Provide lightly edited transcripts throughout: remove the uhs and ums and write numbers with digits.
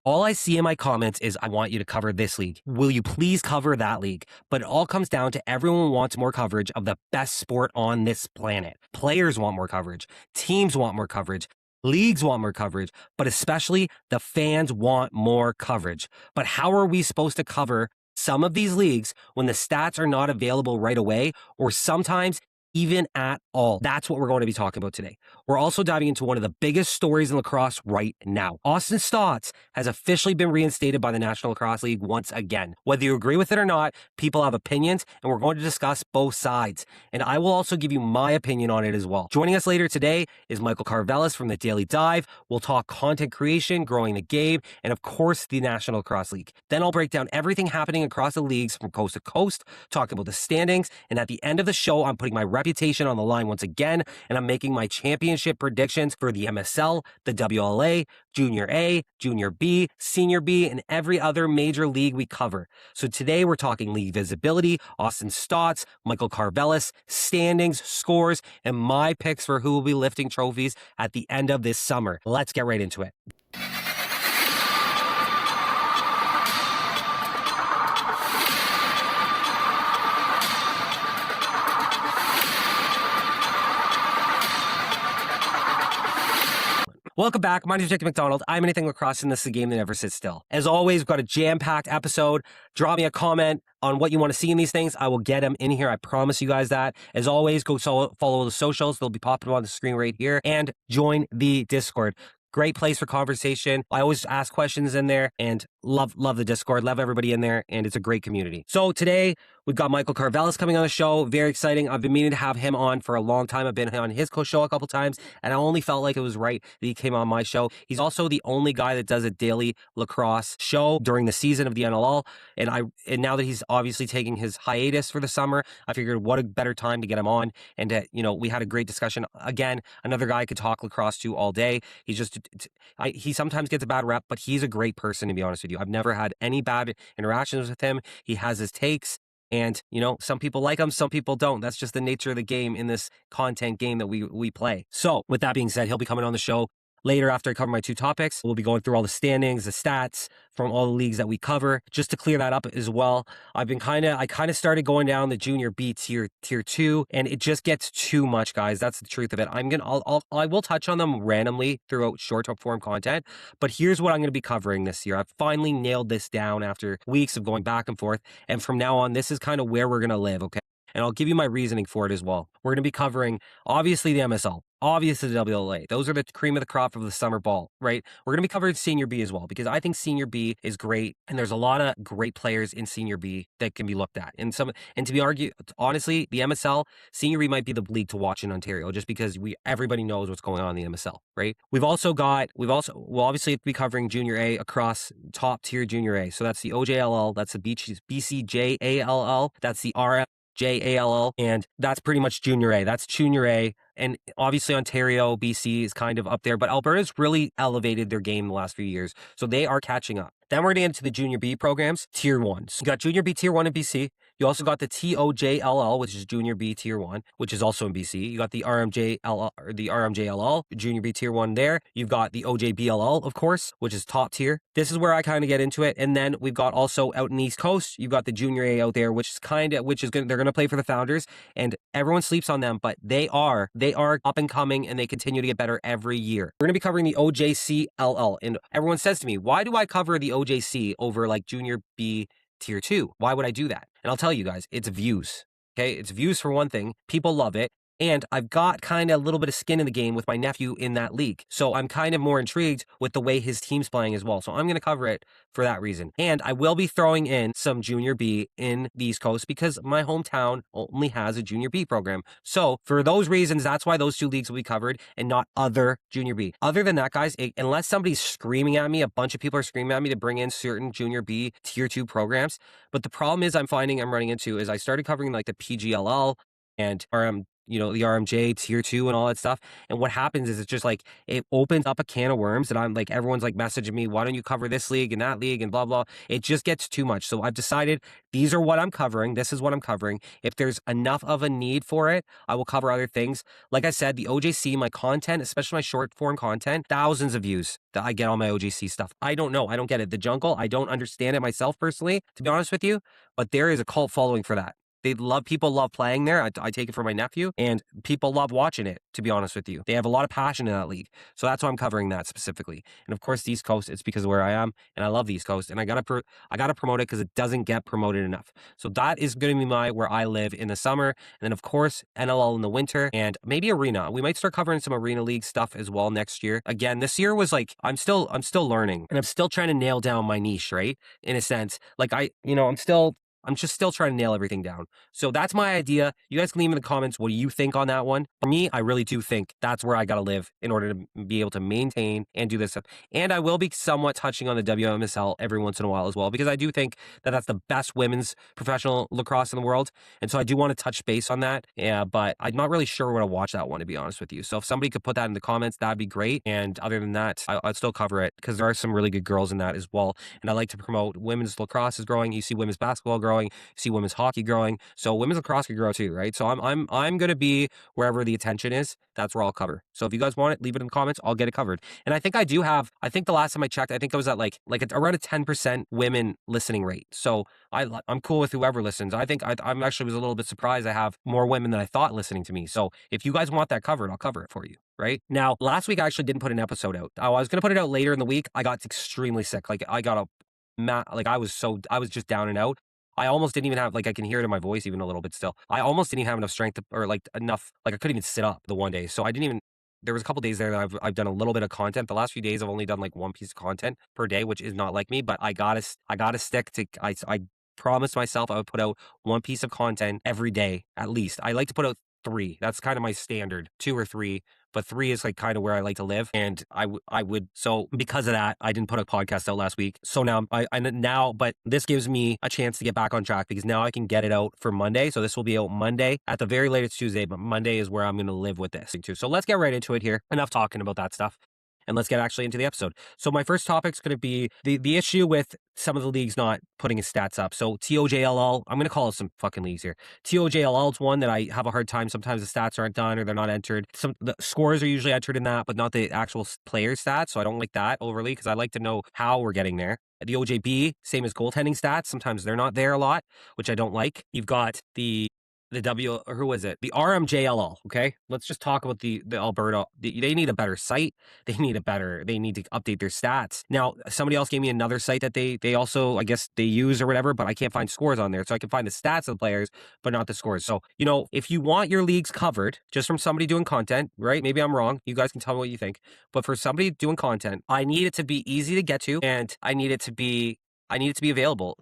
All I see in my comments is, I want you to cover this league. Will you please cover that league? But it all comes down to everyone wants more coverage of the best sport on this planet. Players want more coverage. Teams want more coverage. Leagues want more coverage, but especially the fans want more coverage. But how are we supposed to cover some of these leagues when the stats are not available right away, or sometimes even at all? That's what we're going to be talking about today. We're also diving into one of the biggest stories in lacrosse right now. Austin Staats has officially been reinstated by the National Lacrosse League once again. Whether you agree with it or not, people have opinions, and we're going to discuss both sides. And I will also give you my opinion on it as well. Joining us later today is Michael Karvelis from the Daily Dive. We'll talk content creation, growing the game, and of course, the National Lacrosse League. Then I'll break down everything happening across the leagues from coast to coast, talk about the standings, and at the end of the show, I'm putting my reputation on the line once again, and I'm making my championship predictions for the MSL, the WLA, Junior A, Junior B, Senior B, and every other major league we cover. So today we're talking league visibility, Austin Staats, Michael Karvelis, standings, scores, and my picks for who will be lifting trophies at the end of this summer. Let's get right into it. Welcome back. My name is Jacob McDonald. I'm Anything Lacrosse, and this is the game that never sits still. As always, we've got a jam-packed episode. Drop me a comment on what you want to see in these things. I will get them in here. I promise you guys that. As always, go follow the socials. They'll be popping up on the screen right here. And join the Discord. Great place for conversation. I always ask questions in there, and love the Discord. Love everybody in there, and it's a great community. So today, we've got Michael Karvelis coming on the show. Very exciting. I've been meaning to have him on for a long time. I've been on his show a couple times, and I only felt like it was right that he came on my show. He's also the only guy that does a daily lacrosse show during the season of the NLL, and now that he's obviously taking his hiatus for the summer, I figured what a better time to get him on. And we had a great discussion. Again, another guy I could talk lacrosse to all day. He sometimes gets a bad rep, but he's a great person, to be honest with you. I've never had any bad interactions with him. He has his takes. And, some people like him, some people don't. That's just the nature of the game in this content game that we play. So with that being said, he'll be coming on the show later after I cover my two topics. We'll be going through all the standings, the stats from all the leagues that we cover. Just to clear that up as well, I kind of started going down the Junior B tier 2, and it just gets too much, guys. That's the truth of it. I will touch on them randomly throughout short form content, but here's what I'm going to be covering this year. I've finally nailed this down after weeks of going back and forth, and from now on, this is kind of where we're going to live, okay? And I'll give you my reasoning for it as well. We're going to be covering, obviously, the MSL, obviously the WLA. Those are the cream of the crop of the summer ball, right? We're going to be covering Senior B as well, because I think Senior B is great, and there's a lot of great players in Senior B that can be looked at. And to be argued, honestly, the MSL, Senior B might be the league to watch in Ontario, just because everybody knows what's going on in the MSL, right? We'll obviously be covering Junior A across top tier Junior A. So that's the OJLL, that's the BCJALL, that's the RFJALL, and that's pretty much Junior A. That's Junior A. And obviously Ontario, BC is kind of up there, but Alberta's really elevated their game the last few years. So they are catching up. Then we're going to get into the Junior B programs, Tier 1. So you got Junior B Tier 1 in BC. You also got the TOJLL, which is Junior B Tier 1, which is also in BC. You got the RMJLL, or the RMJLL, Junior B Tier 1 there. You've got the OJBLL, of course, which is top tier. This is where I kind of get into it. And then we've got also out in the East Coast, you've got the Junior A out there, they're going to play for the Founders, and everyone sleeps on them, but they are up and coming, and they continue to get better every year. We're going to be covering the OJCLL, and everyone says to me, why do I cover the OJC over like Junior B Tier 2? Why would I do that? And I'll tell you guys, it's views. Okay, it's views for one thing. People love it. And I've got kind of a little bit of skin in the game with my nephew in that league. So I'm kind of more intrigued with the way his team's playing as well. So I'm going to cover it for that reason. And I will be throwing in some Junior B in the East Coast, because my hometown only has a Junior B program. So for those reasons, that's why those two leagues will be covered and not other Junior B. Other than that, guys, unless somebody's screaming at me, a bunch of people are screaming at me to bring in certain Junior B Tier 2 programs. But the problem is I'm running into is I started covering like the PGLL and you know, the RMJ tier 2 and all that stuff. And what happens is it's just like it opens up a can of worms, and I'm like, everyone's like messaging me, why don't you cover this league and that league and blah blah. It just gets too much. So I've decided these are what I'm covering. This is what I'm covering. If there's enough of a need for it, I will cover other things. Like I said, the OJC, my content, especially my short form content, thousands of views that I get on my OJC stuff. I don't know. I don't get it. The jungle, I don't understand it myself personally, to be honest with you, but there is a cult following for that. People love playing there. I take it from my nephew, and people love watching it, to be honest with you. They have a lot of passion in that league. So that's why I'm covering that specifically. And of course, the East Coast, it's because of where I am, and I love the East Coast, and I gotta promote it because it doesn't get promoted enough. So that is going to be where I live in the summer. And then of course, NLL in the winter, and maybe arena. We might start covering some arena league stuff as well next year. Again, this year was like, I'm still learning, and I'm still trying to nail down my niche, right? In a sense, like I'm just still trying to nail everything down. So that's my idea. You guys can leave in the comments what do you think on that one. For me, I really do think that's where I got to live in order to be able to maintain and do this stuff. And I will be somewhat touching on the WMSL every once in a while as well, because I do think that that's the best women's professional lacrosse in the world. And so I do want to touch base on that. Yeah, but I'm not really sure where to watch that one, to be honest with you. So if somebody could put that in the comments, that'd be great. And other than that, I'd still cover it because there are some really good girls in that as well. And I like to promote women's lacrosse is growing. You see women's basketball growing. You see women's hockey growing. So women's lacrosse could grow too, right? So I'm going to be wherever the attention is. That's where I'll cover. So if you guys want it, leave it in the comments. I'll get it covered. And I think I think the last time I checked, I think I was at like around a 10% women listening rate. So I'm cool with whoever listens. I think I'm actually was a little bit surprised I have more women than I thought listening to me. So if you guys want that covered, I'll cover it for you. Right now, last week I actually didn't put an episode out. I was going to put it out later in the week. I got extremely sick. Like I got I was just down and out. I almost didn't even have, like, I can hear it in my voice even a little bit still. I almost didn't even have enough strength or like enough, like I couldn't even sit up the one day. So I didn't even, there was a couple days there that I've done a little bit of content. The last few days I've only done like one piece of content per day, which is not like me, but I gotta stick to, I promised myself I would put out one piece of content every day at least. I like to put out 3. That's kind of my standard, 2 or 3, but 3 is like kind of where I like to live. And I would, so because of that, I didn't put a podcast out last week. So now but this gives me a chance to get back on track because now I can get it out for Monday. So this will be out Monday at the very latest Tuesday, but Monday is where I'm going to live with this too. So let's get right into it here. Enough talking about that stuff. And let's get actually into the episode. So my first topic is going to be the issue with some of the leagues not putting his stats up. So TOJLL, I'm going to call it some fucking leagues here. TOJLL is one that I have a hard time. Sometimes the stats aren't done or they're not entered. The scores are usually entered in that, but not the actual player stats. So I don't like that overly because I like to know how we're getting there. The OJB, same as goaltending stats. Sometimes they're not there a lot, which I don't like. You've got the who is it? The RMJLL. Okay, let's just talk about the Alberta. They need a better site. They need to update their stats. Now, somebody else gave me another site that they also, I guess, they use or whatever, but I can't find scores on there. So I can find the stats of the players, but not the scores. So, if you want your leagues covered just from somebody doing content, right? Maybe I'm wrong. You guys can tell me what you think. But for somebody doing content, I need it to be easy to get to, and I need it to be available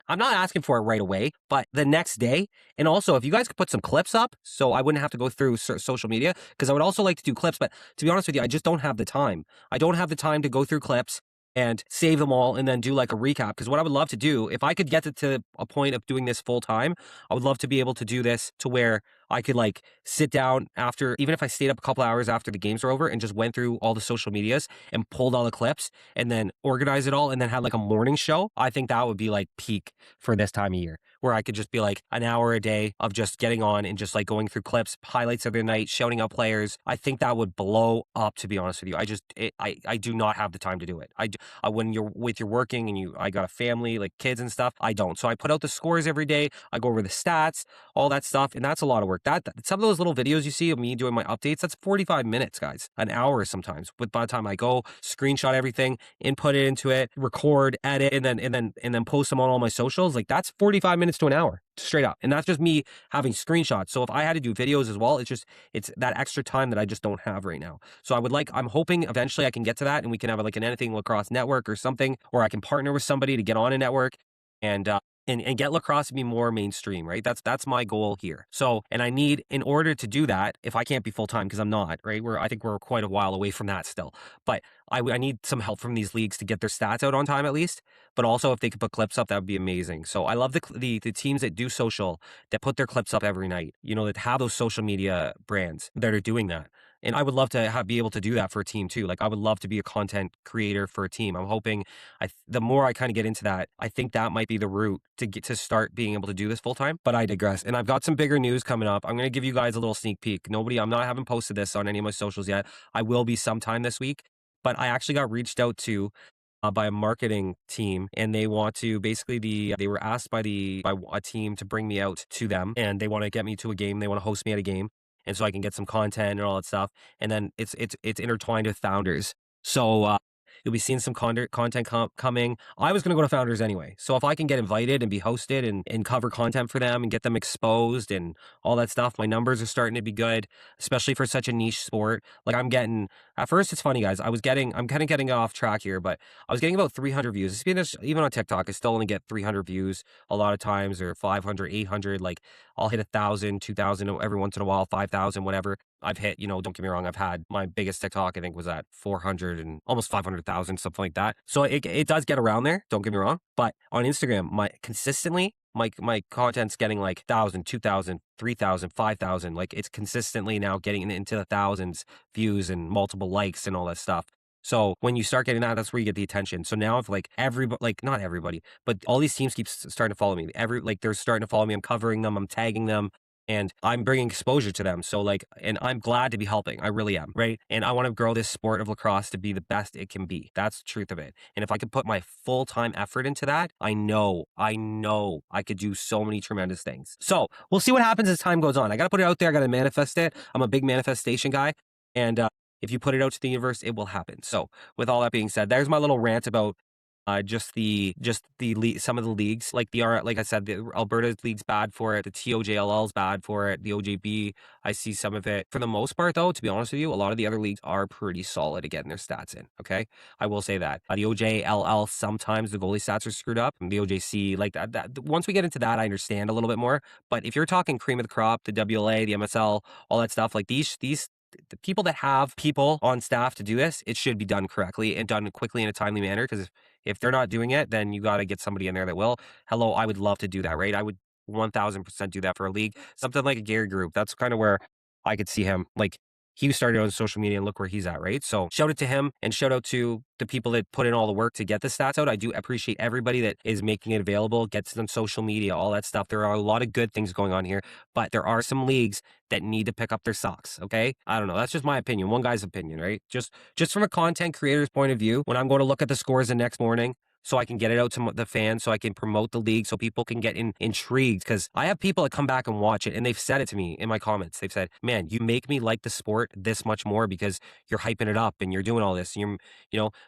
I'm not asking for it right away, but the next day. And also, if you guys could put some clips up, so I wouldn't have to go through social media, because I would also like to do clips. But to be honest with you, I just don't have the time. I don't have the time to go through clips and save them all and then do like a recap. Because what I would love to do, if I could get to a point of doing this full time, I would love to be able to do this to where I could like sit down after, even if I stayed up a couple hours after the games were over and just went through all the social medias and pulled all the clips and then organized it all and then had like a morning show. I think that would be like peak for this time of year, where I could just be like an hour a day of just getting on and just like going through clips, highlights of the night, shouting out players. I think that would blow up, to be honest with you. I do not have the time to do it. When you're working and I got a family, like kids and stuff, I don't. So I put out the scores every day. I go over the stats, all that stuff. And that's a lot of work. That some of those little videos you see of me doing my updates, that's 45 minutes, guys, an hour sometimes. But by the time I go screenshot everything, input it into it, record, edit, and then post them on all my socials, like that's 45 minutes to an hour straight up. And that's just me having screenshots. So if I had to do videos as well, it's that extra time that I just don't have right now. So I'm hoping eventually I can get to that and we can have like an Anything Lacrosse network or something, or I can partner with somebody to get on a network and get lacrosse to be more mainstream, right? That's my goal here. So, and I need, in order to do that, if I can't be full-time, because I'm not, right? I think we're quite a while away from that still, but I need some help from these leagues to get their stats out on time at least. But also, if they could put clips up, that would be amazing. So I love the teams that do social, that put their clips up every night. That have those social media brands that are doing that. And I would love to be able to do that for a team too. Like I would love to be a content creator for a team. I'm hoping the more I kind of get into that, I think that might be the route to get to start being able to do this full time. But I digress. And I've got some bigger news coming up. I'm going to give you guys a little sneak peek. I haven't posted this on any of my socials yet. I will be sometime this week. But I actually got reached out to by a marketing team, and they want to basically they were asked by a team to bring me out to them, and they want to get me to a game. They want to host me at a game, and so I can get some content and all that stuff. And then it's intertwined with Founders, so you'll be seeing some content coming. I was going to go to Founders anyway, so if I can get invited and be hosted and cover content for them and get them exposed and all that stuff, my numbers are starting to be good, especially for such a niche sport. Like at first, it's funny, guys. I'm kind of getting off track here, but I was getting about 300 views. Even on TikTok, I still only get 300 views a lot of times, or 500, 800. Like I'll hit 1,000, 2,000 every once in a while, 5,000, whatever. I've hit, don't get me wrong, I've had my biggest TikTok, I think, was at 400 and almost 500,000, something like that. So it does get around there, don't get me wrong. But on Instagram, my content's getting like 1,000, 2,000, 3,000, 5,000. Like it's consistently now getting into the thousands views and multiple likes and all that stuff. So when you start getting that, that's where you get the attention. So now if not everybody, but all these teams keep starting to follow me. They're starting to follow me. I'm covering them. I'm tagging them. And I'm bringing exposure to them. So and I'm glad to be helping. I really am, right? And I want to grow this sport of lacrosse to be the best it can be. That's the truth of it. And if I could put my full-time effort into that, I know I could do so many tremendous things. So we'll see what happens as time goes on. I got to put it out there. I got to manifest it. I'm a big manifestation guy. And if you put it out to the universe, it will happen. So with all that being said, there's my little rant about some of the leagues, like I said, the Alberta league's bad for it. The TOJLL's bad for it. The OJB, I see some of it. For the most part, though, to be honest with you, a lot of the other leagues are pretty solid at getting their stats in. Okay, I will say that. The OJLL, sometimes the goalie stats are screwed up. And the OJC, like that. Once we get into that, I understand a little bit more. But if you're talking cream of the crop, the WLA, the MSL, all that stuff, like these the people that have people on staff to do this, it should be done correctly and done quickly in a timely manner. Because if they're not doing it, then you got to get somebody in there that will. Hello, I would love to do that, right? I would 1,000% do that for a league. Something like a Gary Group. That's kind of where I could see him. Like he started on social media and look where he's at, right? So shout out to him and shout out to the people that put in all the work to get the stats out. I do appreciate everybody that is making it available, gets it on social media, all that stuff. There are a lot of good things going on here, but there are some leagues that need to pick up their socks, okay? I don't know. That's just my opinion. One guy's opinion, right? Just from a content creator's point of view, when I'm going to look at the scores the next morning, so I can get it out to the fans, so I can promote the league, so people can get intrigued. Because I have people that come back and watch it, and they've said it to me in my comments. They've said, "Man, you make me like the sport this much more because you're hyping it up and you're doing all this. And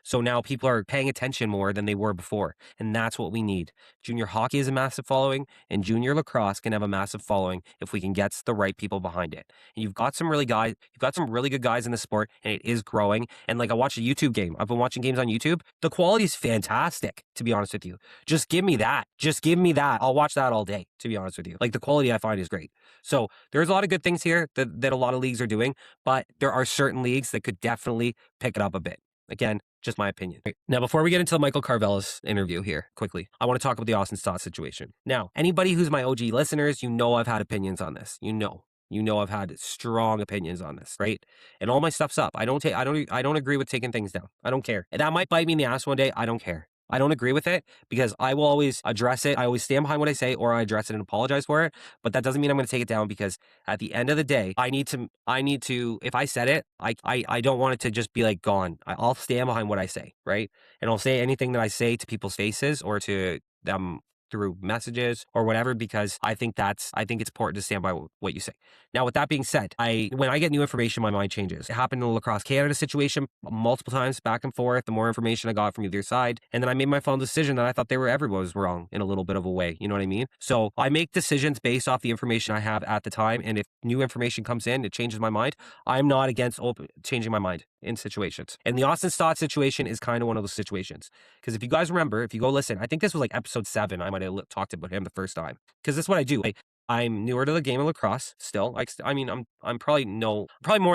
so now people are paying attention more than they were before, and that's what we need. Junior hockey is a massive following, and junior lacrosse can have a massive following if we can get the right people behind it. And you've got some really good guys in the sport, and it is growing. And like I watched a YouTube game. I've been watching games on YouTube. The quality is fantastic. To be honest with you, just give me that. I'll watch that all day, to be honest with you. Like the quality I find is great. So there's a lot of good things here that a lot of leagues are doing, but there are certain leagues that could definitely pick it up a bit. Again, just my opinion. Now, before we get into the Michael Karvelis interview here, quickly, I want to talk about the Austin Staats situation. Now, anybody who's my OG listeners, I've had opinions on this. I've had strong opinions on this, right? And all my stuff's up. I don't agree with taking things down. I don't care. And that might bite me in the ass one day. I don't care. I don't agree with it because I will always address it. I always stand behind what I say, or I address it and apologize for it. But that doesn't mean I'm going to take it down, because at the end of the day, I need to, if I said it, I don't want it to just be like gone. I'll stand behind what I say, right? And I'll say anything that I say to people's faces or to them through messages or whatever, because I think it's important to stand by what you say. Now, with that being said, when I get new information, my mind changes. It happened in the Lacrosse Canada situation multiple times, back and forth. The more information I got from either side, and then I made my final decision that I thought everyone was wrong in a little bit of a way. You know what I mean? So I make decisions based off the information I have at the time, and if new information comes in, it changes my mind. I'm not against changing my mind in situations. And the Austin Staats situation is kind of one of those situations. Because if you guys remember, if you go listen, I think this was like episode 7, I might have talked about him the first time. Because this is what I do. I'm newer to the game of lacrosse still. I mean, I'm probably more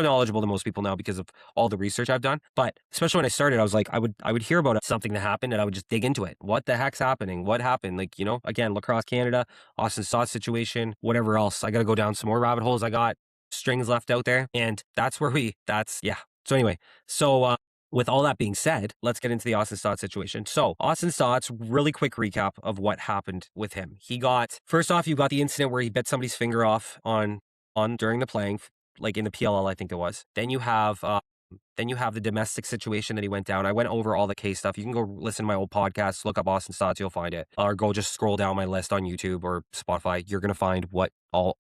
knowledgeable than most people now because of all the research I've done. But especially when I started, I was like, I would hear about something that happened and I would just dig into it. What the heck's happening? What happened? Like, again, Lacrosse Canada, Austin Staats situation, whatever else. I got to go down some more rabbit holes. I got strings left out there, and yeah. So anyway, with all that being said, let's get into the Austin Staats situation. So, Austin Staats, really quick recap of what happened with him. First off, you got the incident where he bit somebody's finger off on during the playing, like in the PLL, I think it was. Then you have the domestic situation that he went down. I went over all the case stuff. You can go listen to my old podcast, look up Austin Staats, you'll find it. Or go just scroll down my list on YouTube or Spotify. You're gonna find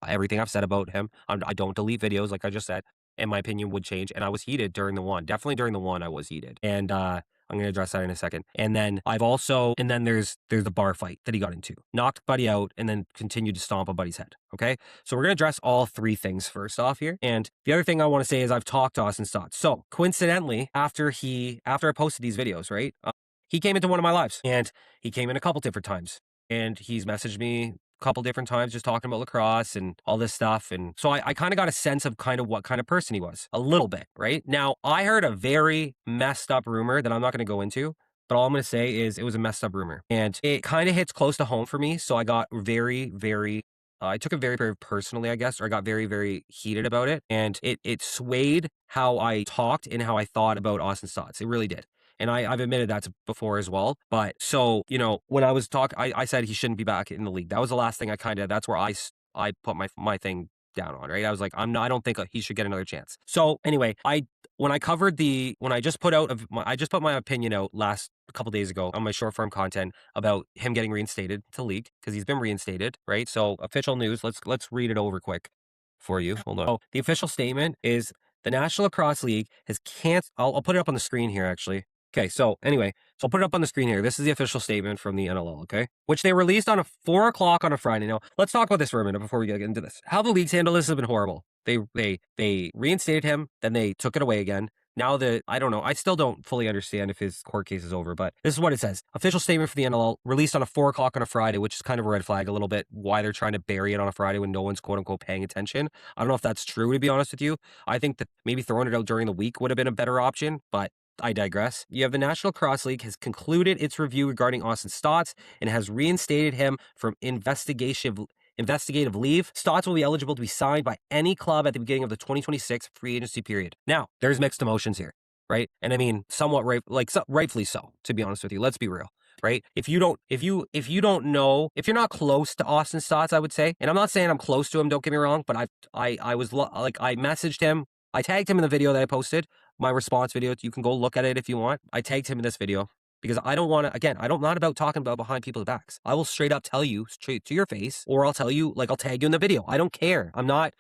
everything I've said about him. I don't delete videos, like I just said. And my opinion would change. And I was heated during the one. Definitely during the one, I was heated. And I'm going to address that in a second. And then there's the bar fight that he got into. Knocked Buddy out and then continued to stomp on Buddy's head. Okay. So we're going to address all three things first off here. And the other thing I want to say is I've talked to Austin Staats. So coincidentally, after I posted these videos, right, he came into one of my lives and he came in a couple different times and he's messaged me couple different times just talking about lacrosse and all this stuff. And so I kind of got a sense of kind of what kind of person he was a little bit, right? Now, I heard a very messed up rumor that I'm not going to go into, but all I'm going to say is it was a messed up rumor and it kind of hits close to home for me. So I got very, very, I took it very, very personally, I guess, or I got very, very heated about it. And it swayed how I talked and how I thought about Austin Staats. It really did. And I've admitted that before as well. But so, when I was talking, I said he shouldn't be back in the league. That was the last thing that's where I put my thing down on, right? I was like, I don't think he should get another chance. So anyway, I just put my opinion out a couple days ago on my short form content about him getting reinstated to league because he's been reinstated, right? So official news, let's read it over quick for you. Hold on. Oh, the official statement is the National Lacrosse League has canceled. I'll put it up on the screen here actually. Okay, so anyway, so I'll put it up on the screen here. This is the official statement from the NLL, okay? Which they released on 4 o'clock on a Friday. Now, let's talk about this for a minute before we get into this. How the leagues handle this has been horrible. They reinstated him, then they took it away again. Now I don't know. I still don't fully understand if his court case is over, but this is what it says. Official statement for the NLL released on 4 o'clock on a Friday, which is kind of a red flag a little bit, why they're trying to bury it on a Friday when no one's quote unquote paying attention. I don't know if that's true, to be honest with you. I think that maybe throwing it out during the week would have been a better option, but I digress. You have the National Lacrosse League has concluded its review regarding Austin Staats and has reinstated him from investigative leave. Staats will be eligible to be signed by any club at the beginning of the 2026 free agency period. Now, there's mixed emotions here, right? And I mean, somewhat rightfully so, to be honest with you. Let's be real. Right? If you don't know, if you're not close to Austin Staats, I would say, and I'm not saying I'm close to him, don't get me wrong, but I messaged him. I tagged him in the video that I posted, my response video. You can go look at it if you want. I tagged him in this video because I don't want to, again, I'm not about talking about behind people's backs. I will straight up tell you straight to your face, or I'll tell you, I'll tag you in the video. I don't care. I'm not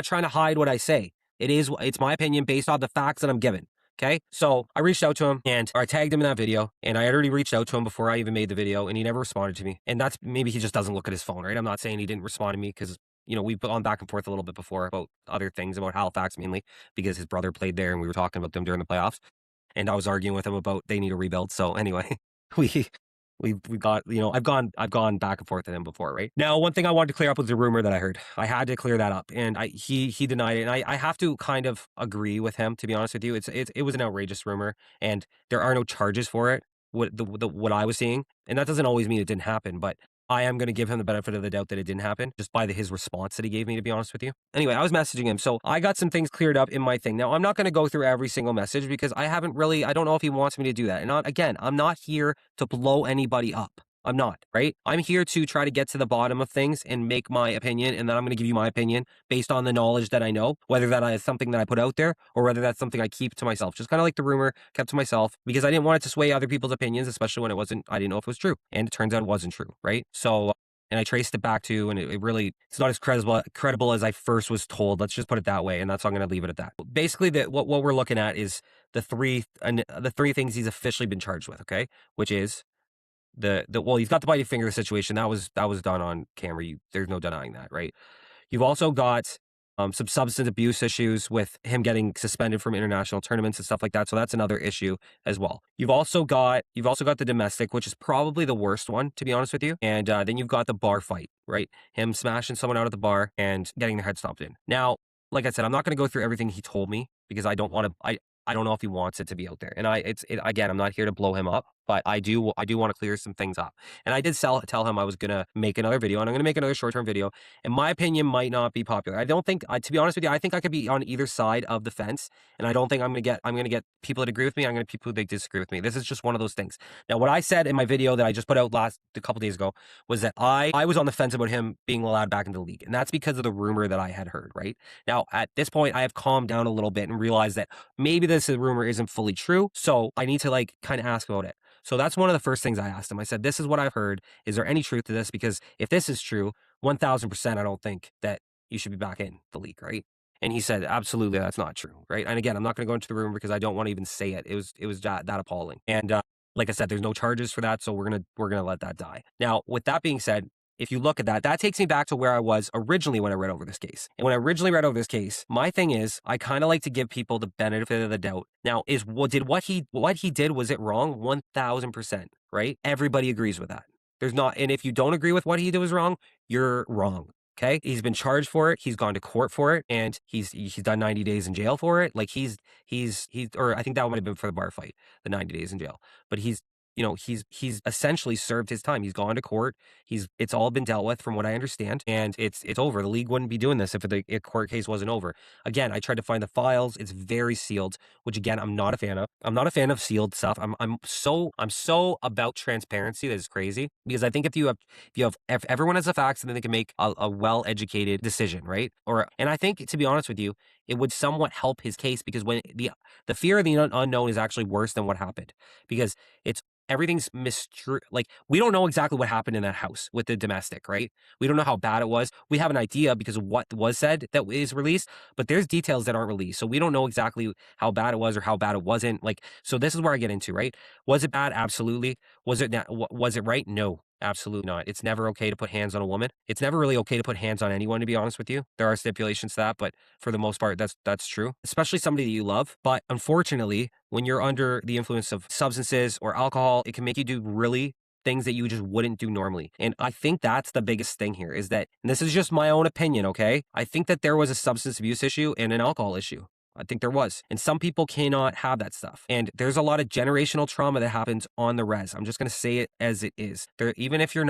trying to hide what I say. It's my opinion based off the facts that I'm given. Okay. So I reached out to him or I tagged him in that video and I had already reached out to him before I even made the video and he never responded to me. And that's maybe he just doesn't look at his phone, right? I'm not saying he didn't respond to me because we've gone back and forth a little bit before about other things, about Halifax mainly, because his brother played there and we were talking about them during the playoffs. And I was arguing with him about they need a rebuild. So anyway, we've got, I've gone back and forth with him before, right? Now, one thing I wanted to clear up was the rumor that I heard. I had to clear that up. And he denied it. And I have to kind of agree with him, to be honest with you. It was an outrageous rumor and there are no charges for it, what I was seeing. And that doesn't always mean it didn't happen, but I am going to give him the benefit of the doubt that it didn't happen just by his response that he gave me, to be honest with you. Anyway, I was messaging him. So I got some things cleared up in my thing. Now, I'm not going to go through every single message because I don't know if he wants me to do that. And again, I'm not here to blow anybody up. I'm not, right? I'm here to try to get to the bottom of things and make my opinion. And then I'm going to give you my opinion based on the knowledge that I know, whether that is something that I put out there or whether that's something I keep to myself. Just kind of like the rumor, kept to myself because I didn't want it to sway other people's opinions, especially when I didn't know if it was true. And it turns out it wasn't true, right? So, and I traced it back to, and it's not as credible as I first was told. Let's just put it that way. And that's how I'm going to leave it at that. Basically, what we're looking at is the three things he's officially been charged with, okay? Which is he's got the biting finger situation. That was done on camera. There's no denying that, right? You've also got some substance abuse issues with him getting suspended from international tournaments and stuff like that. So that's another issue as well. You've also got the domestic, which is probably the worst one, to be honest with you. And then you've got the bar fight, right? Him smashing someone out at the bar and getting their head stomped in. Now, like I said, I'm not going to go through everything he told me because I don't want to. I don't know if he wants it to be out there. And again, I'm not here to blow him up, but I do want to clear some things up. And I did tell him I was going to make another video, and I'm going to make another short-term video. And my opinion might not be popular. I don't think, to be honest with you, I think I could be on either side of the fence. And I don't think I'm going to get people that agree with me. I'm going to get people that disagree with me. This is just one of those things. Now, what I said in my video that I just put out a couple days ago was that I was on the fence about him being allowed back into the league. And that's because of the rumor that I had heard, right? Now, at this point, I have calmed down a little bit and realized that maybe this rumor isn't fully true. So I need to kind of ask about it. So that's one of the first things I asked him. I said, this is what I've heard. Is there any truth to this? Because if this is true, 1000%, I don't think that you should be back in the league, right? And he said, absolutely, that's not true, right? And again, I'm not going to go into the rumor because I don't want to even say it. It was that appalling. And like I said, there's no charges for that, so we're gonna let that die. Now, with that being said, if you look at that, that takes me back to where I was originally when I read over this case. And when I originally read over this case, my thing is I kind of like to give people the benefit of the doubt. Now, what he did, was it wrong? 1000%, right? Everybody agrees with that. There's not, and if you don't agree with what he did was wrong, you're wrong. Okay, he's been charged for it. He's gone to court for it, and he's done 90 days in jail for it. Like he's or I think that might have been for the bar fight, the 90 days in jail. But he's essentially served his time. He's gone to court. It's all been dealt with from what I understand, and it's over. The league wouldn't be doing this if the court case wasn't over. Again, I tried to find the files. It's very sealed, which again, I'm not a fan of. I'm not a fan of sealed stuff. I'm so about transparency that is crazy, because I think if everyone has the facts, then they can make a well-educated decision, right? And I think, to be honest with you, it would somewhat help his case, because when the fear of the unknown is actually worse than what happened, because everything's like, we don't know exactly what happened in that house with the domestic, right? We don't know how bad it was. We have an idea because of what was said that is released, but there's details that aren't released. So we don't know exactly how bad it was or how bad it wasn't. Like, so this is where I get into, right? Was it bad? Absolutely. Was it right? No. Absolutely not. It's never okay to put hands on a woman. It's never really okay to put hands on anyone, to be honest with you. There are stipulations to that, but for the most part, that's true, especially somebody that you love. But unfortunately, when you're under the influence of substances or alcohol, it can make you do really things that you just wouldn't do normally. And I think that's the biggest thing here, is that, and this is just my own opinion, okay? I think that there was a substance abuse issue and an alcohol issue. I think there was. And some people cannot have that stuff. And there's a lot of generational trauma that happens on the res. I'm just going to say it as it is. Even if you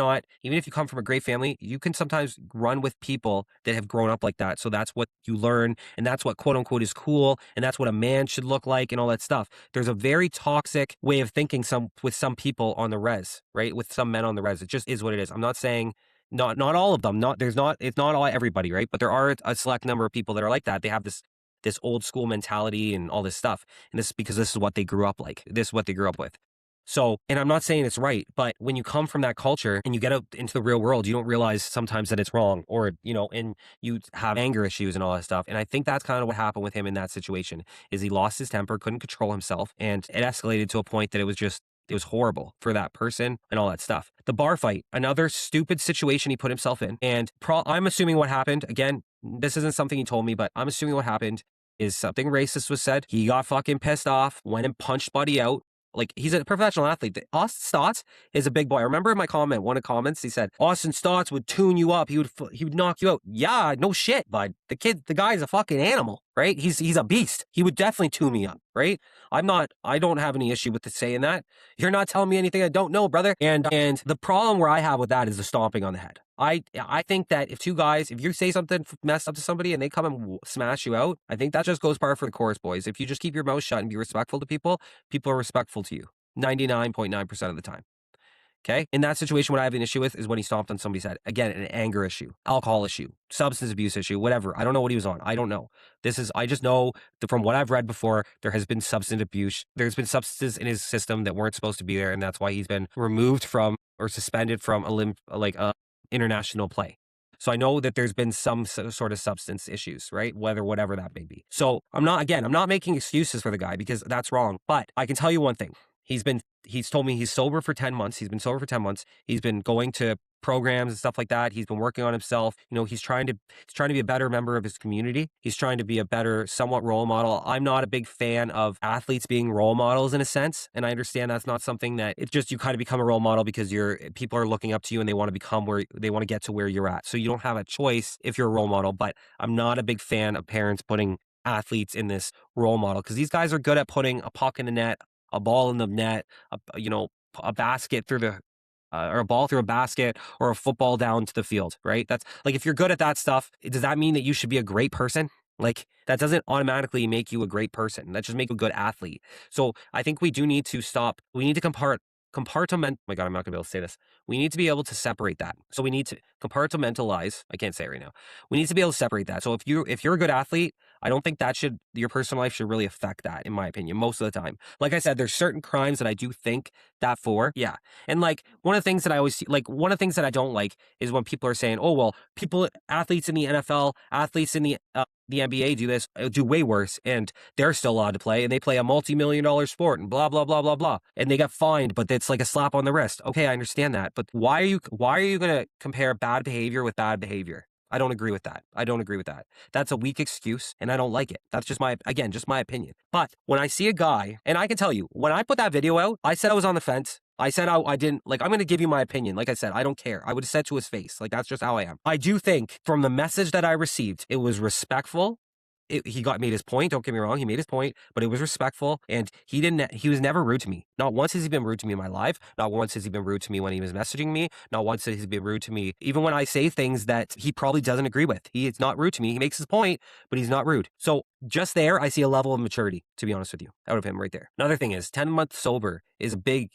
come from a great family, you can sometimes run with people that have grown up like that. So that's what you learn. And that's what quote unquote is cool. And that's what a man should look like and all that stuff. There's a very toxic way of thinking with some people on the res, right? With some men on the res. It just is what it is. I'm not saying not all of them. It's not all everybody, right? But there are a select number of people that are like that. They have this old school mentality and all this stuff. And this is because this is what they grew up like. This is what they grew up with. So, and I'm not saying it's right, but when you come from that culture and you get out into the real world, you don't realize sometimes that it's wrong, or, and you have anger issues and all that stuff. And I think that's kind of what happened with him in that situation, is he lost his temper, couldn't control himself, and it escalated to a point that it was horrible for that person and all that stuff. The bar fight, another stupid situation he put himself in. And I'm assuming what happened, again, this isn't something he told me, but I'm assuming what happened is something racist was said. He got fucking pissed off, went and punched Buddy out. Like, he's a professional athlete. Austin Staats is a big boy. I remember in my comment, one of the comments, he said, Austin Staats would tune you up. He would knock you out. Yeah, no shit, bud. The guy's a fucking animal, right? He's a beast. He would definitely tune me up, right? I don't have any issue with saying that. You're not telling me anything I don't know, brother. And the problem where I have with that is the stomping on the head. I think that if you say something messed up to somebody and they come and smash you out, I think that just goes par for the course, boys. If you just keep your mouth shut and be respectful to people, people are respectful to you 99.9% of the time. Okay? In that situation, what I have an issue with is when he stomped on somebody's head. Again, an anger issue, alcohol issue, substance abuse issue, whatever. I don't know what he was on. I don't know. I just know that from what I've read before, there has been substance abuse. There's been substances in his system that weren't supposed to be there, and that's why he's been removed from or suspended from international play. So I know that there's been some sort of substance issues, right? Whatever that may be. So I'm not making excuses for the guy, because that's wrong. But I can tell you one thing. He's been he's told me he's sober for 10 months. He's been sober for 10 months. He's been going to programs and stuff like that. He's been working on himself. He's trying to be a better member of his community. He's trying to be a better somewhat role model. I'm not a big fan of athletes being role models in a sense. And I understand that's not something that it's just you kind of become a role model because people are looking up to you and they want to become where they want to get to where you're at. So you don't have a choice if you're a role model, but I'm not a big fan of parents putting athletes in this role model because these guys are good at putting a puck in the net, a ball in the net, a basket through the or a ball through a basket or a football down to the field, right? That's like, if you're good at that stuff, does that mean that you should be a great person? Like, that doesn't automatically make you a great person. That just makes you a good athlete. So I think we do need to stop. We need to compartment. Oh my God, I'm not gonna be able to say this. We need to be able to separate that. So we need to compartmentalize. I can't say it right now. We need to be able to separate that. So if you're a good athlete, I don't think your personal life should really affect that, in my opinion, most of the time. Like I said, there's certain crimes that I do think that for. Yeah. And like, one of the things that I always see, like, one of the things that I don't like is when people are saying, oh, well, athletes in the NFL, athletes in the NBA do way worse, and they're still allowed to play, and they play a multi-million-dollar sport, and blah, blah, blah, blah, blah. And they get fined, but it's like a slap on the wrist. Okay, I understand that. But why are you going to compare bad behavior with bad behavior? I don't agree with that. That's a weak excuse, and I don't like it. That's just my opinion. But when I see a guy, and I can tell you, when I put that video out, I said I was on the fence. I said I didn't, like, I'm going to give you my opinion. Like I said, I don't care. I would have said to his face. Like, that's just how I am. I do think from the message that I received, it was respectful. He made his point. Don't get me wrong. He made his point, but it was respectful, and he was never rude to me. Not once has he been rude to me in my life. Not once has he been rude to me when he was messaging me. Not once has he been rude to me, even when I say things that he probably doesn't agree with. He is not rude to me. He makes his point, but he's not rude. So just there, I see a level of maturity, to be honest with you, out of him right there. Another thing is 10 months sober is a big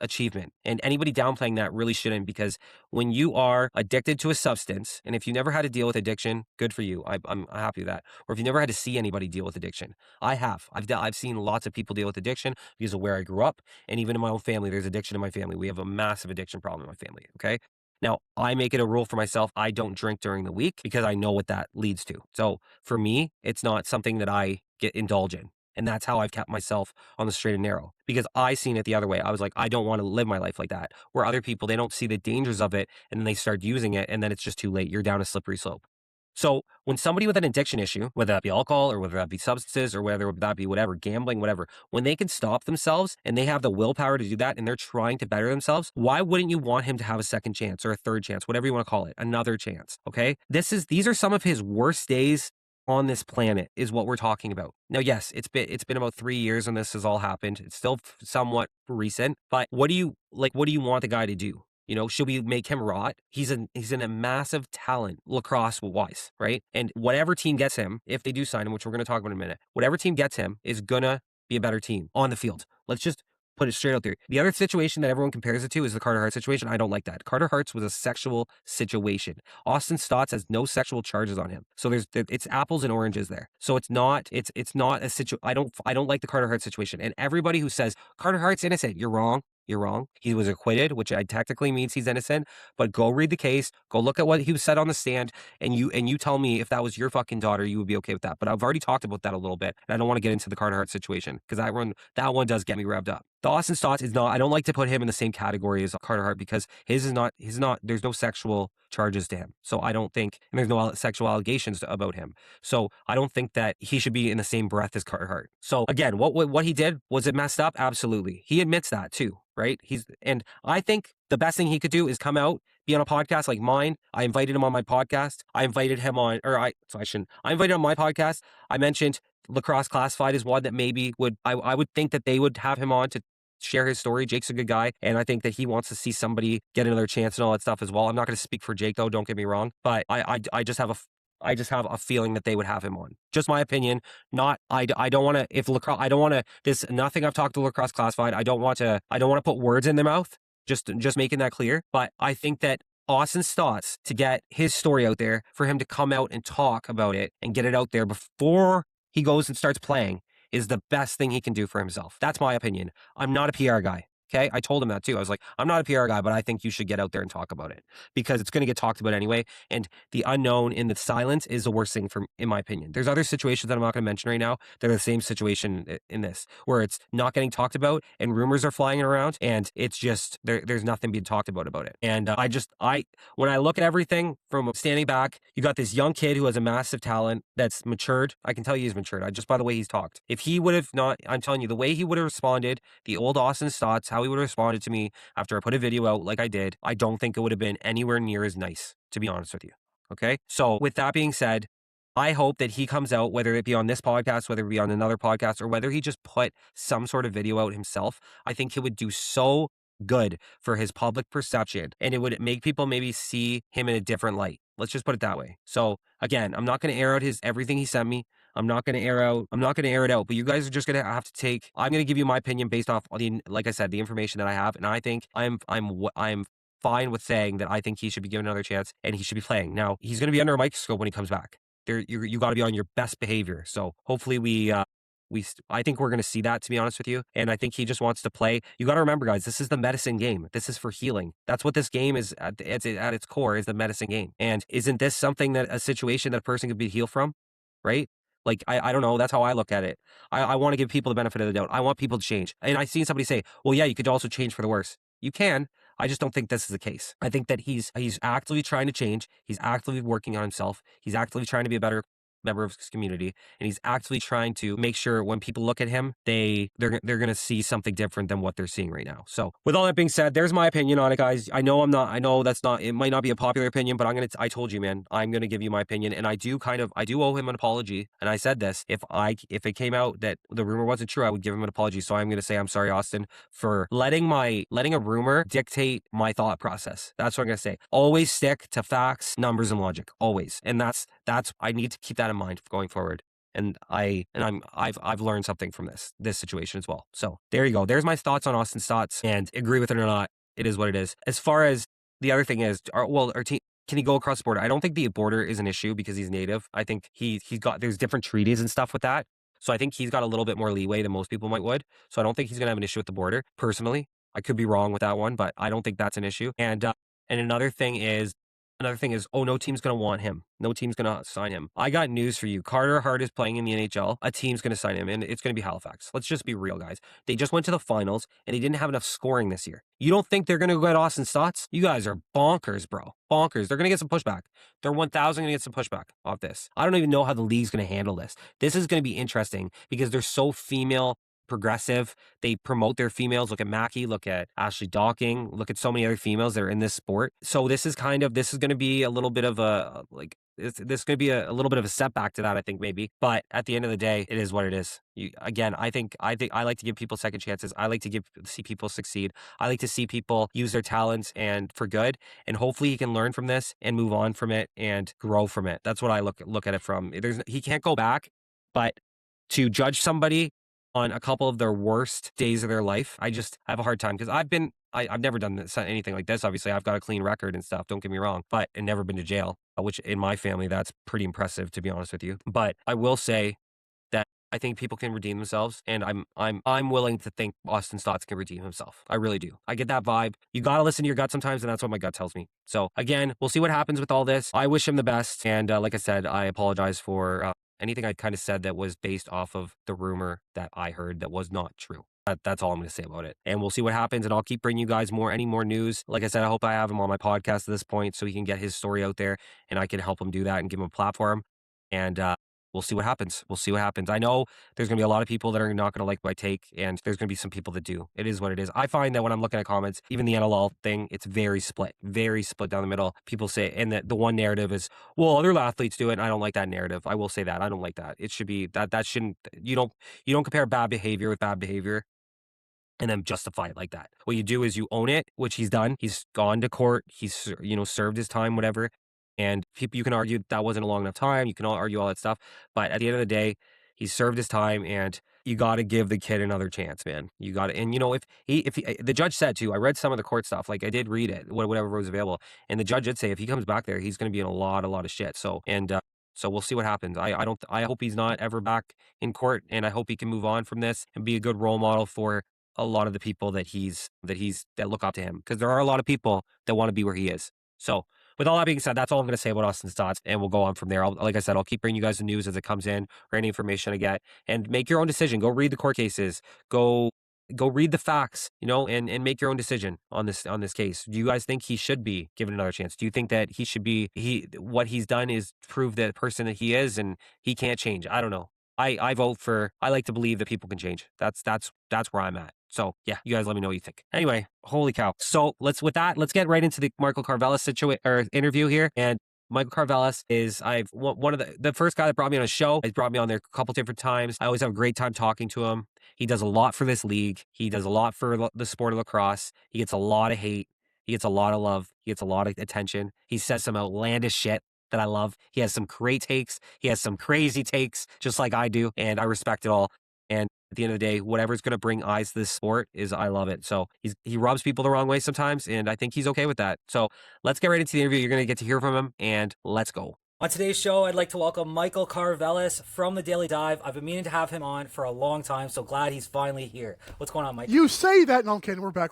achievement. And anybody downplaying that really shouldn't, because when you are addicted to a substance, and if you never had to deal with addiction, good for you. I'm happy with that. Or if you never had to see anybody deal with addiction, I have. I've seen lots of people deal with addiction because of where I grew up. And even in my own family, there's addiction in my family. We have a massive addiction problem in my family. Okay. Now, I make it a rule for myself. I don't drink during the week because I know what that leads to. So for me, it's not something that I indulge in. And that's how I've kept myself on the straight and narrow, because I seen it the other way. I was like, I don't want to live my life like that, where other people, they don't see the dangers of it, and then they start using it, and then it's just too late. You're down a slippery slope. So when somebody with an addiction issue, whether that be alcohol or whether that be substances or whether that be whatever, gambling, whatever, when they can stop themselves and they have the willpower to do that and they're trying to better themselves, why wouldn't you want him to have a second chance or a third chance, whatever you want to call it, another chance? Okay. These are some of his worst days on this planet, is what we're talking about. Now, yes, it's been about 3 years when this has all happened. It's still somewhat recent, but what do you want the guy to do? Should we make him rot? He's a massive talent, lacrosse wise, right? And whatever team gets him, if they do sign him, which we're going to talk about in a minute, whatever team gets him is gonna be a better team on the field. Let's just put it straight out there. The other situation that everyone compares it to is the Carter Hart situation. I don't like that. Carter Hart's was a sexual situation. Austin Staats has no sexual charges on him. So it's apples and oranges there. So it's not a situation. I don't like the Carter Hart situation. And everybody who says Carter Hart's innocent, you're wrong. You're wrong. He was acquitted, which technically means he's innocent. But go read the case. Go look at what he was said on the stand, and you tell me if that was your fucking daughter, you would be okay with that. But I've already talked about that a little bit, and I don't want to get into the Carter Hart situation because that one does get me revved up. The Austin Staats is not. I don't like to put him in the same category as Carter Hart because his is not. There's no sexual charges to him. So I don't think, and there's no sexual allegations about him. So I don't think that he should be in the same breath as Carter Hart. So again, what he did, was it messed up? Absolutely. He admits that too, right? And I think the best thing he could do is come out, be on a podcast like mine. I invited him on my podcast. I invited him on, I invited him on my podcast. I mentioned Lacrosse Classified is one that maybe I would think that they would have him on to share his story. Jake's a good guy, and I think that he wants to see somebody get another chance and all that stuff as well. I'm not going to speak for Jake though, don't get me wrong, but I just have a feeling that they would have him on. Just my opinion. Not I don't want to, if Lacrosse, I don't want to, this nothing I've talked to Lacrosse Classified. I don't want to put words in their mouth. Just making that clear. But I think that Austin Staats, to get his story out there, for him to come out and talk about it and get it out there before he goes and starts playing, is the best thing he can do for himself. That's my opinion. I'm not a PR guy. Okay. I told him that too. I was like, I'm not a PR guy, but I think you should get out there and talk about it because it's going to get talked about anyway. And the unknown in the silence is the worst thing in my opinion. There's other situations that I'm not going to mention right now. They're the same situation in this where it's not getting talked about and rumors are flying around and it's just, there's nothing being talked about it. And when I look at everything from standing back, you got this young kid who has a massive talent that's matured. I can tell you he's matured. Just by the way he's talked. If he would have not, I'm telling you, the way he would have responded, the old Austin Staats, how he would have responded to me after I put a video out like I did, I don't think it would have been anywhere near as nice, to be honest with you. Okay. So with that being said, I hope that he comes out, whether it be on this podcast, whether it be on another podcast, or whether he just put some sort of video out himself. I think it would do so good for his public perception and it would make people maybe see him in a different light. Let's just put it that way. So again, I'm not going to air out everything he sent me. I'm not going to air it out, but you guys are just going to have to I'm going to give you my opinion based off like I said, the information that I have. And I think I'm fine with saying that I think he should be given another chance and he should be playing. Now he's going to be under a microscope when he comes back. You got to be on your best behavior. So hopefully I think we're going to see that, to be honest with you. And I think he just wants to play. You got to remember, guys, this is the medicine game. This is for healing. That's what this game is at its core, is the medicine game. And isn't this something a situation that a person could be healed from? Right? Like, I don't know. That's how I look at it. I want to give people the benefit of the doubt. I want people to change. And I've seen somebody say, well, yeah, you could also change for the worse. You can. I just don't think this is the case. I think that he's actively trying to change. He's actively working on himself. He's actively trying to be a better member of his community, and he's actually trying to make sure when people look at him, they're going to see something different than what they're seeing right now. So with all that being said, there's know on it, guys. I know it might not be a popular opinion, but I told you, man, I'm going to give you my opinion. And I do owe him an apology. And I said this, if it came out that the rumor wasn't true, I would give him an apology. So I'm going to say, I'm sorry, Austin, for letting a rumor dictate my thought process. That's what I'm going to say. Always stick to facts, numbers, and logic. Always. And that's I need to keep that in mind going forward. And I've learned something from this situation as well. So there you go. There's my thoughts on Austin Staats, and agree with it or not, it is what it is. As far as the other thing is, our team, can he go across the border? I don't think the border is an issue because he's native. I think there's different treaties and stuff with that. So I think he's got a little bit more leeway than most people would. So I don't think he's going to have an issue with the border. Personally, I could be wrong with that one, but I don't think that's an issue. And another thing is, no team's going to want him. No team's going to sign him. I got news for you. Carter Hart is playing in the NHL. A team's going to sign him, and it's going to be Halifax. Let's just be real, guys. They just went to the finals, and he didn't have enough scoring this year. You don't think they're going to go get Austin Staats? You guys are bonkers, bro. Bonkers. They're going to get some pushback. They're 1,000 going to get some pushback off this. I don't even know how the league's going to handle this. This is going to be interesting because they're so female progressive. They promote their females. Look at Mackie, look at Ashley Docking, look at so many other females that are in this sport. So this is going to be a little bit of this is going to be a little bit of a setback to that, I think, maybe. But at the end of the day, it is what it is. I think I like to give people second chances. I like to see people succeed. I like to see people use their talents and for good. And hopefully he can learn from this and move on from it and grow from it. That's what I look at it from. He can't go back, but to judge somebody on a couple of their worst days of their life, I have a hard time because I've never done anything like this. Obviously, I've got a clean record and stuff. Don't get me wrong, but and never been to jail, which in my family, that's pretty impressive, to be honest with you. But I will say that I think people can redeem themselves, and I'm willing to think Austin Staats can redeem himself. I really do. I get that vibe. You got to listen to your gut sometimes, and that's what my gut tells me. So again, we'll see what happens with all this. I wish him the best, and like I said, I apologize for anything I kind of said that was based off of the rumor that I heard that was not true. That's all I'm going to say about it. And we'll see what happens. And I'll keep bringing you guys any more news. Like I said, I hope I have him on my podcast at this point so he can get his story out there and I can help him do that and give him a platform. And we'll see what happens. I know there's going to be a lot of people that are not going to like my take, and there's going to be some people that do. It is what it is. I find that when I'm looking at comments, even the NLL thing, it's very split down the middle. People say, and the one narrative is, well, other athletes do it, and I don't like that narrative. I will say that. I don't like that. It should be that shouldn't, you don't compare bad behavior with bad behavior and then justify it like that. What you do is you own it, which he's done. He's gone to court. He's, served his time, whatever. And people, you can argue that wasn't a long enough time. You can all argue all that stuff. But at the end of the day, he's served his time, and you got to give the kid another chance, man. You got to, and if the judge said too, I read some of the court stuff, like I did read it, whatever was available. And the judge did say if he comes back there, he's going to be in a lot of shit. So, so we'll see what happens. I hope he's not ever back in court, and I hope he can move on from this and be a good role model for a lot of the people that look up to him, because there are a lot of people that want to be where he is. So with all that being said, that's all I'm going to say about Austin Staats, and we'll go on from there. Like I said, I'll keep bringing you guys the news as it comes in or any information I get, and make your own decision. Go read the court cases. Go read the facts, and make your own decision on this case. Do you guys think he should be given another chance? Do you think that what he's done is prove the person that he is and he can't change? I don't know. I like to believe that people can change. That's where I'm at. So yeah, you guys let me know what you think. Anyway, holy cow. So let's get right into the Michael Karvelis interview here. And Michael Karvelis is one of the first guy that brought me on a show. He's brought me on there a couple different times. I always have a great time talking to him. He does a lot for this league. He does a lot for the sport of lacrosse. He gets a lot of hate. He gets a lot of love. He gets a lot of attention. He says some outlandish shit that I love. He has some great takes. He has some crazy takes, just like I do, and I respect it all. And at the end of the day, whatever's going to bring eyes to this sport I love it. So he rubs people the wrong way sometimes, and I think he's okay with that. So let's get right into the interview. You're going to get to hear from him, and let's go. On today's show, I'd like to welcome Michael Karvelis from the Daily Dive. I've been meaning to have him on for a long time, so glad he's finally here. What's going on, Mike? You say that. No, I'm kidding. We're back.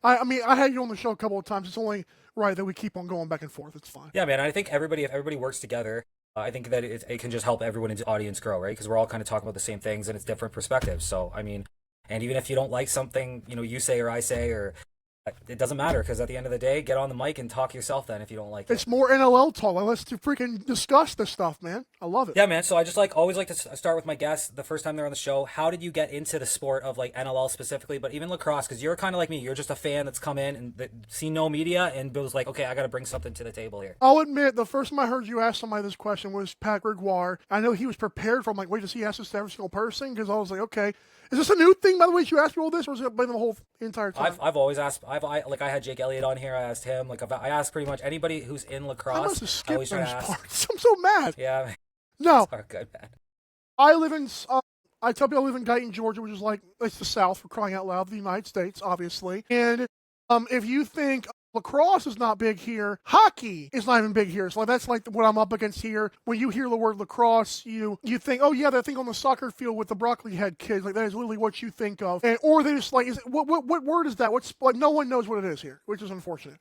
I mean, I had you on the show a couple of times. It's only right that we keep on going back and forth. It's fine. Yeah, man. I think if everybody works together, I think that it can just help everyone in the audience grow, right? Because we're all kind of talking about the same things, and it's different perspectives. So, I mean, and even if you don't like something, you say or I say, or it doesn't matter, because at the end of the day, get on the mic and talk yourself then if you don't like it. It's more NLL talk. Like, let's freaking discuss this stuff, man. I love it. Yeah, man. So I just always like to start with my guests the first time they're on the show. How did you get into the sport of NLL specifically, but even lacrosse? Because you're kind of like me. You're just a fan that's come in and seen no media and was like, okay, I got to bring something to the table here. I'll admit, the first time I heard you ask somebody this question was Pat Gregoire. I know he was prepared for. I'm like, wait, does he ask this to every single person? Because I was like, okay. Is this a new thing, by the way, you asked me all this, or has it been the whole entire time? I've always asked. I had Jake Elliott on here. I asked him. I asked pretty much anybody who's in lacrosse. I must have skipped those parts. I'm so mad. Yeah. No. It's good, man. I live in. I tell people I live in Guyton, Georgia, which is it's the South, for crying out loud, the United States, obviously. And if you think lacrosse is not big here, hockey is not even big here. So that's what I'm up against here. When you hear the word lacrosse, you think, oh yeah, that thing on the soccer field with the broccoli head kids. That is literally what you think of. Or they just what word is that? No one knows what it is here, which is unfortunate.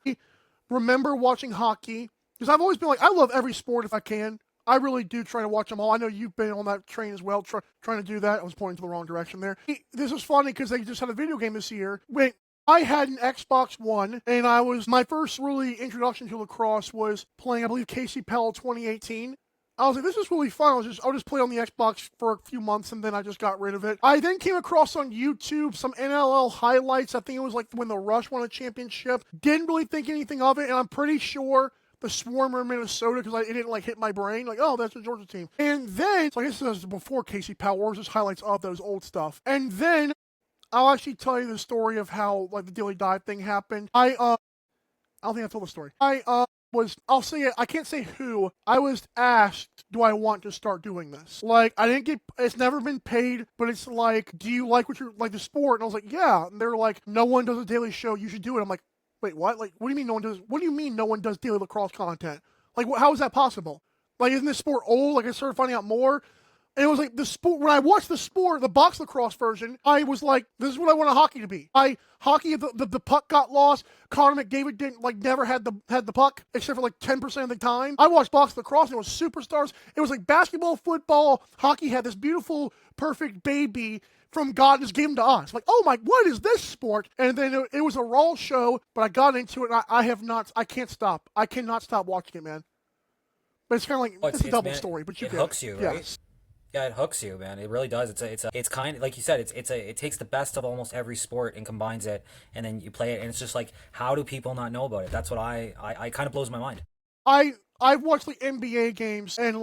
Remember watching hockey, because I've always been I love every sport if I can. I really do try to watch them all. I know you've been on that train as well, trying to do that. I was pointing to the wrong direction there. This is funny because they just had a video game this year. I had an Xbox One, and my first really introduction to lacrosse was playing, I believe, Casey Powell 2018. I was like, this is really fun. I'll just play on the Xbox for a few months, and then I just got rid of it. I then came across on YouTube some NLL highlights. I think it was when the Rush won a championship. Didn't really think anything of it, and I'm pretty sure the Swarm were in Minnesota because it didn't hit my brain. Oh, that's the Georgia team. And then, so I guess this was before Casey Powell, or just highlights of those old stuff. And then I'll actually tell you the story of how the Daily Dive thing happened. I don't think I told the story. I'll say it, I can't say who. I was asked, do I want to start doing this? I didn't get, it's never been paid, but it's do you like the sport? And I was like, yeah. And they're like, no one does a daily show, you should do it. I'm like, wait, what? What do you mean no one does daily lacrosse content? How is that possible? Isn't this sport old? I started finding out more. And it was the sport, when I watched the sport, the box lacrosse version, I was like, this is what I want hockey to be. Hockey, the puck got lost. Connor McDavid didn't, never had the puck, except for 10% of the time. I watched box lacrosse, and it was superstars. It was basketball, football, hockey had this beautiful, perfect baby from God, just gave him to us. Oh my, what is this sport? And then it was a raw show, but I got into it, and I can't stop. I cannot stop watching it, man. But it's kind of it's a double story, but you get it. It hooks you, right? Yes. Yeah, it hooks you, man. It really does. It's kind of like you said. It takes the best of almost every sport and combines it, and then you play it, and it's just how do people not know about it? That's what I kind of blows my mind. I've watched the NBA games, and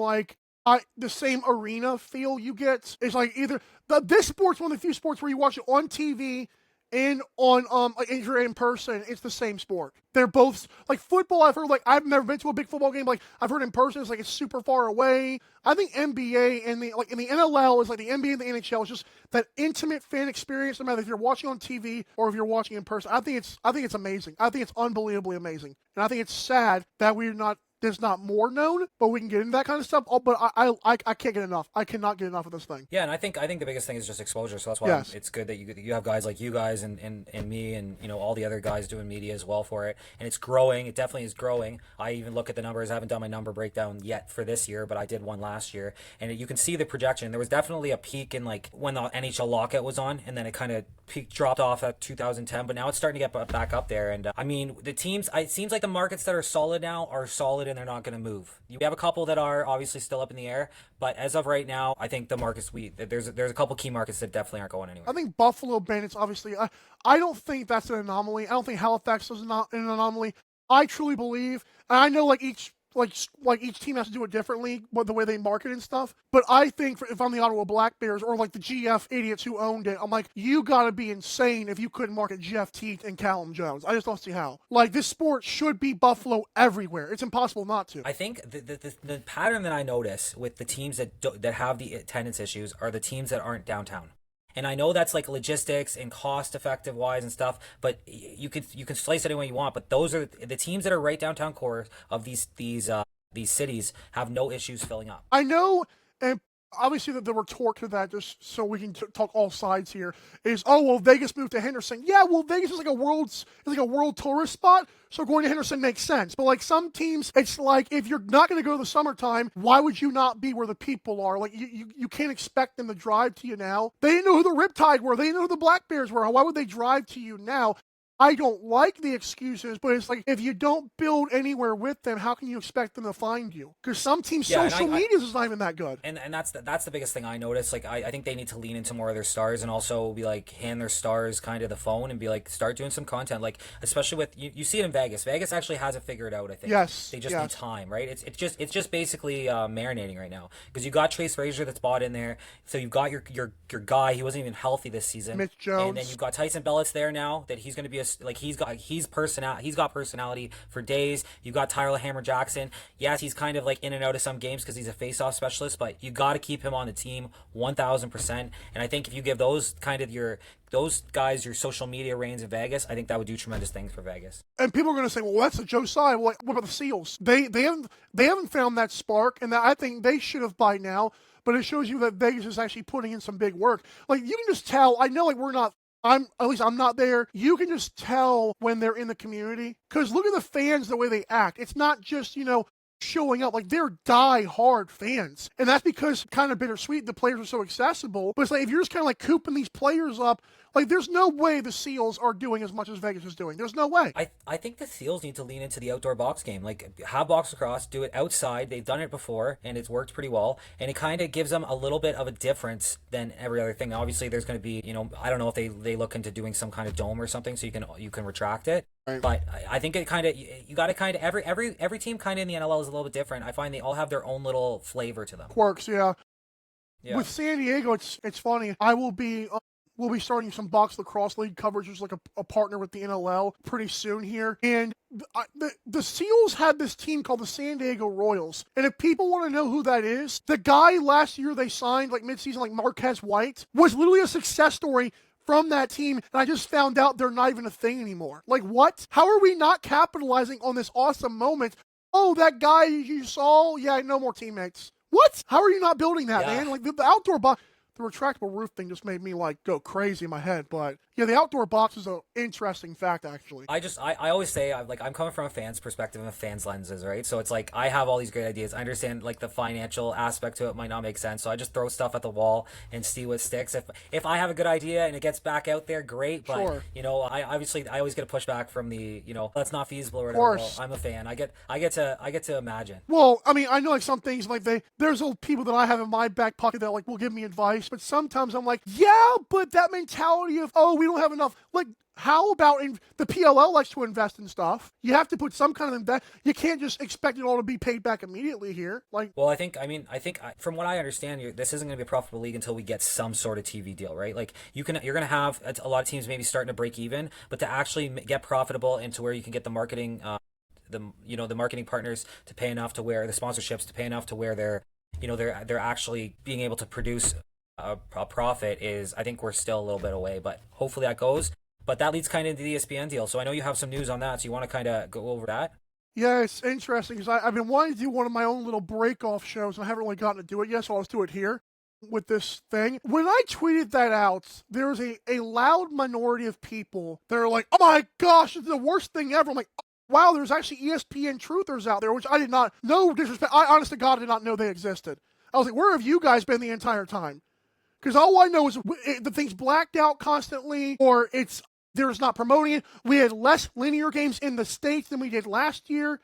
the same arena feel you get is either this sport's one of the few sports where you watch it on TV and on if you're in person, it's the same sport. They're both football. I've heard I've never been to a big football game. I've heard in person, it's super far away. I think NBA and in the NLL is the NBA and the NHL is just that intimate fan experience. No matter if you're watching on TV or if you're watching in person, I think it's amazing. I think it's unbelievably amazing, and I think it's sad that we're not there's not more known, but we can get into that kind of stuff. Oh, but I can't get enough. I cannot get enough of this thing. Yeah, and I think the biggest thing is just exposure. So that's why Yes. it's good that you have guys like you guys and me and all the other guys doing media as well for it. And it's growing. It definitely is growing. I even look at the numbers. I haven't done my number breakdown yet for this year, but I did one last year, and you can see the projection. There was definitely a peak in like when the NHL lockout was on, and then it kind of dropped off at 2010, but now it's starting to get back up there. And I mean, the teams, it seems like the markets that are solid now are solid and they're not going to move. You have a couple that are obviously still up in the air, but as of right now, I think the markets there's a couple key markets that definitely aren't going anywhere. I think Buffalo Bandits, obviously, I don't think that's an anomaly. I don't think Halifax is not an anomaly. I truly believe, and I know each team has to do it differently, but the way they market and stuff. But I think if I'm the Ottawa Black Bears or like the GF idiots who owned it, I'm like, you gotta be insane if you couldn't market Jeff Teat and Callum Jones. I just don't see how. Like, this sport should be Buffalo everywhere. It's impossible not to. I think the pattern that I notice with the teams that have the attendance issues are the teams that aren't downtown. And I know that's like logistics and cost effective wise and stuff, but you can slice it any way you want. But those are the teams that are right downtown core of these cities have no issues filling up. I know, and obviously the retort to that, just so we can talk all sides here, is, oh well, Vegas moved to Henderson. Yeah, well, Vegas is like a world tourist spot, so going to Henderson makes sense. But like some teams, it's like if you're not going to go to the summertime, why would you not be where the people are? Like you can't expect them to drive to you now. They didn't know who the Riptide were. They didn't know who the Black Bears were. Why would they drive to you now? I don't like the excuses, but it's like if you don't build anywhere with them, how can you expect them to find you? Because some teams' social media is not even that good. And that's the biggest thing I noticed. Like I think they need to lean into more of their stars and also be like hand their stars kind of the phone and be like start doing some content. Like especially with you see it in Vegas. Vegas actually has it figured out. I think. Yes. They just need time, right? It's just basically marinating right now because you got Trace Frazier that's bought in there. So you've got your guy. He wasn't even healthy this season. Mitch Jones. And then you've got Tyson Bellett's there now that he's going to be he's got personality for days. You got Tyler Hammer Jackson. Yes, he's kind of like in and out of some games because he's a face-off specialist, but you got to keep him on the team 1,000%. And I think if you give those guys your social media reigns in Vegas, I think that would do tremendous things for Vegas. And people are going to say, well, that's a Josiah. Well, what about the Seals? They haven't found that spark, and I think they should have by now. But it shows you that Vegas is actually putting in some big work. Like you can just tell. I know, like I'm not there. You can just tell when they're in the community. Because look at the fans, the way they act. It's not just, showing up. Like, they're die-hard fans. And that's because, kind of bittersweet, the players are so accessible. But it's like, if you're just kind of like cooping these players up, like, there's no way the Seals are doing as much as Vegas is doing. There's no way. I think the Seals need to lean into the outdoor box game. Like, have box lacrosse, do it outside. They've done it before, and it's worked pretty well. And it kind of gives them a little bit of a difference than every other thing. Obviously, there's going to be, I don't know if they look into doing some kind of dome or something so you can retract it. Right. But I think it kind of, you got to kind of, every team kind of in the NLL is a little bit different. I find they all have their own little flavor to them. Quirks, yeah. With San Diego, it's funny. We'll be starting some Box Lacrosse League coverage as like a partner with the NLL pretty soon here. And the Seals had this team called the San Diego Royals. And if people want to know who that is, the guy last year they signed, like mid-season, like Marquez White, was literally a success story from that team, and I just found out they're not even a thing anymore. Like, what? How are we not capitalizing on this awesome moment? Oh, that guy you saw? Yeah, no more teammates. What? How are you not building that, man? Like, the outdoor box, the retractable roof thing just made me, like, go crazy in my head, but yeah, the outdoor box is an interesting fact, actually. I always say, I'm coming from a fan's perspective and a fan's lenses, right? So it's like, I have all these great ideas. I understand, like, the financial aspect to it might not make sense, so I just throw stuff at the wall and see what sticks. If I have a good idea and it gets back out there, great, but, sure. I always get a pushback from the, that's not feasible or whatever. Of course. Well, I'm a fan. I get to imagine. Well, I mean, I know, like, some things, like, there's old people that I have in my back pocket that, like, will give me advice, but sometimes I'm like, yeah, but that mentality of, oh, we don't have enough, like, how about the PLL likes to invest in stuff? You have to put some kind of invest. You can't just expect it all to be paid back immediately here. Like, well, I think from what I understand, this isn't going to be a profitable league until we get some sort of TV deal, right? Like you're going to have a lot of teams maybe starting to break even, but to actually get profitable into where you can get the marketing, the marketing partners to pay enough to where the sponsorships to pay enough to where they're actually being able to produce a profit is, I think we're still a little bit away, but hopefully that goes. But that leads kind of into the ESPN deal. So I know you have some news on that. So you want to kind of go over that? Yeah, it's interesting because I've been wanting to do one of my own little break-off shows, and I haven't really gotten to do it yet, so I'll just do it here with this thing. When I tweeted that out, there was a loud minority of people that are like, oh my gosh, it's the worst thing ever. I'm like, wow, there's actually ESPN truthers out there, which I did not, no disrespect, I honest to God did not know they existed. I was like, where have you guys been the entire time? Because all I know is the thing's blacked out constantly, or there's not promoting it. We had less linear games in the States than we did last year.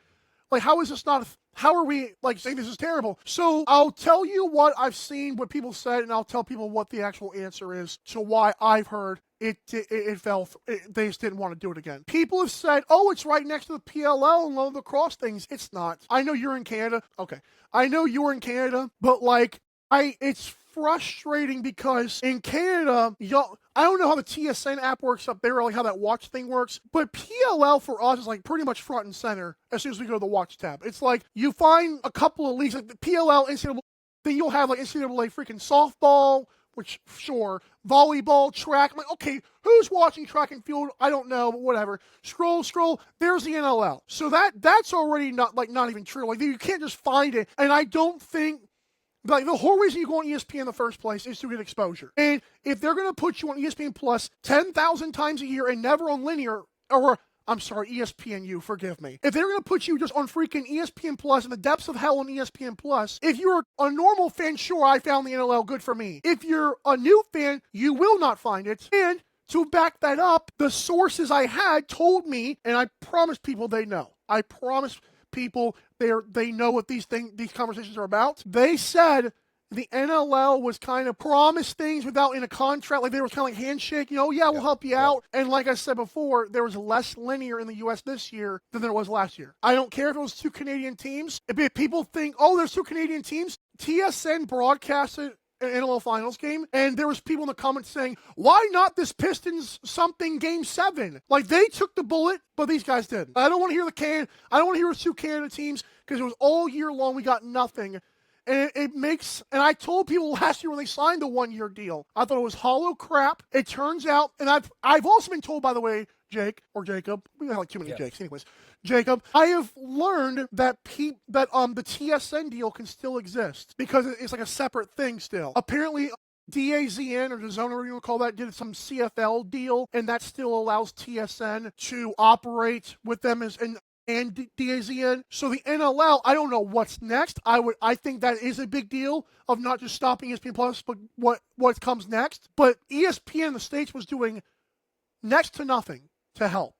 Like, how is this not, how are we, like, saying this is terrible? So I'll tell you what I've seen, what people said, and I'll tell people what the actual answer is to why I've heard they just didn't want to do it again. People have said, oh, it's right next to the PLL and all the cross things. It's not. I know you're in Canada. Okay. I know you're in Canada, but, like, it's frustrating because in Canada, I don't know how the TSN app works up there, or like how that watch thing works, but PLL for us is like pretty much front and center as soon as we go to the watch tab. It's like you find a couple of leagues, like the PLL, NCAA, then you'll have like NCAA freaking softball, which, sure, volleyball, track. I'm like, okay, who's watching track and field? I don't know, but whatever. Scroll, there's the NLL. So that's already not even true. Like, you can't just find it, and I don't think, like, the whole reason you go on ESPN in the first place is to get exposure. And if they're going to put you on ESPN Plus 10,000 times a year and never on linear, or, I'm sorry, ESPNU, forgive me. If they're going to put you just on freaking ESPN Plus in the depths of hell on ESPN Plus, if you're a normal fan, sure, I found the NLL good for me. If you're a new fan, you will not find it. And to back that up, the sources I had told me, and I promise people they know. I promise people they know what these conversations are about. They said the NLL was kind of promised things without in a contract, like they were kind of like handshake, yeah, we'll help you out. And like I said before, there was less linear in the U.S. this year than there was last year. I don't care if it was 2 Canadian teams. If people think, oh, there's 2 Canadian teams, TSN broadcasted an NLL Finals game, and there was people in the comments saying, why not this Pistons something Game 7? Like, they took the bullet, but these guys didn't. I don't want to hear I don't want to hear the 2 Canada teams, because it was all year long, we got nothing. And and I told people last year when they signed the 1-year deal, I thought it was hollow crap. It turns out, and I've also been told, by the way, Jacob, we have like too many Jakes, anyways. Jacob, I have learned that the TSN deal can still exist because it's like a separate thing still. Apparently, DAZN, or the zone, or whatever you want to call that, did some CFL deal, and that still allows TSN to operate with them and DAZN. So the NLL, I don't know what's next. I think that is a big deal of not just stopping ESPN Plus, but what comes next. But ESPN in the States was doing next to nothing to help.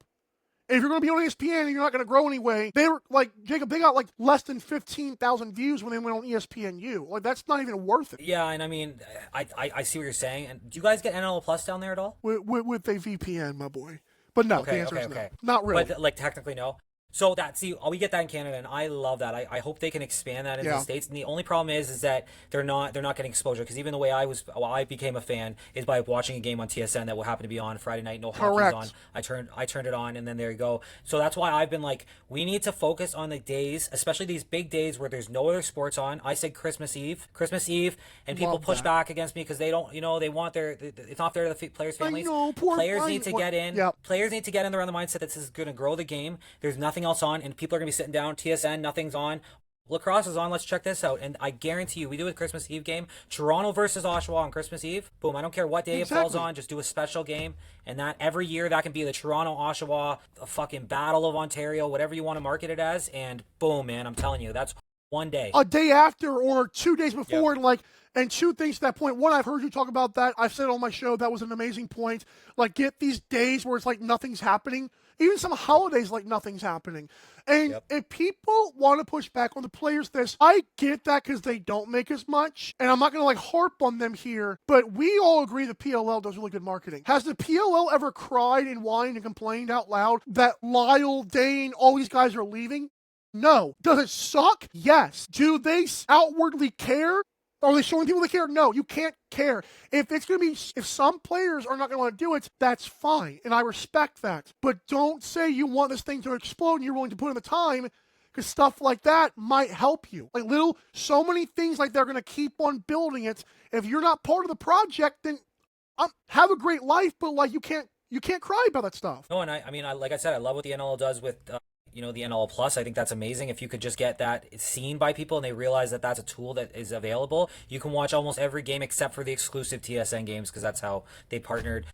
If you're going to be on ESPN and you're not going to grow anyway, they were like, Jacob, they got like less than 15,000 views when they went on ESPNU. Like, that's not even worth it. Yeah, and I mean, I see what you're saying. And do you guys get NLL Plus down there at all? With a VPN, my boy. But no, the answer is no. Not really. But like technically no. So we get that in Canada, and I love that. I hope they can expand that into the States. And the only problem is that they're not getting exposure, because even the way I became a fan is by watching a game on TSN that will happen to be on Friday night. No hockey's on. I turned it on, and then there you go. So that's why I've been like, we need to focus on the days, especially these big days where there's no other sports on. I said Christmas Eve, and people push back against me because they don't, they want it's not fair to the players' families. Players need to get in. Yep. Players need to get in around the mindset that this is going to grow the game. There's nothing else on, and people are gonna be sitting down. TSN, nothing's on. Lacrosse is on. Let's check this out. And I guarantee you, we do a Christmas Eve game. Toronto versus Oshawa on Christmas Eve. Boom. I don't care what day it falls on. Just do a special game. And that every year that can be the Toronto, Oshawa, a fucking Battle of Ontario, whatever you want to market it as. And boom, man, I'm telling you, that's one day. A day after or 2 days before, and 2 things to that point. One, I've heard you talk about that. I've said it on my show. That was an amazing point. Like, get these days where it's like nothing's happening. Even some holidays, like nothing's happening. And if people want to push back on the players I get that because they don't make as much. And I'm not going to like harp on them here, but we all agree the PLL does really good marketing. Has the PLL ever cried and whined and complained out loud that Lyle, Dane, all these guys are leaving? No. Does it suck? Yes. Do they outwardly care? Are they showing people they care? No, you can't care. If some players are not going to want to do it, that's fine, and I respect that. But don't say you want this thing to explode and you're willing to put in the time, because stuff like that might help you. Like so many things like they're going to keep on building it. If you're not part of the project, then have a great life, but like you can't cry about that stuff. No, and I mean, like I said, I love what the NLL does with you know, the NL Plus. I think that's amazing. If you could just get that seen by people and they realize that that's a tool that is available, you can watch almost every game except for the exclusive TSN games because that's how they partnered.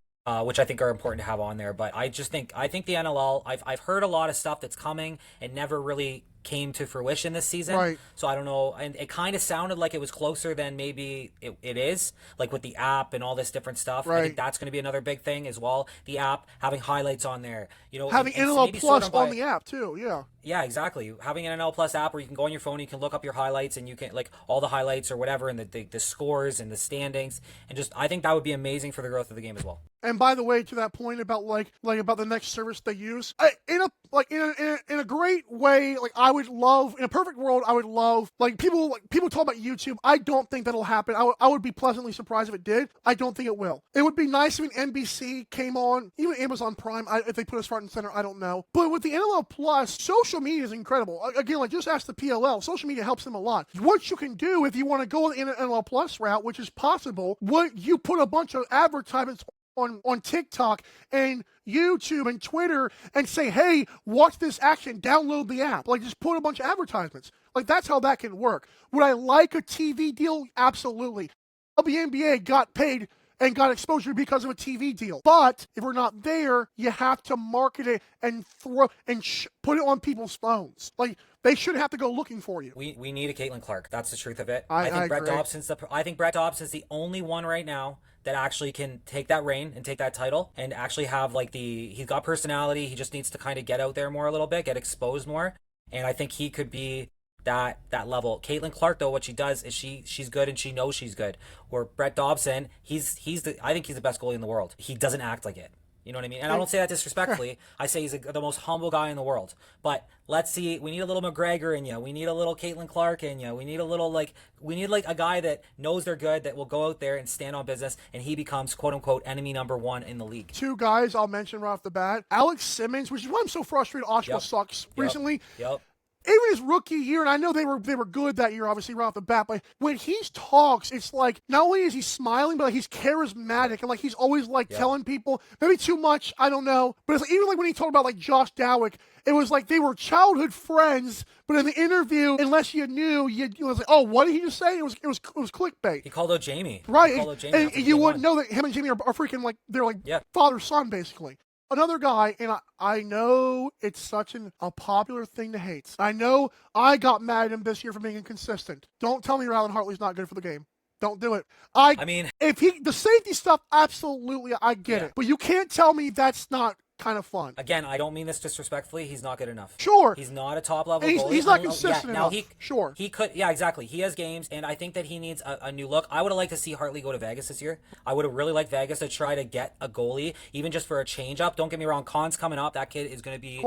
Which I think are important to have on there, but I think the NLL. I've heard a lot of stuff that's coming and never really came to fruition this season. Right. So I don't know, and it kind of sounded like it was closer than maybe it is, like with the app and all this different stuff. I think Right. that's going to be another big thing as well. The app having highlights on there, you know, Having and NLL maybe Plus sort of on the app too, yeah. yeah, exactly. Having an NL Plus app where you can go on your phone, you can look up your highlights, and you can like all the highlights or whatever, and the scores and the standings, and just I think that would be amazing for the growth of the game as well. And by the way, to that point about like about the next service they use, in a great way, like I would love in a perfect world, I would love like people talk about YouTube. I don't think that'll happen. I would be pleasantly surprised if it did. I don't think it will. It would be nice if an NBC came on, even Amazon Prime, if they put us front and center. I don't know, but with the NLL Plus, social media is incredible. Again, like just ask the PLL. Social media helps them a lot. What you can do if you want to go the NLL Plus route, which is possible, what you put a bunch of advertisements on TikTok and YouTube and Twitter and say, hey, watch this action, download the app. Like, just put a bunch of advertisements. Like, that's how that can work. Would I like a TV deal? Absolutely. WNBA got paid and got exposure because of a TV deal. But if we're not there, you have to market it and put it on people's phones. Like, they shouldn't have to go looking for you. We need a Caitlin Clark. That's the truth of it. I think Brett agree. Dobson's the only one right now that actually can take that reign and take that title and actually have like he's got personality. He just needs to kind of get out there more a little bit, get exposed more. And I think he could be that level. Caitlin Clark, though, what she does is she's good and she knows she's good. Or Brett Dobson, I think he's the best goalie in the world. He doesn't act like it. You know what I mean? And I don't say that disrespectfully. I say he's the most humble guy in the world. But let's see. We need a little McGregor in you. We need a little Caitlin Clark in you. We need a guy that knows they're good, that will go out there and stand on business, and he becomes, quote unquote, enemy number one in the league. Two guys I'll mention right off the bat. Alex Simmons, which is why I'm so frustrated Oshawa sucks recently. Yep. Even his rookie year, and I know they were good that year, obviously, right off the bat, but when he talks, it's like, not only is he smiling, but like he's charismatic, and like he's always like telling people, maybe too much, I don't know, but it's like, even like when he talked about like Josh Dowick, it was like they were childhood friends, but in the interview, unless you knew, you was like, oh, what did he just say? It was clickbait. He called out Jamie. Right, and you wouldn't know that him and Jamie are freaking like, they're like father-son, basically. Another guy, and I know it's such a popular thing to hate. I know I got mad at him this year for being inconsistent. Don't tell me Rylan Hartley's not good for the game. Don't do it. I mean, if the safety stuff, absolutely, I get it. But you can't tell me that's not kind of fun. Again, I don't mean this disrespectfully. He's not good enough. Sure. He's not a top level goalie. He's not consistent enough. Sure. He could, exactly. He has games, and I think that he needs a new look. I would have liked to see Hartley go to Vegas this year. I would have really liked Vegas to try to get a goalie, even just for a change up. Don't get me wrong, Khan's coming up. That kid is going to be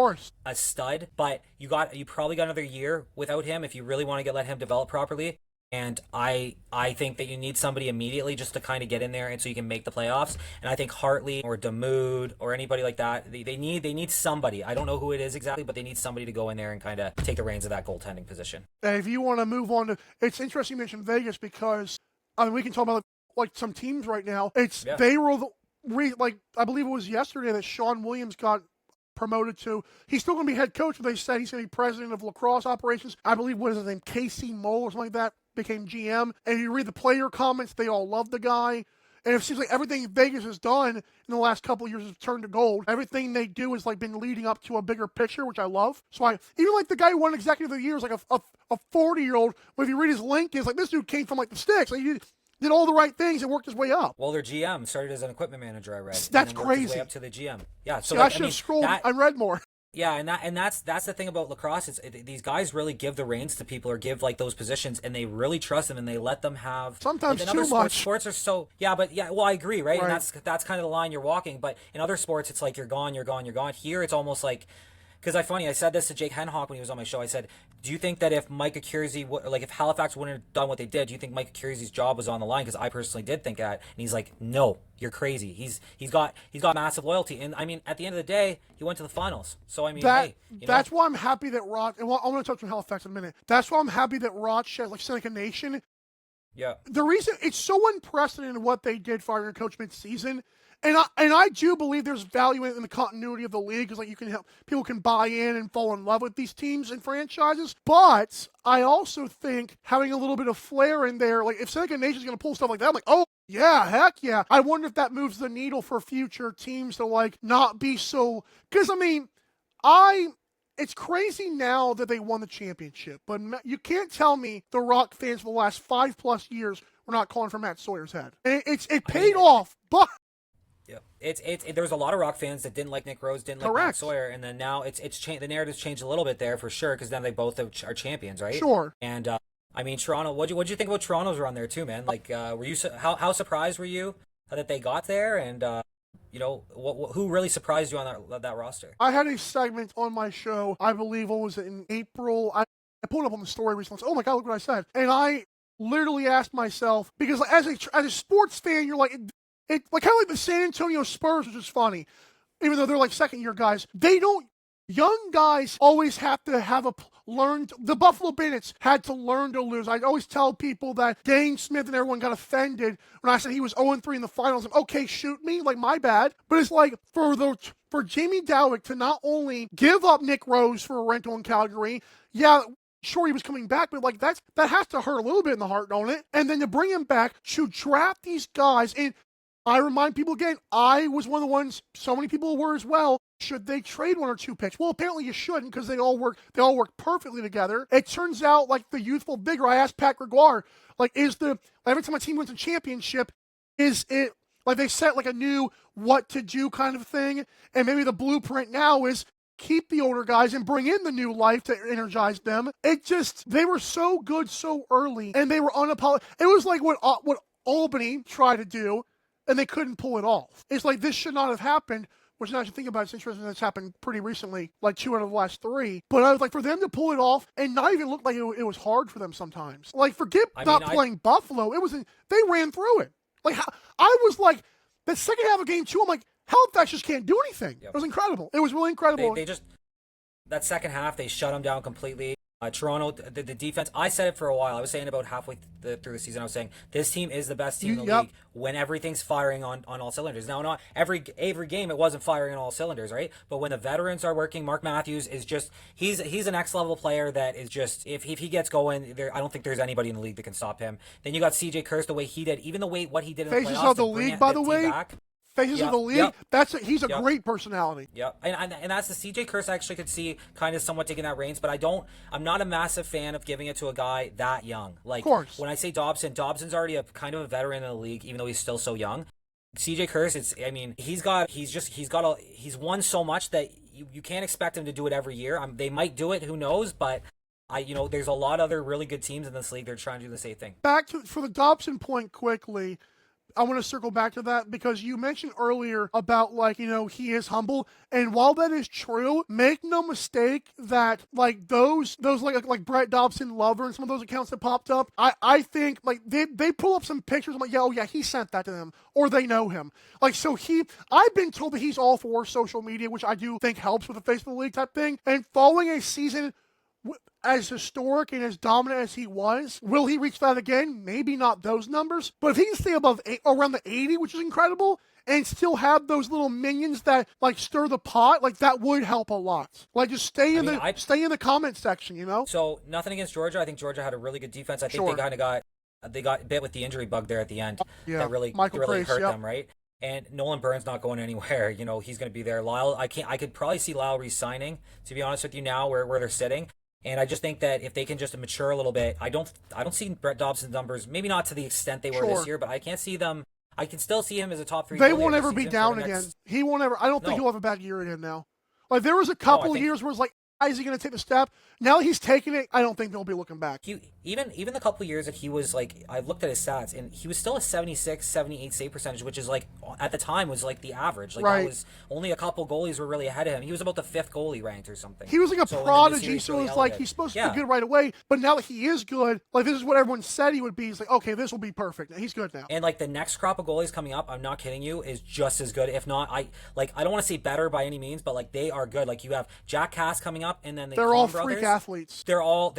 a stud, but you probably got another year without him if you really want to let him develop properly. And I think that you need somebody immediately just to kind of get in there and so you can make the playoffs. And I think Hartley or Damoud or anybody like that, they need somebody. I don't know who it is exactly, but they need somebody to go in there and kind of take the reins of that goaltending position. And if you want to move on to, it's interesting you mentioned Vegas because I mean we can talk about like some teams right now. They were I believe it was yesterday that Sean Williams got promoted to. He's still going to be head coach, but they said he's going to be president of lacrosse operations. I believe what is his name, Casey Mole or something like that, became GM. And you read the player comments, they all love the guy. And it seems like everything Vegas has done in the last couple of years has turned to gold. Everything they do has like been leading up to a bigger picture, which I love. So even like the guy who won Executive of the Year is like a 40-year-old. But if you read his LinkedIn, it's like this dude came from like the sticks. Like, he did all the right things and worked his way up. Well, their GM started as an equipment manager, I read. That's and crazy. His way up to the GM. Yeah, so I should have scrolled. I read more. Yeah, and that's the thing about lacrosse. These guys really give the reins to people or give like those positions, and they really trust them and they let them have. Sometimes like, too much. Sports are so well, I agree, right? And that's kind of the line you're walking. But in other sports, it's like you're gone. Here, it's almost like. Because I said this to Jake Henhock when he was on my show. I said, do you think that if Micah Kiersey, if Halifax wouldn't have done what they did, do you think Micah Kiersey's job was on the line? Because I personally did think that. And he's like, no, you're crazy. He's got massive loyalty. And I mean, at the end of the day, he went to the finals. So I mean, that's why I'm happy that and I'm going to touch on Halifax in a minute. That's why I'm happy that Rochester, like Seneca Nation. Yeah. The reason it's so unprecedented what they did firing a coach mid-season I do believe there's value in the continuity of the league, because like you can help people can buy in and fall in love with these teams and franchises. But I also think having a little bit of flair in there, like if Seneca Nation's going to pull stuff like that, I'm like, oh yeah, heck yeah. I wonder if that moves the needle for future teams to like not be so, because I mean, it's crazy now that they won the championship, but you can't tell me the Rock fans for the last 5+ years were not calling for Matt Sawyer's head. It paid off, but. Yeah, there's a lot of Rock fans that didn't like Nick Rose, didn't like Matt Sawyer, and then now it's changed. The narrative's changed a little bit there for sure, because then they both are champions, right? Sure. And I mean, Toronto. What'd you think about Toronto's run there too, man? Like, were you how surprised were you that they got there? And you know, who really surprised you on that roster? I had a segment on my show, I believe, what was it, in April? I pulled it up on the story recently. Oh my God, look what I said! And I literally asked myself, because as a sports fan, you're like. It like kind of like the San Antonio Spurs, which is funny, even though they're like second-year guys. Young guys always have to have learned. The Buffalo Bandits had to learn to lose. I always tell people that Dane Smith and everyone got offended when I said he was 0-3 in the finals. And okay, shoot me, like my bad. But it's like for Jamie Dowick to not only give up Nick Rose for a rental in Calgary, yeah. Sure, he was coming back, but like that has to hurt a little bit in the heart, don't it? And then to bring him back to draft these guys, and I remind people again, I was one of the ones, so many people were as well. Should they trade 1 or 2 picks? Well, apparently you shouldn't, because they all work perfectly together. It turns out, like the youthful vigor, I asked Pat Gregoire, like every time a team wins a championship, is it like they set like a new what to do kind of thing? And maybe the blueprint now is keep the older guys and bring in the new life to energize them. They were so good so early, and they were unapologetic. It was like what Albany tried to do, and they couldn't pull it off. It's like this should not have happened, which now I should think about, it's interesting that's happened pretty recently, like 2 out of the last 3. But I was like, for them to pull it off and not even look like it was hard for them sometimes. Like, forget playing Buffalo. They ran through it. Like, I was like, the second half of game 2, I'm like, Halifax just can't do anything. Yep. It was incredible. It was really incredible. They just, that second half, they shut them down completely. Toronto, the defense, I said it for a while. I was saying about halfway through the season, I was saying this team is the best team in the league when everything's firing on all cylinders. Now, not every game it wasn't firing on all cylinders, right? But when the veterans are working, Mark Matthews is just, he's a next level player that is just, if he gets going, I don't think there's anybody in the league that can stop him. Then you got CJ Kurz, the way he did, even what he did in the playoffs. Faces of the league, by the way. Faces of the league. He's a great personality. Yeah, and that's the CJ Kurz I actually could see kind of somewhat taking that reins, but I'm not a massive fan of giving it to a guy that young. Like, of course. When I say Dobson's already a kind of a veteran in the league, even though he's still so young. CJ Kurz, he's won so much that you can't expect him to do it every year. They might do it, who knows, but there's a lot of other really good teams in this league that are trying to do the same thing. For the Dobson point quickly, I want to circle back to that, because you mentioned earlier about, like, he is humble. And while that is true, make no mistake that, like, those like Brett Dobson Lover and some of those accounts that popped up, I think, like, they pull up some pictures. I'm like, yeah, he sent that to them, or they know him. Like, so I've been told that he's all for social media, which I do think helps with the face of the league type thing. And following a season as historic and as dominant as he was, will he reach that again? Maybe not those numbers, but if he can stay around the 80, which is incredible, and still have those little minions that like stir the pot, like that would help a lot. Like, just stay in the comment section, So nothing against Georgia. I think Georgia had a really good defense. I think they kind of got bit with the injury bug there at the end. Yeah, that really hurt them, right? And Nolan Burns not going anywhere. He's going to be there. Lyle, I could probably see Lyle re-signing, to be honest with you, now where they're sitting. And I just think that if they can just mature a little bit, I don't see Brett Dobson's numbers, maybe not to the extent they were this year, but I can't see them. I can still see him as a top 3. They won't ever be down again. He won't ever. I don't think he'll have a bad year again now. Like, there was a couple of years where it's like, is he going to take the step? Now that he's taking it, I don't think they'll be looking back. Even the couple of years that he was like, I looked at his stats, and he was still a 76, 78 save percentage, which is like, at the time was like the average. Like, that was only a couple goalies were really ahead of him. He was about the 5th goalie ranked or something. He was like a prodigy, so it's like he's supposed to be good right away. But now that he is good, like, this is what everyone said he would be. He's like, okay, this will be perfect. He's good now. And like the next crop of goalies coming up, I'm not kidding you, is just as good. If not, I don't want to say better by any means, but like they are good. Like, you have Jack Cass coming up. up, and then the They're all Kahn freak brothers, athletes. They're all.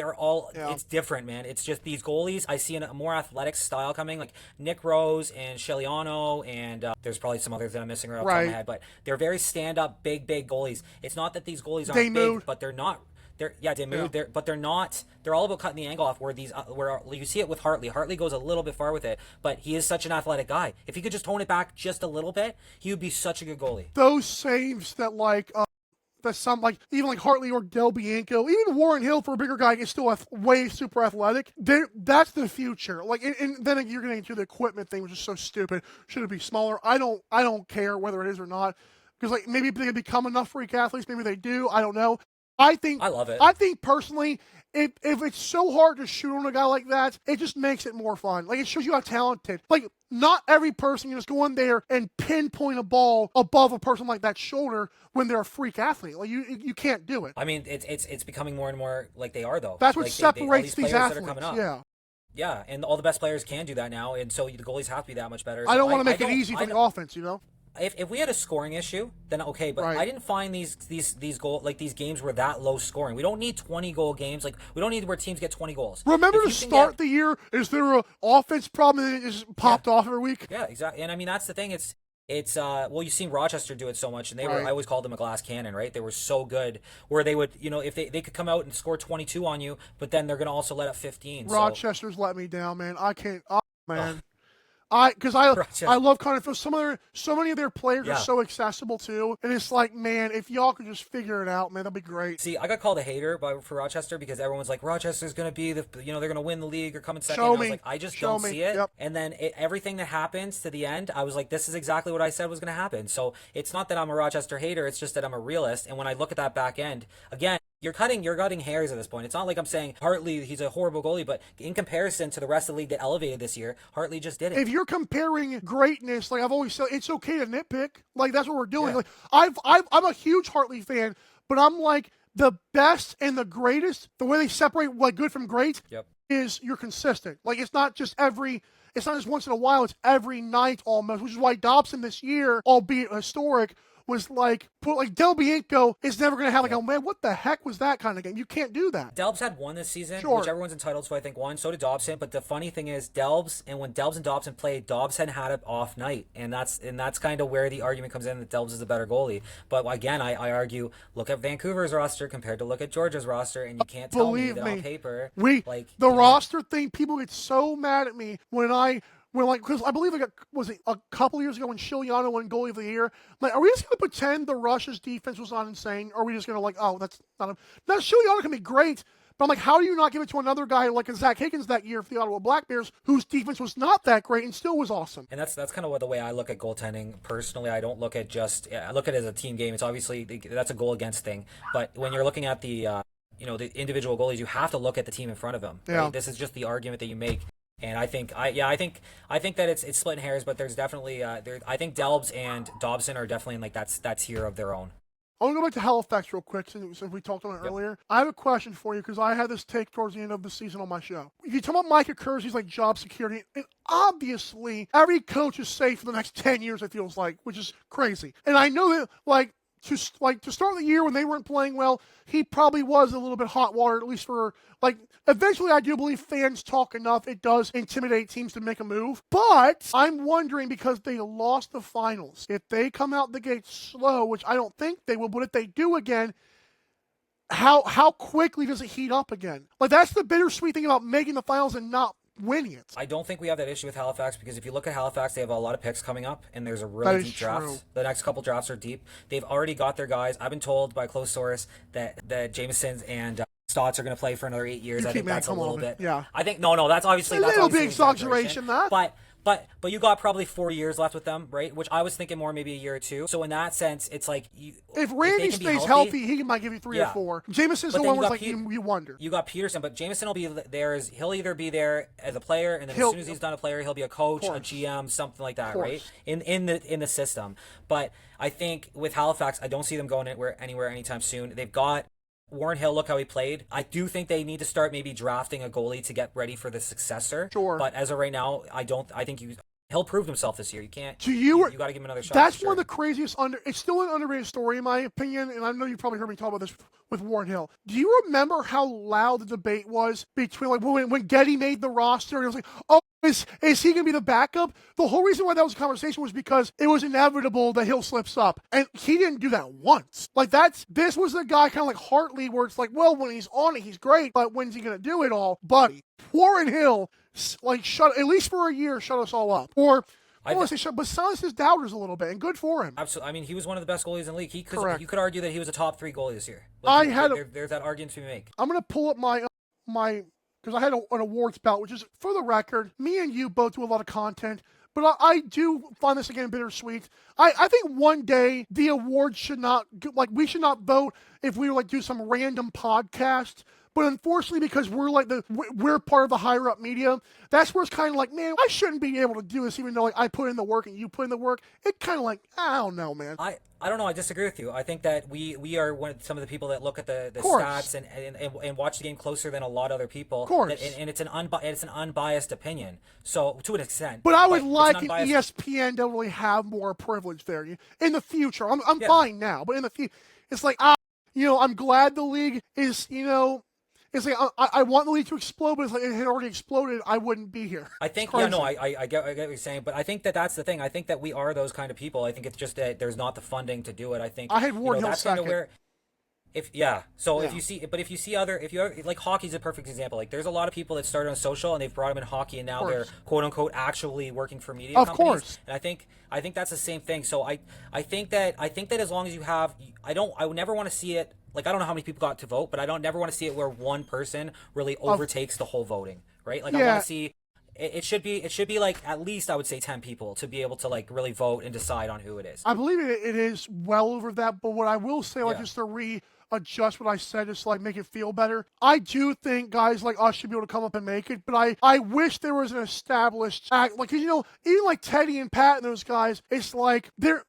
Yeah. It's different, man. It's just these goalies. I see a more athletic style coming, like Nick Rose and Sheliano, and there's probably some others that I'm missing right off the top of my head. But they're very stand-up, big goalies. It's not that these goalies aren't big, but they're not. They moved. But they're not. They're all about cutting the angle off. Where you see it with Hartley. Hartley goes a little bit far with it, but he is such an athletic guy. If he could just tone it back just a little bit, he would be such a good goalie. Those saves that that some even like Hartley or Del Bianco, even Warren Hill for a bigger guy is still way super athletic. That's the future. And then you're getting into the equipment thing, which is so stupid. Should it be smaller? I don't care whether it is or not, because maybe they become enough freak athletes. Maybe they do. I don't know. I love it. I think personally, if it's so hard to shoot on a guy like that, it just makes it more fun. It shows you how talented. Not every person can just go in there and pinpoint a ball above a person like that shoulder when they're a freak athlete. You can't do it. I mean, it's becoming more and more like they are, though. That's what separates these athletes. That are coming up. Yeah. Yeah, and all the best players can do that now, and so the goalies have to be that much better. So I don't want to make it easy for the offense, If we had a scoring issue, then okay. But I didn't find these games were that low scoring. We don't need 20-goal games. We don't need where teams get 20 goals. Remember to start the year, is there an offense problem and it just popped off every week? Yeah, exactly. And I mean that's the thing. It's you've seen Rochester do it so much, and I always called them a glass cannon, right? They were so good where they would, if they could come out and score 22 on you, but then they're gonna also let up 15. Rochester's let me down, man. I can't, man. Because I love Connor. So many of their players are so accessible too, and it's man, if y'all could just figure it out, man, that'd be great. See, I got called a hater for Rochester because everyone's like, Rochester's gonna be they're gonna win the league or come in second. Show and I was me. like, I just don't see it. Yep. And then everything that happens to the end, I was like, this is exactly what I said was gonna happen. So it's not that I'm a Rochester hater; it's just that I'm a realist. And when I look at that back end again. You're cutting hairs at this point. It's not like I'm saying Hartley, he's a horrible goalie, but in comparison to the rest of the league that elevated this year, Hartley just did it. If you're comparing greatness, I've always said, it's okay to nitpick. That's what we're doing. Yeah. I'm a huge Hartley fan, but I'm the best and the greatest. The way they separate good from great is you're consistent. It's not just once in a while. It's every night almost, which is why Dobson this year, albeit historic, was Del Bianco is never going to have oh man, what the heck was that kind of game? You can't do that. Delbs had one this season, which everyone's entitled to, I think, one. So did Dobson. But the funny thing is, when Delbs and Dobson played, Dobson had an off night, and that's kind of where the argument comes in that Delbs is a better goalie. But again, I argue, look at Vancouver's roster compared to look at Georgia's roster, and you can't tell me that on paper. The roster thing, people get so mad at me because I believe was it a couple years ago when Shiliano won goalie of the year? Are we just going to pretend the Russia's defense was not insane? Or are we just going to that's not now Shiliano can be great, but I'm how do you not give it to another guy like a Zach Higgins that year for the Ottawa Black Bears, whose defense was not that great and still was awesome? And that's kind of the way I look at goaltending personally. I don't look at I look at it as a team game. It's obviously that's a goal against thing, but when you're looking at the the individual goalies, you have to look at the team in front of them. Right? Yeah. This is just the argument that you make. And I think that it's splitting hairs, but there's definitely I think Delbs and Dobson are definitely in that tier of their own. I want to go back to Halifax real quick since we talked on it earlier. I have a question for you because I had this take towards the end of the season on my show. If you talk about Micah Kersey's job security, and obviously every coach is safe for the next 10 years, it feels like, which is crazy. And I know that to start the year when they weren't playing well, he probably was a little bit hot water, at least for eventually I do believe fans talk enough. It does intimidate teams to make a move. But I'm wondering, because they lost the finals, if they come out the gate slow, which I don't think they will, but if they do again, how quickly does it heat up again? That's the bittersweet thing about making the finals and not winning it. I don't think we have that issue with Halifax because if you look at Halifax, they have a lot of picks coming up, and there's a really deep draft. The next couple drafts are deep. They've already got their guys. I've been told by a close source that Jamesons and Staats are going to play for another 8 years. I think that's a little bit. Yeah. I think no, that's obviously a little big exaggeration. But you got probably 4 years left with them, right? Which I was thinking more maybe a year or two. So in that sense, it's if Randy stays healthy, he might give you 3 or 4. Jameson's the one where you wonder. You got Peterson, but Jameson will be there. He'll either be there as a player, and then as soon as he's done a player, he'll be a coach, a GM, something like that, right? In the system. But I think with Halifax, I don't see them going anywhere anytime soon. They've got Warren Hill, look how he played. I do think they need to start maybe drafting a goalie to get ready for the successor. Sure. But as of right now, I think he'll prove himself this year. You can't. Do You got to give him another shot. That's for one of sure. the craziest it's still an underrated story in my opinion, and I know you've probably heard me talk about this with Warren Hill. Do you remember how loud the debate was between like when Getty made the roster and it was like, oh, is he gonna be the backup? The whole reason why that was a conversation was because it was inevitable that Hill slips up. And he didn't do that once. Like this was the guy kind of like Hartley where it's like, well, when he's on it, he's great, but when's he gonna do it all? Buddy, Warren Hill like at least for a year, shut us all up. Or I want to say, but silence his doubters a little bit, and good for him. Absolutely. I mean, he was one of the best goalies in the league. You could argue that he was a top 3 goalie this year. There's that argument to be made. I'm going to pull up my because I had an awards bout, which is, for the record, me and you both do a lot of content, but I do find this again bittersweet. I think one day the awards should not, like, we should not vote if we like do some random podcast. But unfortunately, because we're part of the higher up media, that's where it's kind of like, man, I shouldn't be able to do this, even though like I put in the work and you put in the work. It kind of like, I don't know, man. I don't know. I disagree with you. I think that we are some of the people that look at the stats and watch the game closer than a lot of other people. Of course. And it's an unbiased opinion. So to an extent. But I would like an ESPN to really have more privilege there in the future. I'm fine now, but in the future, it's like I'm glad the league is It's like I want the league to explode, but if it had already exploded, I wouldn't be here. I think I get what you're saying, but I think that's the thing. I think that we are those kind of people. I think it's just that there's not the funding to do it. I think I had Warren Hill second. If you see other like hockey's a perfect example. Like there's a lot of people that started on social and they've brought them in hockey and now they're quote unquote actually working for media companies. Of course. And I think that's the same thing. So I think that as long as you have I would never want to see it. Like, I don't know how many people got to vote, but I don't never want to see it where one person really overtakes the whole voting, right? Like, I want to see it should be like at least I would say 10 people to be able to like really vote and decide on who it is. I believe it is well over that, but what I will say, like just to readjust what I said, just to like make it feel better. I do think guys like us should be able to come up and make it, but I wish there was an established act, like, cause even like Teddy and Pat and those guys, it's like they're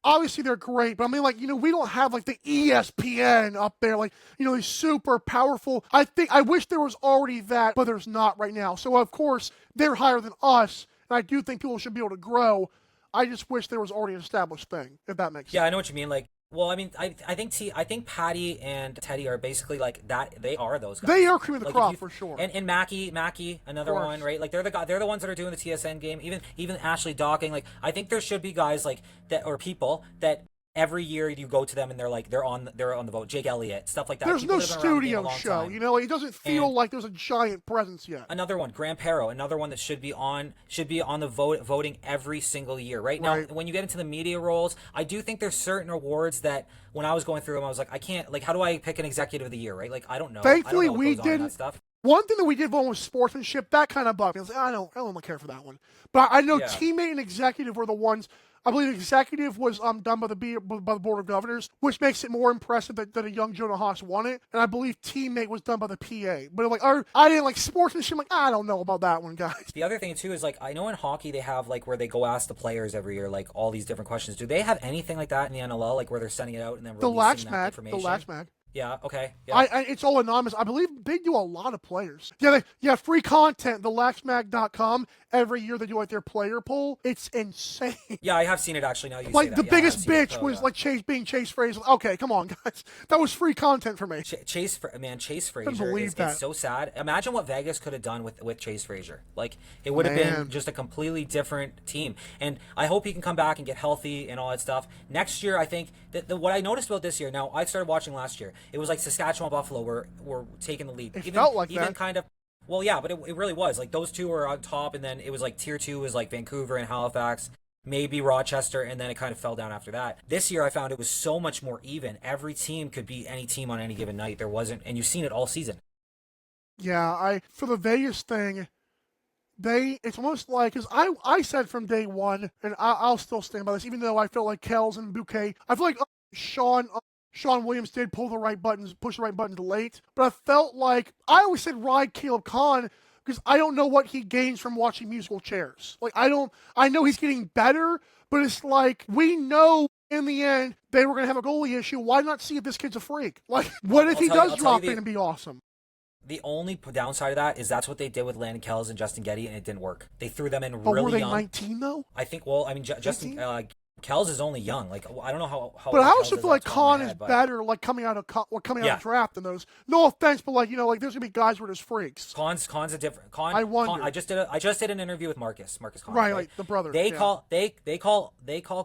great, but I mean like we don't have like the ESPN up there, like these super powerful. I wish there was already that, but there's not right now. So of course they're higher than us, and I do think people should be able to grow. I just wish there was already an established thing, if that makes sense. Yeah, I know what you mean. Like, well, I mean, I think Patty and Teddy are basically like that. They are those guys. They are cream of the crop for sure. And Mackie, another one, right? Like they're the ones that are doing the TSN game. Even Ashley Docking. Like I think there should be guys like that or people that every year you go to them and they're on the vote. Jake Elliott, stuff like that. There's no studio show, it doesn't feel like there's a giant presence yet. Another one, Graham Perro, another one that should be on the voting every single year. Right now, when you get into the media roles, I do think there's certain awards that when I was going through them, I was like, I can't, like, how do I pick an executive of the year? Right? Like, I don't know. Thankfully, I don't know what goes on in that stuff. One thing that we did was sportsmanship. That kind of bugged me. I was like, I don't really care for that one. But I know teammate and executive were the ones. I believe executive was done by the Board of Governors, which makes it more impressive that a young Jonah Haas won it. And I believe teammate was done by the PA. But like, I didn't like sportsmanship. I'm like, I don't know about that one, guys. The other thing too is like, I know in hockey they have like where they go ask the players every year like all these different questions. Do they have anything like that in the NLL, like where they're sending it out and then releasing that information? The Lax Mag. Yeah, okay. Yeah. It's all anonymous. I believe they do a lot of players. Yeah, free content, thelaxmag.com. Every year they do like their player poll. It's insane. Yeah, I have seen it actually now. You like say the that. biggest bitch was like Chase Fraser. Okay, come on, guys. That was free content for me. Chase Fraser. It's so sad. Imagine what Vegas could have done with Chase Fraser. Like it would have been just a completely different team. And I hope he can come back and get healthy and all that stuff. Next year, I think that what I noticed about this year. Now I started watching last year. It was like Saskatchewan, Buffalo were taking the lead. It felt like that. Kind of. Well, yeah, but it really was. Like, those two were on top, and then it was like Tier 2 was like Vancouver and Halifax, maybe Rochester, and then it kind of fell down after that. This year, I found it was so much more even. Every team could beat any team on any given night. There wasn't, and you've seen it all season. Yeah, for the Vegas thing, it's almost like, because I said from day one, and I'll still stand by this, even though I felt like Kells and Bouquet, I feel like Sean Williams did push the right buttons late, but I felt like I always said ride Caleb Kahn because I don't know what he gains from watching musical chairs. Like I know he's getting better, but it's like we know in the end they were going to have a goalie issue. Why not see if this kid's a freak? Like what if he does drop in and be awesome? The only downside of that is that's what they did with Landon Kells and Justin Getty, and it didn't work. They threw them in But really were they young. 19 though? I think. Well, I mean, Justin Kells is only young. Like, I don't know how. But I old also Kells feel like off the top of my Con is head, but- better, like coming out of Yeah. draft than those. No offense, but like like there's gonna be guys who are just freaks. Con's a different. I wonder. I just did an interview with Marcus Con. Right, like the brother. They yeah. call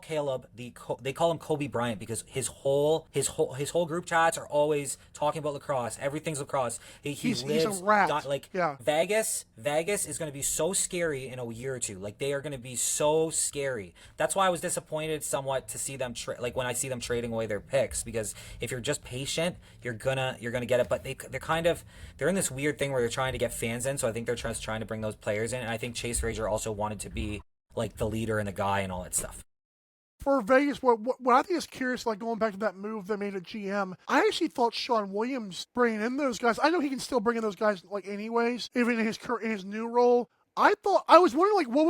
Caleb they call him Kobe Bryant because his whole group chats are always talking about lacrosse. Everything's lacrosse. He's a rat. Yeah. Vegas is going to be so scary in a year or two. Like, they are going to be so scary. That's why I was disappointed somewhat to see them when I see them trading away their picks, because if you're just patient, you're gonna get it. But they're in this weird thing where they're trying to get fans in. So I think they're trying to bring those players in. And I think Chase Frazier also wanted to be like the leader and the guy and all that stuff. For Vegas, what I think is curious, like going back to that move they made at GM, I actually thought Sean Williams bringing in those guys. I know he can still bring in those guys like anyways, even in his new role. I was wondering like what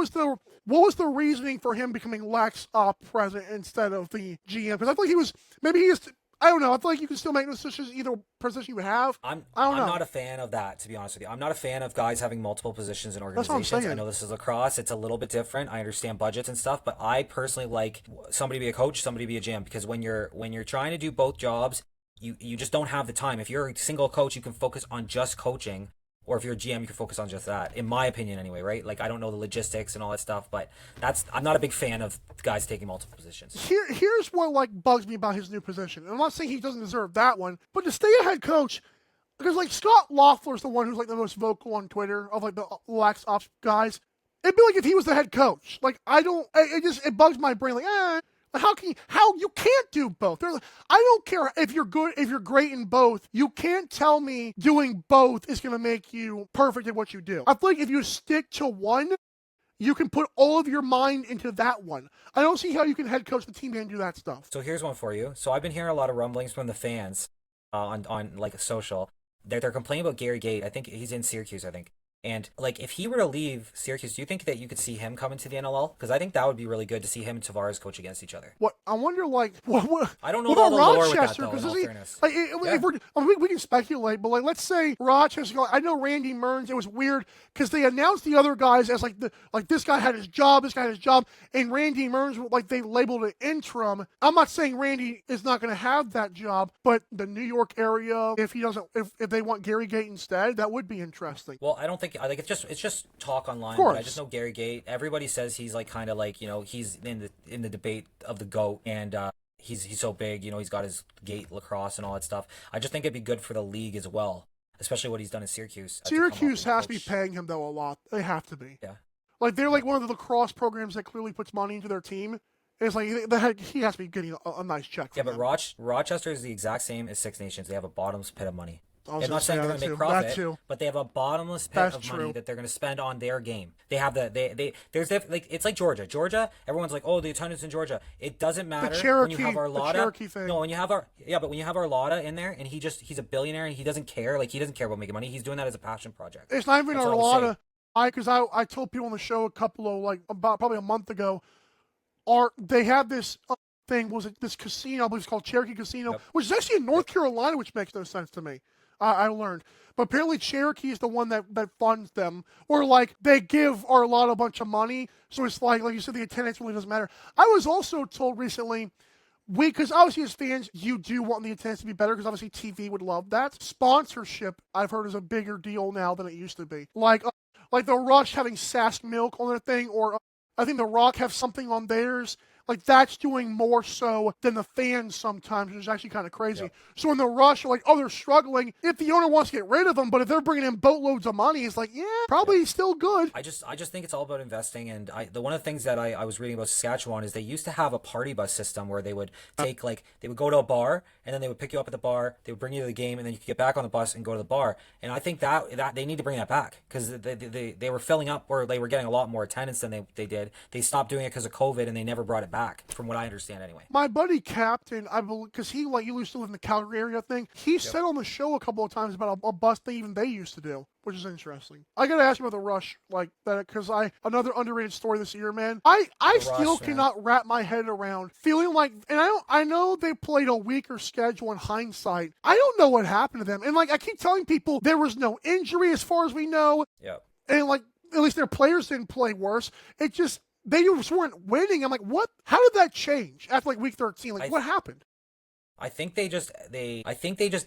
was the reasoning for him becoming Lax president instead of the GM? Because I thought I don't know. I feel like you can still make decisions either position you have. I'm not a fan of that, to be honest with you. I'm not a fan of guys having multiple positions in organizations. That's what I'm saying. I know this is lacrosse. It's a little bit different. I understand budgets and stuff, but I personally like somebody be a coach, somebody be a GM, because when you're trying to do both jobs, you just don't have the time. If you're a single coach, you can focus on just coaching. Or if you're a GM, you can focus on just that, in my opinion anyway, right? Like, I don't know the logistics and all that stuff, but I'm not a big fan of guys taking multiple positions. Here's what like bugs me about his new position. And I'm not saying he doesn't deserve that one, but to stay a head coach, because like Scott Loeffler's the one who's like the most vocal on Twitter of like the Lax Ops guys. It'd be like if he was the head coach. Like, it bugs my brain. Like, how you can't do both? I don't care if you're great in both. You can't tell me doing both is going to make you perfect at what you do. I feel like if you stick to one, you can put all of your mind into that one. I don't see how you can head coach the team and do that stuff. So here's one for you. So I've been hearing a lot of rumblings from the fans on like social. They're complaining about Gary Gate. I think he's in Syracuse, I think. And, like, if he were to leave Syracuse, do you think that you could see him come into the NLL? Because I think that would be really good to see him and Tavares coach against each other. What I wonder, like, what I don't know what all the about lore with that, Rochester? though, in all fairness. Like, we can speculate, but like, let's say Rochester. I know Randy Mearns. It was weird because they announced the other guys as like this guy had his job, and Randy Mearns, like, they labeled it interim. I'm not saying Randy is not going to have that job, but the New York area, if they want Gary Gate instead, that would be interesting. Well, I don't think it's just talk online. Of But I just know Gary Gate. Everybody says he's like kind of like, he's in the debate of the GOAT, and he's so big. He's got his Gate lacrosse and all that stuff. I just think it'd be good for the league as well, especially what he's done in Syracuse. Syracuse has to be paying him though a lot. They have to be. Yeah. Like, they're like one of the lacrosse programs that clearly puts money into their team. It's like he has to be getting a nice check. Yeah, but Rochester is the exact same as Six Nations. They have a bottomless pit of money. I'm not saying they're going to make profit, but they have a bottomless pit of money that they're going to spend on their game. They have it's like Georgia. Georgia, everyone's like, oh, the attendance in Georgia. It doesn't matter when you have Arlotta. No, when you have when you have Arlotta in there, and he's a billionaire and he doesn't care. Like, he doesn't care about making money. He's doing that as a passion project. It's not even Arlotta. Because I told people on the show a couple of about probably a month ago, they have this thing. Was it this casino? I believe it's called Cherokee Casino, which is actually in North Carolina, which makes no sense to me. I learned. But apparently Cherokee is the one that funds them. Or, like, they give Arlotta a bunch of money. So it's like you said, the attendance really doesn't matter. I was also told recently, because obviously as fans, you do want the attendance to be better, because obviously TV would love that. Sponsorship, I've heard, is a bigger deal now than it used to be. Like the Rush having Sask Milk on their thing, or I think the Rock have something on theirs. Like, that's doing more so than the fans sometimes, which is actually kind of crazy. Yep. So in the Rush, like, they're struggling. If the owner wants to get rid of them, but if they're bringing in boatloads of money, it's like, yeah, probably still good. I just think it's all about investing. And one of the things that I was reading about Saskatchewan is they used to have a party bus system where they would take, like, they would go to a bar, and then they would pick you up at the bar, they would bring you to the game, and then you could get back on the bus and go to the bar. And I think that they need to bring that back, because they were filling up, or they were getting a lot more attendance than they did. They stopped doing it because of COVID, and they never brought it back. back, from what I understand anyway. My buddy Captain, I believe, because he used to live in the Calgary area, I think, he said on the show a couple of times about a bus they used to do, which is interesting. I gotta ask you about the Rush, like that, because another underrated story this year, man. I still cannot wrap my head around feeling like, and I know they played a weaker schedule in hindsight. I don't know what happened to them, and like I keep telling people, there was no injury as far as we know. Yeah. And like at least their players didn't play worse. It just. They just weren't winning. I'm like, what? How did that change after like week 13? Like, what happened? I think they just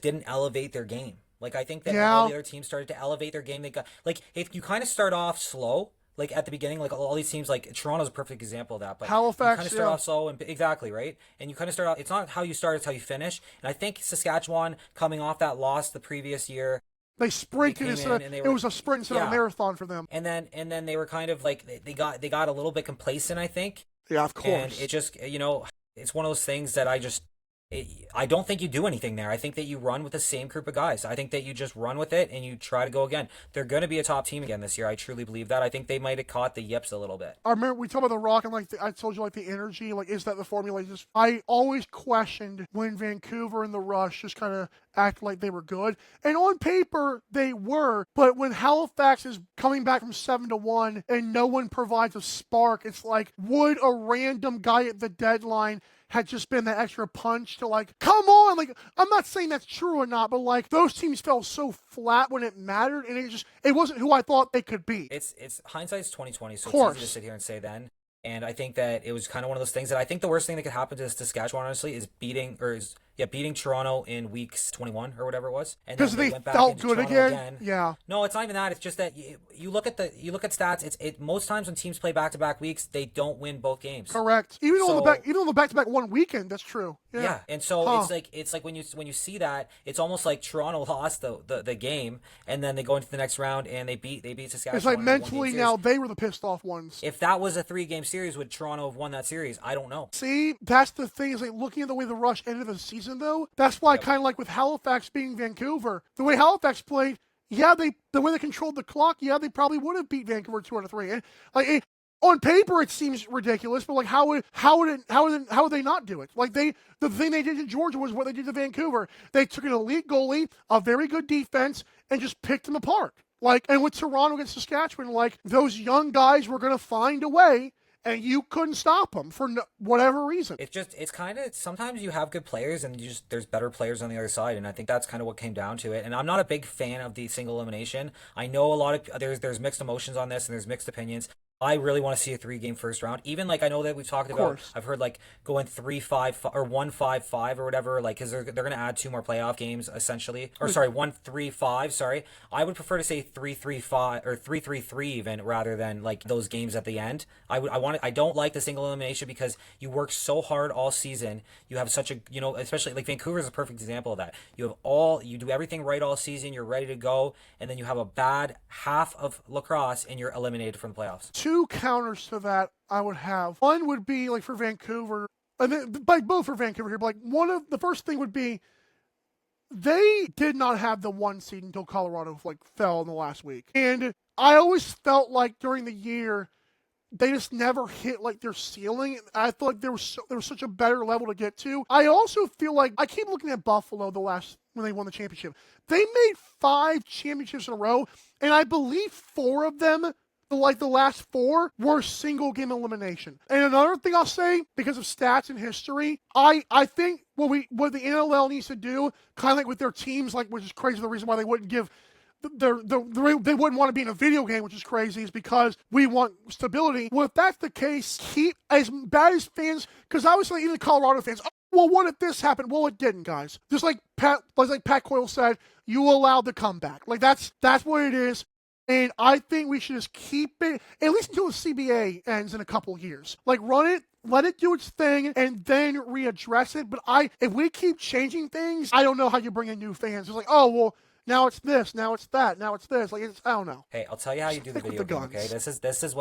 didn't elevate their game. Like, I think that all the other teams started to elevate their game. They got, like, if you kind of start off slow, like at the beginning, like all these teams, like Toronto's a perfect example of that. But Halifax, you kind of start off slow, and exactly right. And you kind of start off. It's not how you start; it's how you finish. And I think Saskatchewan, coming off that loss the previous year. They sprinted it was a sprint instead of a marathon for them. And then they were kind of like they got a little bit complacent, I think. Yeah, of course. And it just, it's one of those things that I don't think you do anything there. I think that you run with the same group of guys. I think that you just run with it and you try to go again. They're going to be a top team again this year. I truly believe that. I think they might have caught the yips a little bit. I remember we talked about the Rock and I told you the energy, is that the formula? I always questioned when Vancouver and the Rush just kind of act like they were good. And on paper, they were. But when Halifax is coming back from 7-1 and no one provides a spark, it's like, would a random guy at the deadline had just been that extra punch to come on, I'm not saying that's true or not, but those teams fell so flat when it mattered, and it wasn't who I thought they could be. It's hindsight's 2020, so it's easy to sit here and say then. And I think that it was kind of one of those things that I think the worst thing that could happen to Saskatchewan, honestly, is beating Toronto in weeks 21 or whatever it was. Because they felt good again. Yeah. No, it's not even that. It's just that you look at stats. Most times when teams play back-to-back weeks, they don't win both games. Correct. Even on the back-to-back one weekend, that's true. Yeah. And so it's like when you see that, it's almost like Toronto lost the game, and then they go into the next round and they beat Saskatchewan. It's like mentally now they were the pissed off ones. If that was a 3-game series, would Toronto have won that series? I don't know. See, that's the thing, is looking at the way the Rush ended the season, though, that's why I kind of like with Halifax being Vancouver, the way Halifax played, the way they controlled the clock, they probably would have beat Vancouver 2-3. And on paper it seems ridiculous, but how would they not do it? The thing they did to Georgia was what they did to Vancouver. They took an elite goalie, a very good defense, and just picked them apart. And with Toronto against Saskatchewan, those young guys were going to find a way. And you couldn't stop them for whatever reason. It's kind of, sometimes you have good players and there's better players on the other side. And I think that's kind of what came down to it. And I'm not a big fan of the single elimination. I know a lot of, there's mixed emotions on this and there's mixed opinions. I really want to see a 3-game first round. Even I know that we've talked about, I've heard going 3-5 or 1-5-5 or whatever, because they're going to add 2 more playoff games essentially. Or sorry, 1-3-5, sorry. I would prefer to say 3-3-5 or 3-3-3 even, rather than those games at the end. I don't like the single elimination because you work so hard all season. You have such a, especially Vancouver is a perfect example of that. You do everything right all season, you're ready to go, and then you have a bad half of lacrosse and you're eliminated from the playoffs. 2 counters to that I would have. One would be for Vancouver, and then both for Vancouver here. But the first thing would be they did not have the 1 seed until Colorado fell in the last week, and I always felt like during the year they just never hit their ceiling. I feel like there was such a better level to get to. I also feel like I keep looking at Buffalo when they won the championship. They made 5 championships in a row, and I believe 4 of them. The last 4 were single game elimination. And another thing I'll say, because of stats and history, I think what the NLL needs to do, kind of with their teams, which is crazy, the reason why they wouldn't give they wouldn't want to be in a video game, which is crazy, is because we want stability. Well, if that's the case, keep as bad as fans, because obviously even the Colorado fans, well, what if this happened? Well, it didn't, guys. Just like Pat Coyle said, you allowed the comeback. That's what it is. And I think we should just keep it, at least until the CBA ends in a couple of years. Run it, let it do its thing, and then readdress it. But if we keep changing things, I don't know how you bring in new fans. It's now it's this, now it's that, now it's this. I don't know. Hey, I'll tell you how you do the video game. Okay, this is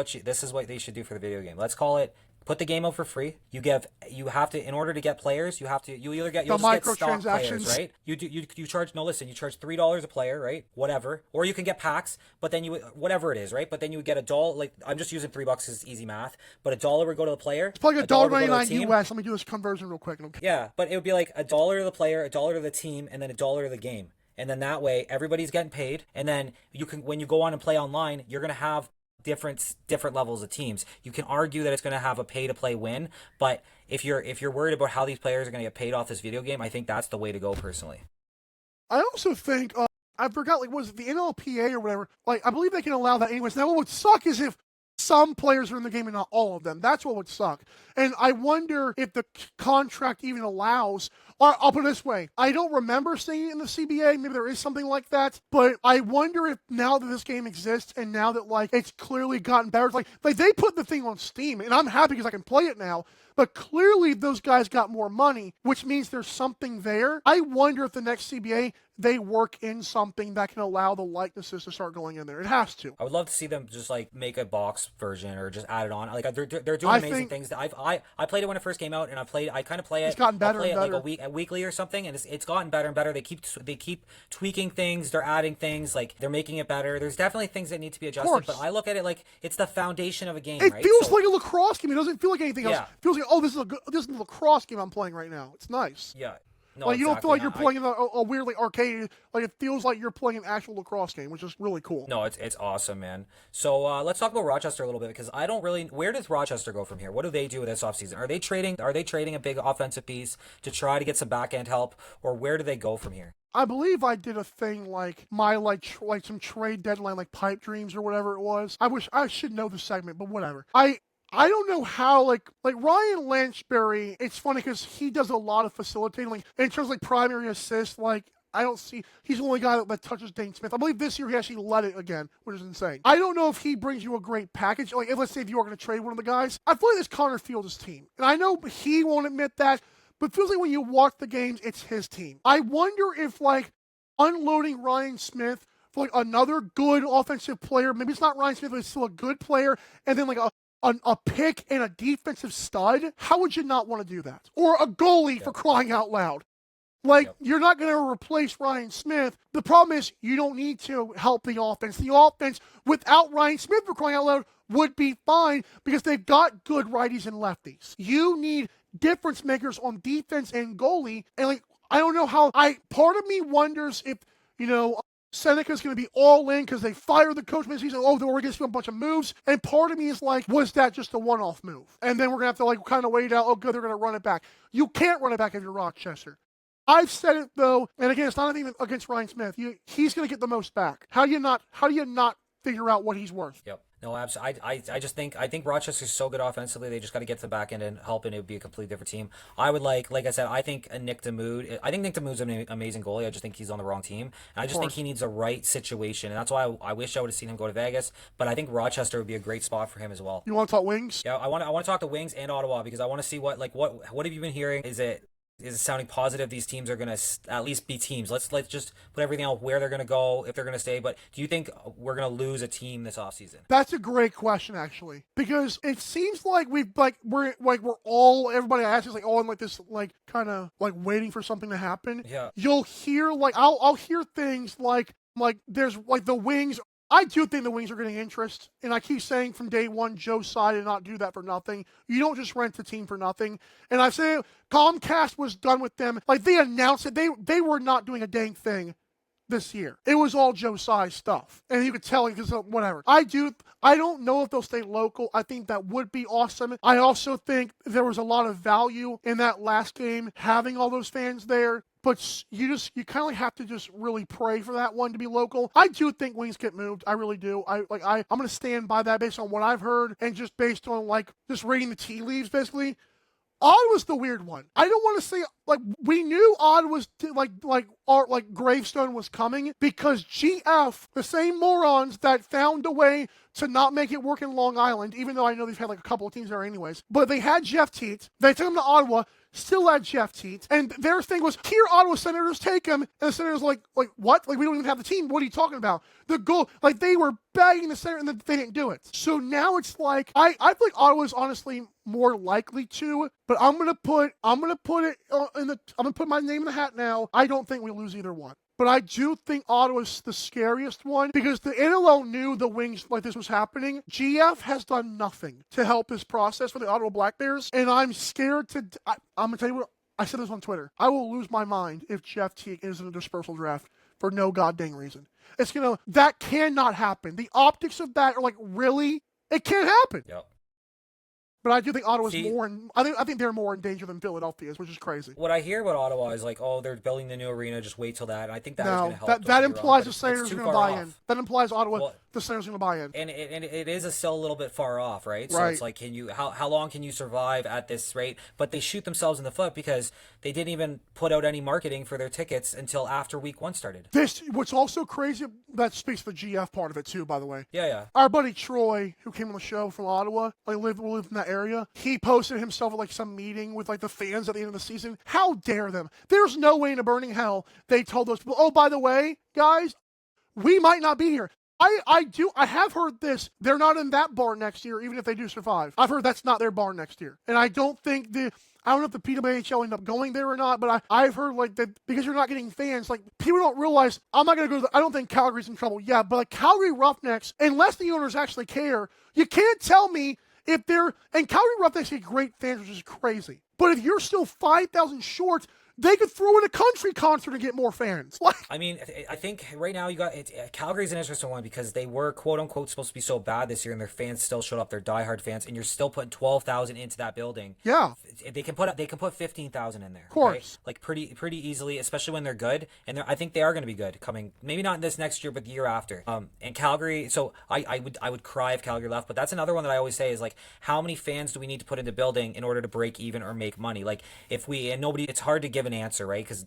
what they should do for the video game. Let's call it Put the game out for free. You have to, in order to get players, you'll either get, you'll The just get stock players, microtransactions. right? You charge, no, listen, you charge $3 a player, right? Whatever. Or you can get packs, but then whatever it is, right? But then you would get $1, like, I'm just using $3 because it's easy math, but $1 would go to the player. It's probably $1.99 team. US. Let me do this conversion real quick. Okay. Yeah, but it would be like $1 to the player, $1 to the team, and then $1 to the game. And then that way, everybody's getting paid. And then you can, when you go on and play online, you're going to have different levels of teams. You can argue that it's going to have a pay to play win, but if you're worried about how these players are going to get paid off this video game, I think that's the way to go personally. I also think I forgot, like, was it the NLPA or whatever? Like, I believe they can allow that anyways. Now, what would suck is if some players are in the game and not all of them. That's what would suck. And I wonder if the contract even allows, or I'll put it this way, I don't remember seeing it in the CBA, maybe there is something like that, but I wonder if now that this game exists and now that, like, it's clearly gotten better, like they put the thing on Steam, and I'm happy because I can play it now, but clearly those guys got more money, which means there's something there. I wonder if the next CBA, they work in something that can allow the likenesses to start going in there. It has to. I would love to see them just like make a box version or just add it on. Like they're doing amazing things. That I played it when it first came out, and I kind of play it. It's gotten better and better. Like a weekly or something, and it's gotten better and better. They keep tweaking things. They're adding things. Like they're making it better. There's definitely things that need to be adjusted. But I look at it like it's the foundation of a game. It right? feels like a lacrosse game. It doesn't feel like anything else. Yeah. It feels like, oh, this is a lacrosse game I'm playing right now. It's nice. Yeah. No, like, you don't feel like you're exactly. playing a weirdly arcade. Like, it feels like you're playing an actual lacrosse game, which is really cool. No, it's awesome, man. So let's talk about Rochester a little bit, because I don't really. Where does Rochester go from here? What do they do this offseason? Are they trading a big offensive piece to try to get some back end help, or where do they go from here? I believe I did a thing like some trade deadline, like pipe dreams or whatever it was. I should know the segment, but whatever. I don't know how, like Ryan Lanchbury, it's funny because he does a lot of facilitating, like, in terms of, like, primary assists, like, I don't see, he's the only guy that touches Dane Smith. I believe this year he actually led it again, which is insane. I don't know if he brings you a great package, like, let's say if you are going to trade one of the guys. I feel like this Connor Fields' team, and I know he won't admit that, but it feels like when you watch the games, it's his team. I wonder if, like, unloading Ryan Smith for, like, another good offensive player, maybe it's not Ryan Smith, but it's still a good player, and then, like, a pick and a defensive stud, how would you not want to do that? Or a goalie, for crying out loud. Like, you're not going to replace Ryan Smith. The problem is you don't need to help the offense. The offense, without Ryan Smith, for crying out loud, would be fine because they've got good righties and lefties. You need difference makers on defense and goalie. And, like, I don't know how, part of me wonders if, you know, Seneca's going to be all in because they fired the coach mid-season. Oh, we're going to do a bunch of moves. And part of me is like, was that just a one-off move? And then we're going to have to, like, kind of wait out. Oh, good, they're going to run it back. You can't run it back if you're Rochester. I've said it, though, and again, it's not even against Ryan Smith. He's going to get the most back. How do you not figure out what he's worth? Yep. No, absolutely. I think Rochester's so good offensively. They just got to get to the back end and help, and it would be a completely different team. I would like I said, I think Nick Damoud. I think Nick Damoud's an amazing goalie. I just think he's on the wrong team, and I just think he needs a right situation, and that's why I wish I would have seen him go to Vegas. But I think Rochester would be a great spot for him as well. You want to talk Wings? Yeah, I want to talk to Wings and Ottawa, because I want to see what have you been hearing? Is it sounding positive these teams are going to at least be teams? Let's just put everything out where they're going to go, if they're going to stay. But do you think we're going to lose a team this offseason? That's a great question, actually, because it seems like everybody I ask is like, oh, I'm like this, like, kind of like waiting for something to happen. Yeah. You'll hear, like, I'll hear things like there's, like, the Wings. I do think the Wings are getting interest, and I keep saying from day one, Joe Tsai did not do that for nothing. You don't just rent the team for nothing. And I say Comcast was done with them. Like, they announced it. They were not doing a dang thing this year. It was all Joe Tsai stuff. And you could tell because whatever. I don't know if they'll stay local. I think that would be awesome. I also think there was a lot of value in that last game, having all those fans there. But you kind of have to just really pray for that one to be local. I do think Wings get moved. I really do. I'm going to stand by that based on what I've heard and just based on, like, just reading the tea leaves, basically. Ottawa's the weird one. I don't want to say, like, we knew Ottawa's, like Gravestone was coming because GF, the same morons that found a way to not make it work in Long Island, even though I know they've had, like, a couple of teams there anyways, but they had Jeff Teat. They took him to Ottawa, still had Jeff Teat, and their thing was, here Ottawa Senators, take him, and the Senators like what? Like, we don't even have the team. What are you talking about? The goal, like, they were begging the Senators, and they didn't do it. So now it's like, I feel like Ottawa's honestly more likely to, but I'm gonna put my name in the hat now. I don't think we lose either one. But I do think Ottawa's the scariest one because the NLL knew the Wings like this was happening. GF has done nothing to help this process for the Ottawa Black Bears, and I'm scared to. I'm gonna tell you what, I said this on Twitter. I will lose my mind if Jeff Teague is in a dispersal draft for no goddamn reason. That cannot happen. The optics of that are like, really? It can't happen. Yep. But I do think Ottawa's I think they're more in danger than Philadelphia is, which is crazy. What I hear about Ottawa is like, oh, they're building the new arena, just wait till that. And I think that is going to help. That implies the Senators are going to buy in. That implies Ottawa, the Senators are going to buy in. And it is still a little bit far off, right? So it's like, how long can you survive at this rate? But they shoot themselves in the foot because they didn't even put out any marketing for their tickets until after week 1 started. What's also crazy, that speaks for the GF part of it too, by the way. Yeah. Our buddy Troy, who came on the show from Ottawa, lived in that area, he posted himself at some meeting with the fans at the end of the season. How dare them? There's no way in a burning hell they told those people, oh, by the way, guys, we might not be here. I have heard this. They're not in that bar next year, even if they do survive. I've heard that's not their bar next year. And I don't think I don't know if the PWHL end up going there or not, but I've heard that because you're not getting fans, people don't realize, I'm not going to go I don't think Calgary's in trouble. Yeah, but Calgary Roughnecks, unless the owners actually care, you can't tell me if they're, and Calgary Roughnecks get great fans, which is crazy. But if you're still 5,000 short, they could throw in a country concert and get more fans. I mean, I think right now Calgary's an interesting one because they were quote unquote supposed to be so bad this year, and their fans still showed up. They're diehard fans, and you're still putting 12,000 into that building. Yeah, they can put 15,000 in there. Of course, right? Pretty easily, especially when they're good. And I think they are going to be good coming. Maybe not this next year, but the year after. And Calgary. So I would cry if Calgary left. But that's another one that I always say is how many fans do we need to put in the building in order to break even or make money? It's hard to give an answer, right? Because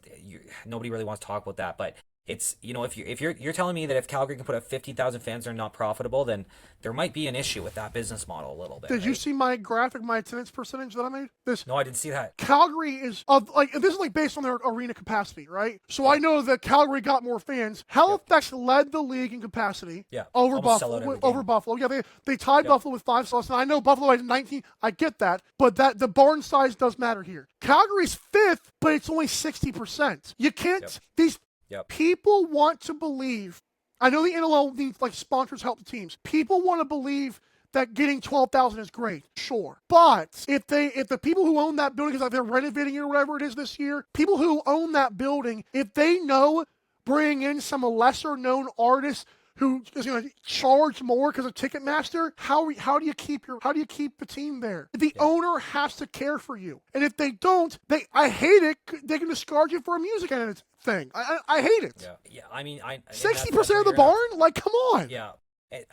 nobody really wants to talk about that, but it's, if you're telling me that if Calgary can put up 50,000 fans they're not profitable, then there might be an issue with that business model a little bit. Did you see my graphic, my attendance percentage that I made? No, I didn't see that. Calgary is this is based on their arena capacity, right? So I know that Calgary got more fans. Halifax led the league in capacity. Yeah, over Buffalo. Yeah, they tied Buffalo with 5 slots. And I know Buffalo had 19. I get that, but the barn size does matter here. Calgary's 5th, but it's only 60%. You can't. These people want to believe. I know the NLL needs sponsors help the teams. People want to believe that getting 12,000 is great, sure. But if the people who own that building, because they're renovating it or whatever it is this year, people who own that building, if they know bringing in some lesser known artists who is going to charge more because of Ticketmaster, how do you keep the team there? The owner has to care for you, and if they don't, I hate it. They can discard you for a music thing. I hate it. Yeah. I mean, 60% of the barn, come on. Yeah.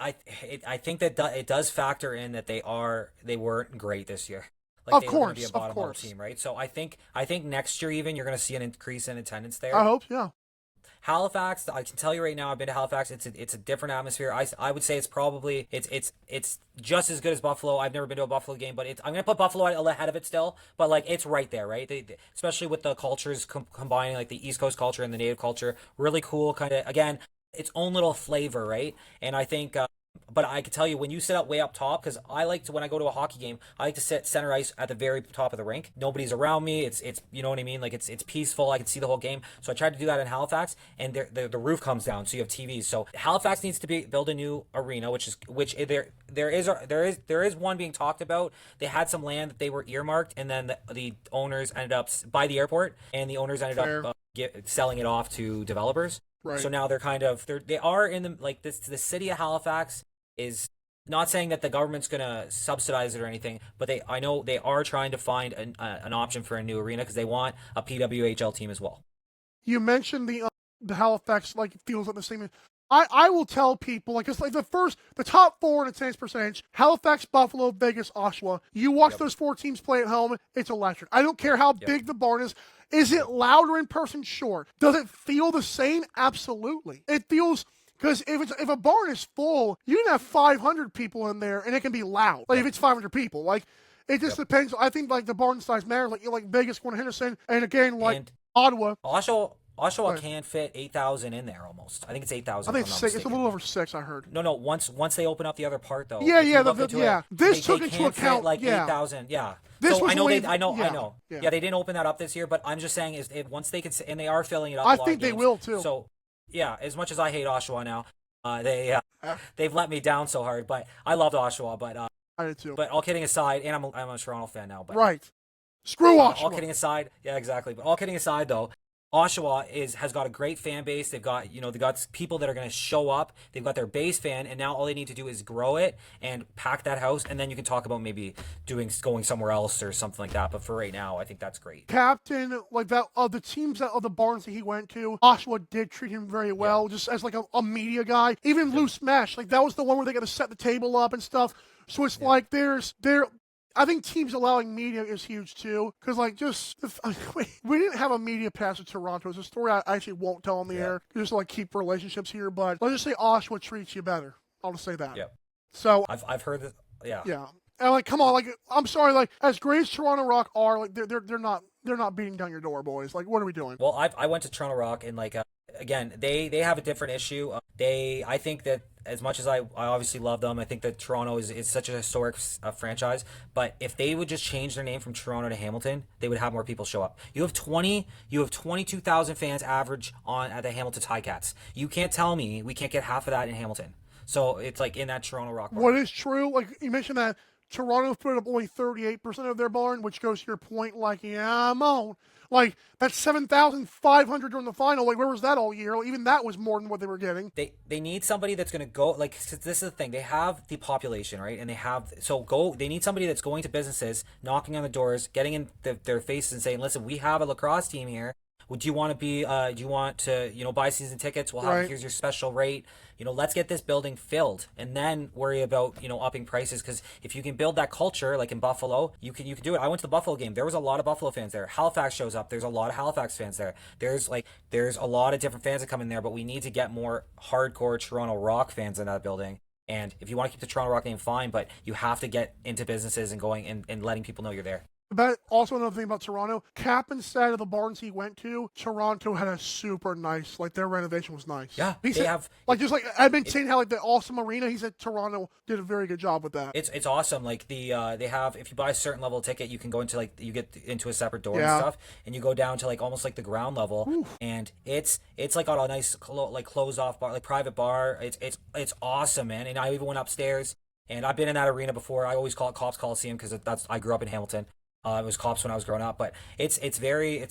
I think that it does factor in that they weren't great this year. Of they were going to be a bottom team, right? So I think next year even you're going to see an increase in attendance there. I hope, yeah. Halifax, I can tell you right now, I've been to Halifax. It's a different atmosphere. I would say it's just as good as Buffalo. I've never been to a Buffalo game, but I'm gonna put Buffalo ahead of it still. But it's right there, right? Especially with the cultures combining, the East Coast culture and the native culture, really cool. Kind of again, its own little flavor, right? And I think. But I can tell you, when you sit up way up top, because when I go to a hockey game, I like to sit center ice at the very top of the rink. Nobody's around me. It's you know what I mean? It's peaceful. I can see the whole game. So I tried to do that in Halifax, and the roof comes down, so you have TVs. So Halifax needs to build a new arena, which there is one being talked about. They had some land that they were earmarked, and then the owners ended up by the airport, and the owners ended up selling it off to developers. Right. So now they are in the city of Halifax is not saying that the government's going to subsidize it or anything, but I know they are trying to find an option for a new arena because they want a PWHL team as well. You mentioned the Halifax feels like the same. I will tell people it's the top 4 in attendance percentage: Halifax, Buffalo, Vegas, Oshawa. You watch those 4 teams play at home, it's electric. I don't care how big the barn is. Is it louder in person? Sure. Does it feel the same? Absolutely. It feels. Because if a barn is full, you can have 500 people in there, and it can be loud. If it's 500 people, It just depends. I think like the barn size matters. Like Vegas going to Henderson, and again like And Ottawa. Oshawa can fit 8,000 in there almost. I think it's 8,000. I think it's 6. It's a little over 6. I heard. No. Once they open up the other part though. Yeah. This took into account fit like 8,000. Yeah. This so was I know way, I know. Yeah. Yeah, they didn't open that up this year, but I'm just saying is once they can, and they are filling it up. I think they will too. So yeah, as much as I hate Oshawa now, they've let me down so hard. But I loved Oshawa, but I did too. But all kidding aside, and I'm a Toronto fan now. But right. Screw Oshawa. All kidding aside, yeah, exactly. But all kidding aside, though, Oshawa has got a great fan base. They've got people that are going to show up. They've got their base fan, and now all they need to do is grow it and pack that house, and then you can talk about maybe going somewhere else or something like that. But for right now, I think that's great. Captain, like that of the teams of the barns that he went to, Oshawa did treat him very well, just as like a media guy. Even Loose Mesh, like that was the one where they got to set the table up and stuff. So it's like I think teams allowing media is huge too, because like we didn't have a media pass in Toronto. It's a story I actually won't tell on the air, just to like keep relationships here. But let's just say Oshawa treats you better. I'll just say that. Yeah. So I've heard that. Yeah. Yeah. And like, come on, like I'm sorry, like as great as Toronto Rock are, like they're not beating down your door, boys. Like, what are we doing? Well, I went to Toronto Rock, and like again, they have a different issue. I think that as much as I obviously love them, I think that Toronto is such a historic franchise. But if they would just change their name from Toronto to Hamilton, they would have more people show up. You have 22,000 fans average at the Hamilton Ticats. You can't tell me we can't get half of that in Hamilton. So it's like in that Toronto Rock. What is true? Like you mentioned that Toronto put up only 38% of their barn, which goes to your point. Like, yeah, I'm on. Like, that's 7,500 during the final. Like, where was that all year? Like, even that was more than what they were getting. They need somebody that's going to go, like, 'cause this is the thing. They have the population, right? And they need somebody that's going to businesses, knocking on the doors, getting in their faces and saying, listen, we have a lacrosse team here. Would you want to do you want to, buy season tickets? We'll have, here's your special rate. Let's get this building filled and then worry about, upping prices. Because if you can build that culture, like in Buffalo, you can do it. I went to the Buffalo game. There was a lot of Buffalo fans there. Halifax shows up. There's a lot of Halifax fans there. There's a lot of different fans that come in there, but we need to get more hardcore Toronto Rock fans in that building. And if you want to keep the Toronto Rock name, fine, but you have to get into businesses and going and letting people know you're there. But also another thing about Toronto, Captain said of the barns he went to, Toronto had a super nice, like their renovation was nice. Yeah, he said, just like I've been saying how like the awesome arena. He said Toronto did a very good job with that. It's awesome. Like they have, if you buy a certain level ticket, you can go into you get into a separate door and stuff, and you go down to like almost like the ground level. Oof. And it's like got a nice like closed off bar, like private bar. It's awesome, man. And I even went upstairs, and I've been in that arena before. I always call it Cops Coliseum because I grew up in Hamilton. It was Cops when I was growing up, but it's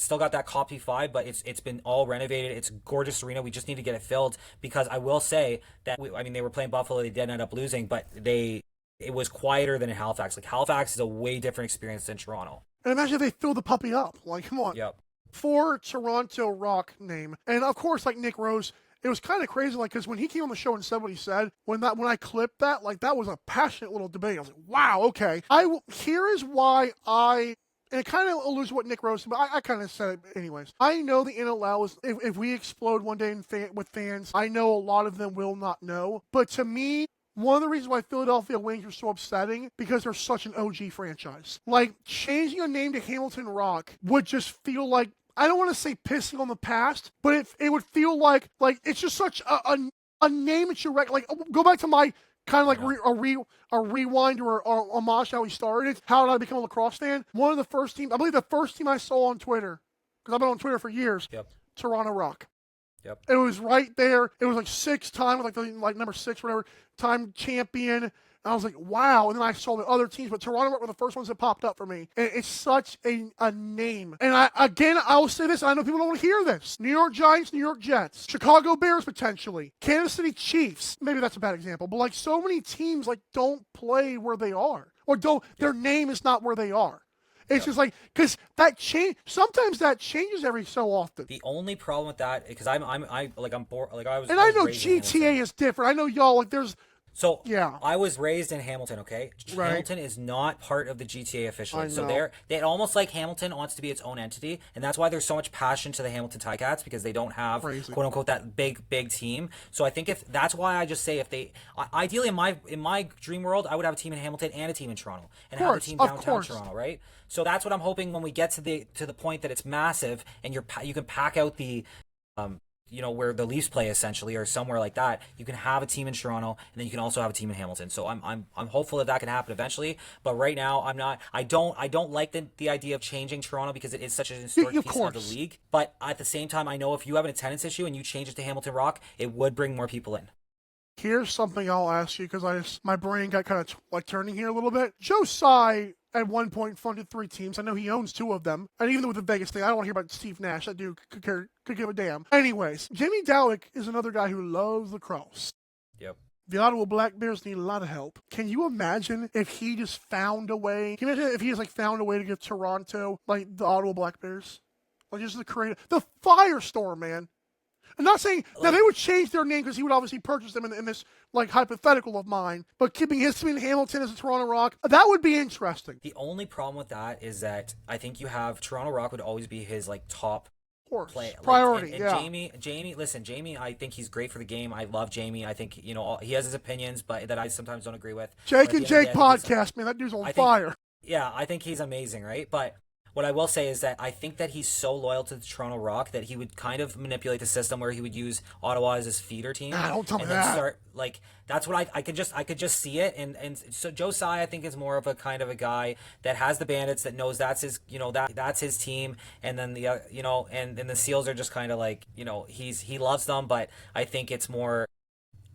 still got that Copy vibe, but it's been all renovated. It's a gorgeous arena. We just need to get it filled because I will say that they were playing Buffalo. They did end up losing, but it was quieter than in Halifax. Like Halifax is a way different experience than Toronto. And imagine if they filled the puppy up. Like, come on. Yep. For Toronto Rock name, and of course, like Nick Rose. It was kind of crazy, like, because when he came on the show and said what he said, when I clipped that, like, that was a passionate little debate. I was like, wow, okay. Here is why and it kind of alludes to what Nick Rose said, but I kind of said it anyways. I know the NLL is, if we explode one day with fans, I know a lot of them will not know. But to me, one of the reasons why Philadelphia Wings are so upsetting, because they're such an OG franchise. Like, changing a name to Hamilton Rock would just feel like, I don't want to say pissing on the past, but it would feel like it's just such a name that you like. Go back to my kind of like a rewind or homage to how we started. How did I become a lacrosse fan? One of the first teams, I believe the first team I saw on Twitter, because I've been on Twitter for years. Yep. Toronto Rock. Yep. It was right there. It was like 6 times, like number 6 or whatever, time champion. I was like, wow. And then I saw the other teams, but Toronto Rock were the first ones that popped up for me. And it's such a name. And I will say this. I know people don't want to hear this. New York Giants, New York Jets, Chicago Bears potentially, Kansas City Chiefs. Maybe that's a bad example, but like so many teams like don't play where they are, or their name is not where they are. It's just like, because sometimes that changes every so often. The only problem with that, because I'm bored. Like I was. And I know GTA is different. I know y'all like there's. So Yeah. I was raised in Hamilton, okay? Right. Hamilton is not part of the GTA officially. I So know. they almost like Hamilton wants to be its own entity, and that's why there's so much passion to the Hamilton Ticats, because they don't have Crazy. quote unquote that big team. So I think if that's why I just say if they ideally in my dream world, I would have a team in Hamilton and a team in Toronto and have a team downtown Toronto, right? So that's what I'm hoping when we get to the point that it's massive and you can pack out the where the Leafs play essentially, or somewhere like that. You can have a team in Toronto, and then you can also have a team in Hamilton. So I'm hopeful that can happen eventually. But right now, I'm not. I don't like the idea of changing Toronto because it is such an historic piece of the league. But at the same time, I know if you have an attendance issue and you change it to Hamilton Rock, it would bring more people in. Here's something I'll ask you because my brain got kind of turning here a little bit. Joe Tsai at one point funded 3 teams. I know he owns 2 of them. And even with the Vegas thing, I don't want to hear about Steve Nash. That dude could give a damn. Anyways, Jimmy Dowlick is another guy who loves lacrosse. Yep. The Ottawa Black Bears need a lot of help. Can you imagine if he just found a way? Can you imagine if he just found a way to give Toronto the Ottawa Black Bears? Just the Firestorm, man. I'm not saying now they would change their name because he would obviously purchase them in this hypothetical of mine, but keeping his team in Hamilton as a Toronto Rock, that would be interesting. The only problem with that is that I think you have Toronto Rock would always be his top play priority. And Jamie, listen, Jamie, I think he's great for the game. I love Jamie. I think he has his opinions, but that I sometimes don't agree with. Jake and Jake podcast, man, that dude's on fire. Yeah, I think he's amazing, right? But what I will say is that I think that he's so loyal to the Toronto Rock that he would kind of manipulate the system where he would use Ottawa as his feeder team. Don't tell me that. That's what I could just see it. And so Joe Tsai, I think, is more of a kind of a guy that has the Bandits, that knows that's his that's his team, and then the and the Seals are just kind of he loves them, but I think it's more.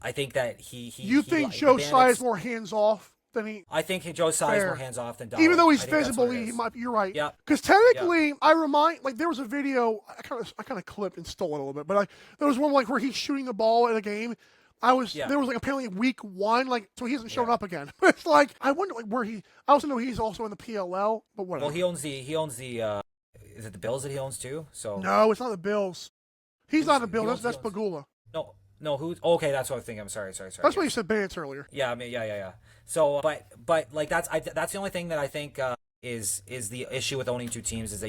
I think that You think Joe Tsai is more hands off? I think Joe Tsai is more hands off than Dowlick. Even though he's visible, he might be. You're right. Yeah. Because technically, I remind there was a video I kind of clipped and stole it a little bit, but there was one where he's shooting the ball in a game. There was apparently week 1, so he hasn't shown up again. It's I wonder where he. I also know he's also in the PLL, but whatever. Well, he owns the. Is it the Bills that he owns too? So no, it's not the Bills. He's not the Bills. That's Pagula. No, who? Okay, that's what I'm thinking. I'm sorry. That's why you said Bandits earlier. Yeah, I mean, yeah. So, but that's the only thing that I think is the issue with owning 2 teams is that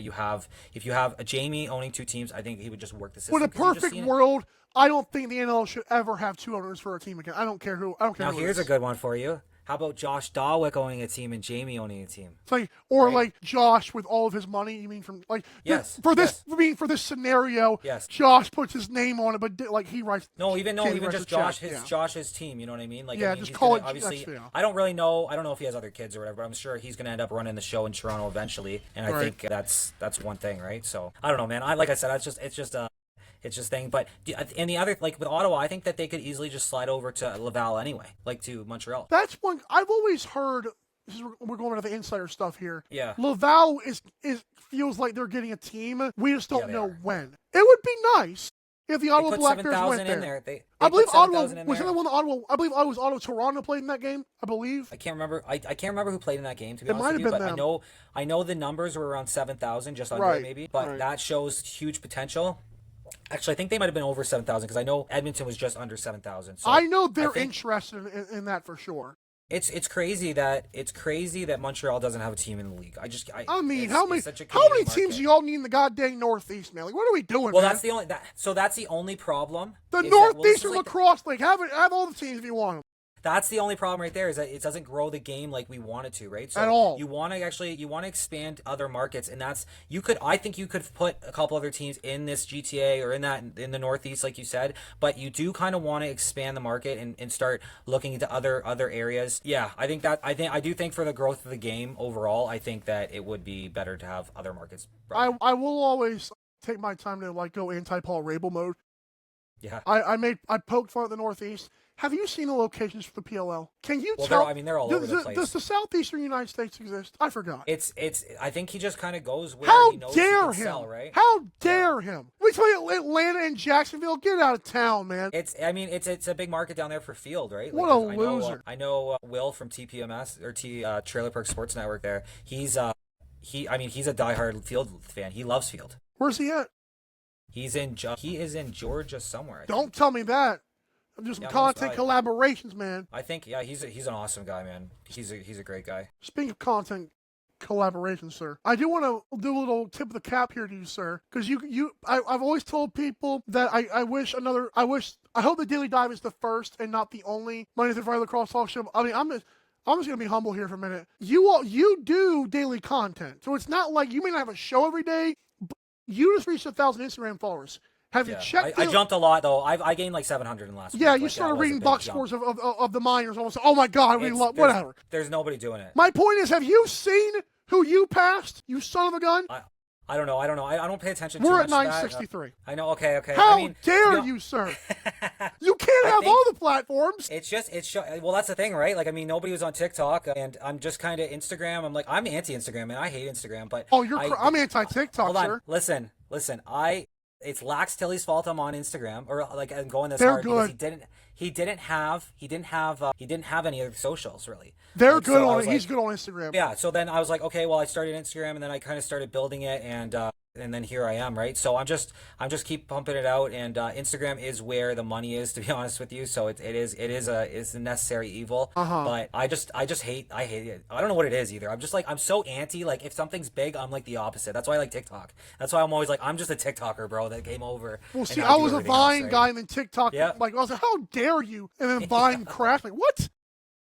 if you have a Jamie owning 2 teams, I think he would just work the system. In a perfect world, I don't think the NL should ever have 2 owners for a team again. I don't care who. Now here's a good one for you. How about Josh Dawick owning a team and Jamie owning a team? Josh with all of his money. You mean for this scenario? Yes. Josh puts his name on it, but he writes. Even just Josh's team. You know what I mean? Just call it. Obviously, I don't really know. I don't know if he has other kids or whatever, but I'm sure he's going to end up running the show in Toronto eventually. And I think that's one thing, right? So I don't know, man. Like I said, it's just thing. But and the other, with Ottawa, I think that they could easily just slide over to Laval anyway, to Montreal. That's one I've always heard. We're going into the insider stuff here. Yeah. Laval is feels like they're getting a team. We just don't know when. It would be nice if the Ottawa Black Bears went there. I believe Ottawa was the one. I believe it was Ottawa Toronto played in that game. I believe. I can't remember. I can't remember who played in that game. To be honest with with you, but them. I know the numbers were around 7,000, just under maybe. But that shows huge potential. Actually, I think they might have been over 7,000 because I know Edmonton was just under 7,000. So I know they're interested in that for sure. It's crazy that Montreal doesn't have a team in the league. How many teams do y'all need in the goddamn Northeast, man? What are we doing? Well, man? that's the only problem. The Northeastern Lacrosse League. Have all the teams if you want them. That's the only problem right there is that it doesn't grow the game like we want it to, right? So at all. You want to expand other markets, and I think you could put a couple other teams in this GTA or in the Northeast, like you said, but you do kind of want to expand the market and start looking into other areas. Yeah, I do think for the growth of the game overall, I think that it would be better to have other markets. I will always take my time to go anti-Paul Rabel mode. Yeah. I poked fun at the Northeast. Have you seen the locations for the PLL? Can you tell? They're all over the place. Does the Southeastern United States exist? I forgot. I think he just kind of goes where he knows he can sell, right? How dare him? We tell you, Atlanta and Jacksonville, get out of town, man. It's a big market down there for field, right? What a loser. I know Will from TPMS or Trailer Park Sports Network. There, he's a diehard field fan. He loves field. Where's he at? He is in Georgia somewhere. Don't tell me that. do some Yeah, content collaborations, man. I think he's an awesome guy, man. He's a great guy. Speaking of content collaboration, sir, I do want to do a little tip of the cap here to you, sir, because I've always told people that I hope the Daily Dive is the first and not the only Monday through Friday lacrosse talk show. I mean, I'm just gonna be humble here for a minute. You do daily content, so it's not like you may not have a show every day, but you just reached 1,000 Instagram followers. Have you checked? I jumped a lot though. I gained like 700 in the last week. Yeah, you started reading box scores of the minors. Almost. Oh my God, I really love whatever. There's nobody doing it. My point is, have you seen who you passed? You son of a gun. I don't know. I don't pay attention. We're too at much 963. I know. Okay. How dare you, sir? You can't have all the platforms. Well, that's the thing, right? Like, I mean, nobody was on TikTok, and I'm just kind of Instagram. I'm anti-Instagram, and I hate Instagram. But I'm anti-TikTok, hold on. sir. Listen. It's Lax Tilly's fault I'm on Instagram, or like I'm going this They're hard good. because he didn't have any other socials really. They're good on it. He's good on Instagram. Yeah. So then I was like, okay, well, I started Instagram, and then I kind of started building it, and then here I am, right? So I'm just keep pumping it out, and Instagram is where the money is, to be honest with you. So it's a necessary evil. But I hate it. I don't know what it is either. I'm so anti. Like, if something's big, I'm like the opposite. That's why I like TikTok. That's why I'm always like, I'm just a TikToker, bro, that came over. Well, see, I was a Vine guy, and then TikTok. Yeah. Like, I was like, how dare you? And then Vine crashed. Like, what?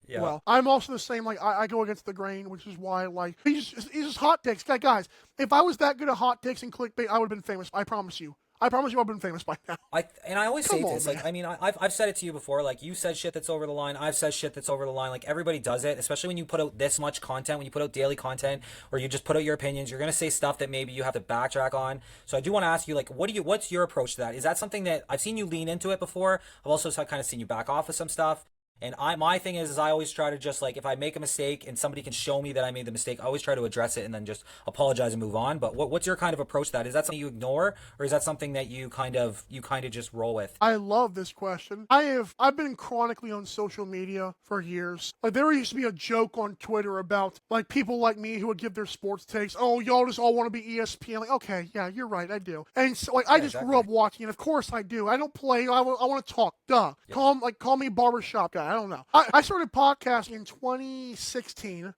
Yeah. Well, I'm also the same. Like, I go against the grain, which is why, like, he's just hot takes. Guys, if I was that good at hot takes and clickbait, I would have been famous. I promise you. I promise you I've been famous by now. I always say this, man. like, I mean, I've said it to you before, like, you said shit that's over the line, I've said shit that's over the line, like, everybody does it, especially when you put out this much content, when you put out daily content, or you just put out your opinions, you're going to say stuff that maybe you have to backtrack on. So I do want to ask you, like, what's your approach to that? Is that something that, I've seen you lean into it before, I've also kind of seen you back off of some stuff. And my thing is I always try to just, like, if I make a mistake and somebody can show me that I made the mistake, I always try to address it and then just apologize and move on. But what's your kind of approach to that? Is that something you ignore, or is that something that you kind of just roll with? I love this question. I've been chronically on social media for years. Like, there used to be a joke on Twitter about, like, people like me who would give their sports takes. Oh, y'all just all want to be ESPN. Like, okay, yeah, you're right, I do. And so, like, I just grew up watching it. Of course I do. I don't play. I want to talk. Duh. Yep. Call me barbershop guy. I don't know. I started podcasting in 2017.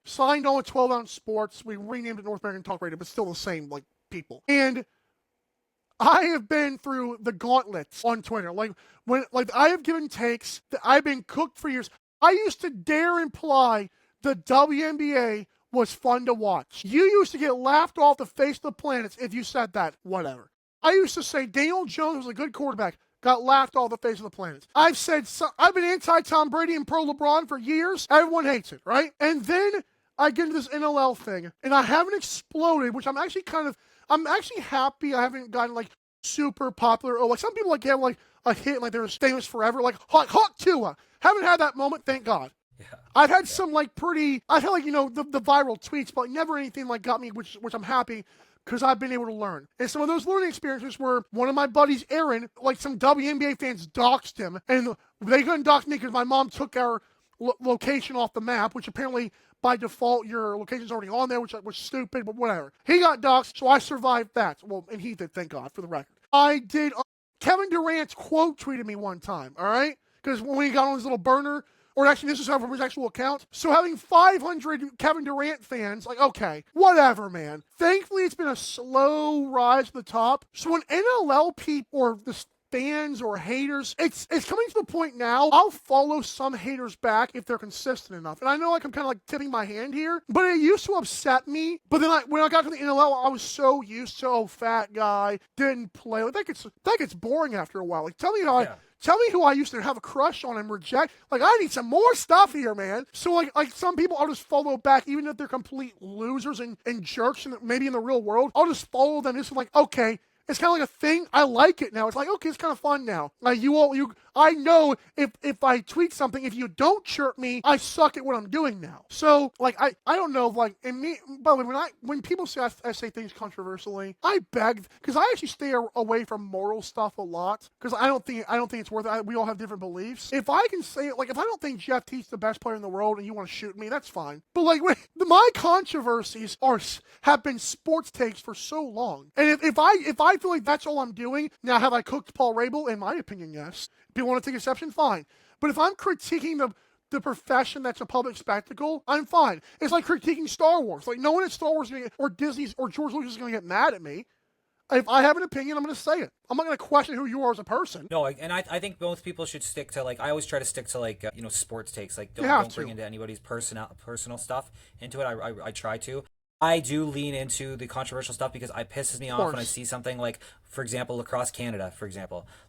Signed on with 12 Ounce Sports. We renamed it North American Talk Radio, but still the same, like, people. And I have been through the gauntlets on Twitter. Like, I have given takes that I've been cooked for years. I used to dare imply the WNBA was fun to watch. You used to get laughed off the face of the planet if you said that. Whatever. I used to say Daniel Jones was a good quarterback. Got laughed off the face of the planet. I've been anti-Tom Brady and pro-LeBron for years. Everyone hates it, right? And then I get into this NLL thing, and I haven't exploded, which I'm actually happy I haven't gotten, like, super popular. Or, like, some people, like, have, like, a hit, like, they're famous forever. Like, Hawk Tua. Haven't had that moment, thank God. Yeah. I've had some, like, I've had, like, you know, the viral tweets, but never anything, like, got me, which I'm happy, because I've been able to learn. And some of those learning experiences were one of my buddies, Aaron, like, some WNBA fans doxed him, and they couldn't dox me because my mom took our location off the map, which apparently by default your location's already on there, which was stupid, but whatever. He got doxed, so I survived that. Well, and he did, thank God, for the record. I did. Kevin Durant quote tweeted me one time, all right? Because when he got on his little burner, or actually, this is from his actual account. So having 500 Kevin Durant fans, like, okay, whatever, man. Thankfully, it's been a slow rise to the top. So when NLL people, or the fans or haters, it's coming to the point now, I'll follow some haters back if they're consistent enough. And I know, like, I'm kind of, like, tipping my hand here, but it used to upset me. But then when I got to the NLL, I was so used to, oh, fat guy, didn't play. Like, that gets boring after a while. Like, tell me who I used to have a crush on and reject. Like, I need some more stuff here, man. So, like some people, I'll just follow back, even if they're complete losers and jerks, and maybe in the real world. I'll just follow them. Just like, okay, it's kind of like a thing. I like it now. It's like, okay, it's kind of fun now. Like, I know if I tweet something, if you don't chirp me, I suck at what I'm doing now. So, like, I don't know, like, and me, by the way, when people say I say things controversially, I beg, because I actually stay away from moral stuff a lot, because I don't think it's worth it. We all have different beliefs. If I can say it, like, if I don't think Jeff Teet's the best player in the world and you want to shoot me, that's fine. But, like, my controversies have been sports takes for so long. And if I feel like that's all I'm doing, now have I cooked Paul Rabel? In my opinion, yes. People want to take exception, fine. But if I'm critiquing the profession that's a public spectacle, I'm fine. It's like critiquing Star Wars. Like, no one at Star Wars or Disney's or George Lucas is going to get mad at me. If I have an opinion, I'm going to say it. I'm not going to question who you are as a person. No, and I think most people should stick to, like, I always try to stick to, like, sports takes. Like, don't bring into anybody's personal stuff into it. I try to. I do lean into the controversial stuff because it pisses me off when I see something like, for example, Lacrosse Canada,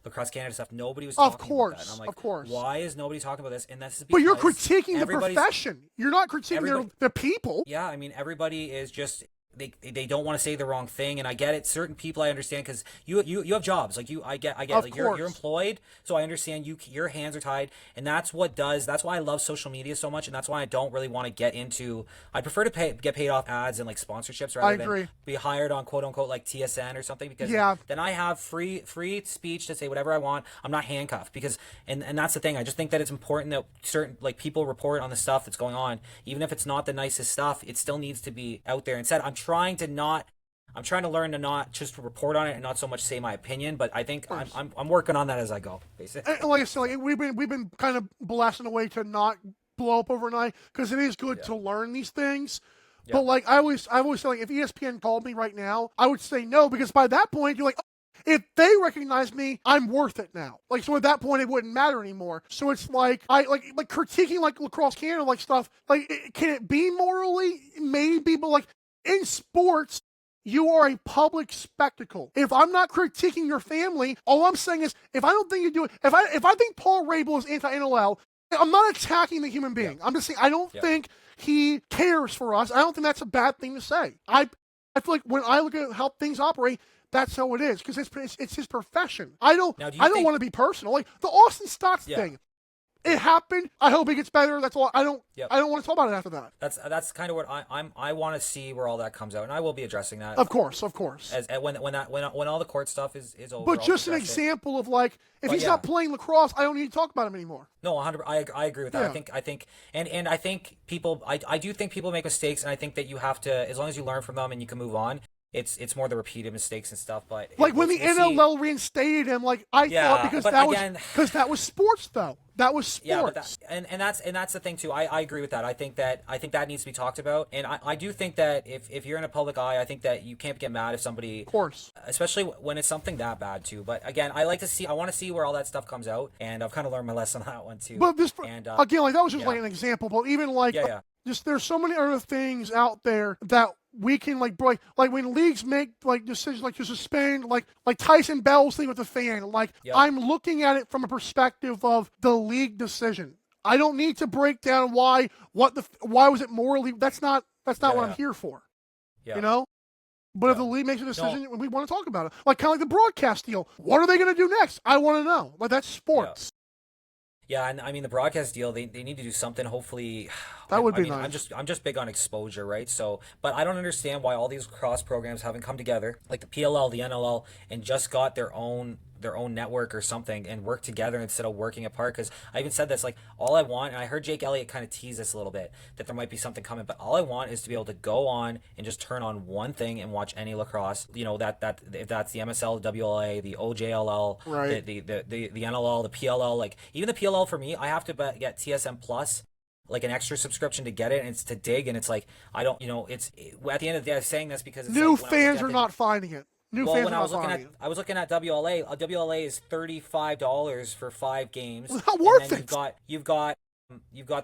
Lacrosse Canada stuff. Nobody was talking about that. And I'm like, of course. Why is nobody talking about this? And that's but you're critiquing the profession. You're not critiquing the people. Yeah, I mean, everybody is just... They don't want to say the wrong thing, and I get it. Certain people I understand because you have jobs, like I get like you're employed, so I understand your hands are tied, and that's why I love social media so much, and that's why I don't really want to get into. I prefer to get paid off ads and like sponsorships rather than be hired on quote unquote like TSN or something, because then I have free speech to say whatever I want. I'm not handcuffed because and that's the thing. I just think that it's important that certain like people report on the stuff that's going on, even if it's not the nicest stuff. It still needs to be out there and said. I'm trying to learn to not just report on it and not so much say my opinion, but I think I'm working on that as I go, basically. And like I said, like, we've been kind of blasting away to not blow up overnight because it is good to learn these things. Yeah. But like I always say, like, if ESPN called me right now, I would say no, because by that point you're like, oh, if they recognize me, I'm worth it now. Like, so at that point it wouldn't matter anymore. So it's like I like critiquing like Lacrosse Canada like stuff. Like, can it be morally? Maybe, but like. In sports, you are a public spectacle. If I'm not critiquing your family, all I'm saying is, if I don't think you do it, if I think Paul Rabel is anti-NLL, I'm not attacking the human being. I'm just saying I don't think he cares for us. I don't think that's a bad thing to say. I feel like when I look at how things operate, that's how it is, because it's his profession. I don't want to be personal. Like the Austin Staats thing. It happened. I hope it gets better. That's all. I don't want to talk about it after that. That's kind of what I want to see where all that comes out, and I will be addressing that. Of course. As when all the court stuff is over. But just an example of like, if he's not playing lacrosse, I don't need to talk about him anymore. No, 100. I agree with that. Yeah. I think, and I think people. I do think people make mistakes, and I think that you have to, as long as you learn from them and you can move on. It's more the repeated mistakes and stuff, but like when the NLL reinstated him, like I thought because that was sports though. That was sports. Yeah, and that's the thing too. I agree with that. I think that needs to be talked about, and I do think that if you're in a public eye, I think that you can't get mad if somebody, of course, especially when it's something that bad too. But again, I want to see where all that stuff comes out, and I've kind of learned my lesson on that one too. But again, like that was just like an example. But even like just there's so many other things out there that we can like when leagues make like decisions like to suspend like Tyson Bell's thing with the fan, like I'm looking at it from a perspective of the league decision. I don't need to break down why was it morally. That's not what I'm here for. Yeah. You know? But if the league makes a decision, we want to talk about it. Like kind of like the broadcast deal. What are they going to do next? I want to know. Like that's sports. Yeah, and I mean the broadcast deal, they need to do something. Hopefully, that would be nice. I'm just big on exposure, right? So, but I don't understand why all these cross programs haven't come together, like the PLL, the NLL, and just got their own network or something and work together instead of working apart. Because I even said this, like all I want, and I heard Jake Elliott kind of tease this a little bit, that there might be something coming, but all I want is to be able to go on and just turn on one thing and watch any lacrosse. You know, that if that's the MSL, WLA, the OJLL, right. the NLL, the PLL, like even the PLL for me, I have to get TSM Plus, like an extra subscription to get it, and it's to dig, and it's like I don't, it's at the end of the day, I'm saying this because it's new fans are not finding it. When I was looking at WLA, WLA is $35 for 5 games. It's not worth it. You've got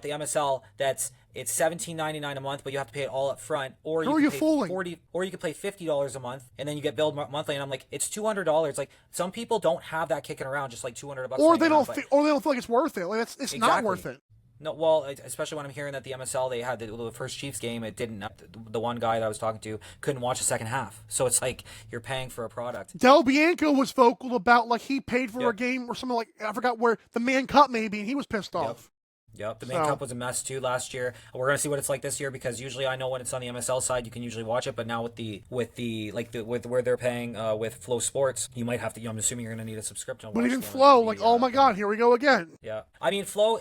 the MSL it's $17.99 a month, but you have to pay it all up front, or you can pay or you can pay $50 a month, and then you get billed monthly. And I'm like, it's $200. Like some people don't have that kicking around, just like $200. Or they don't feel like it's worth it. Like it's not worth it. No, well, especially when I'm hearing that the MSL, they had the first Chiefs game, it didn't. The one guy that I was talking to couldn't watch the second half. So it's like you're paying for a product. Del Bianco was vocal about like he paid for Yep. a game or something like I forgot where the Man Cup maybe, and he was pissed off. Yep, the main cup was a mess too last year. We're gonna see what it's like this year because usually I know when it's on the MSL side you can usually watch it, but now with where they're paying with Flow Sports, you might have to. I'm assuming you're gonna need a subscription. But even Flow, oh my God, here we go again. Yeah, I mean Flow,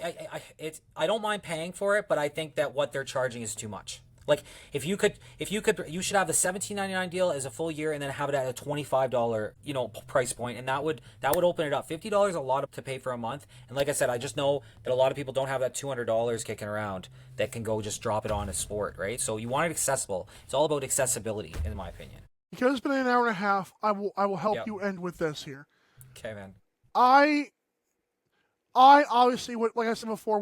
I don't mind paying for it, but I think that what they're charging is too much. Like if you should have the $17.99 deal as a full year and then have it at a $25 price point, and that would open it up. $50 a lot to pay for a month, and like I said, I just know that a lot of people don't have that $200 kicking around that can go just drop it on a sport, right? So you want it accessible. It's all about accessibility, in my opinion. Because it's been an hour and a half, I will help Yep. you end with this here. Okay, man. I obviously would, like I said before,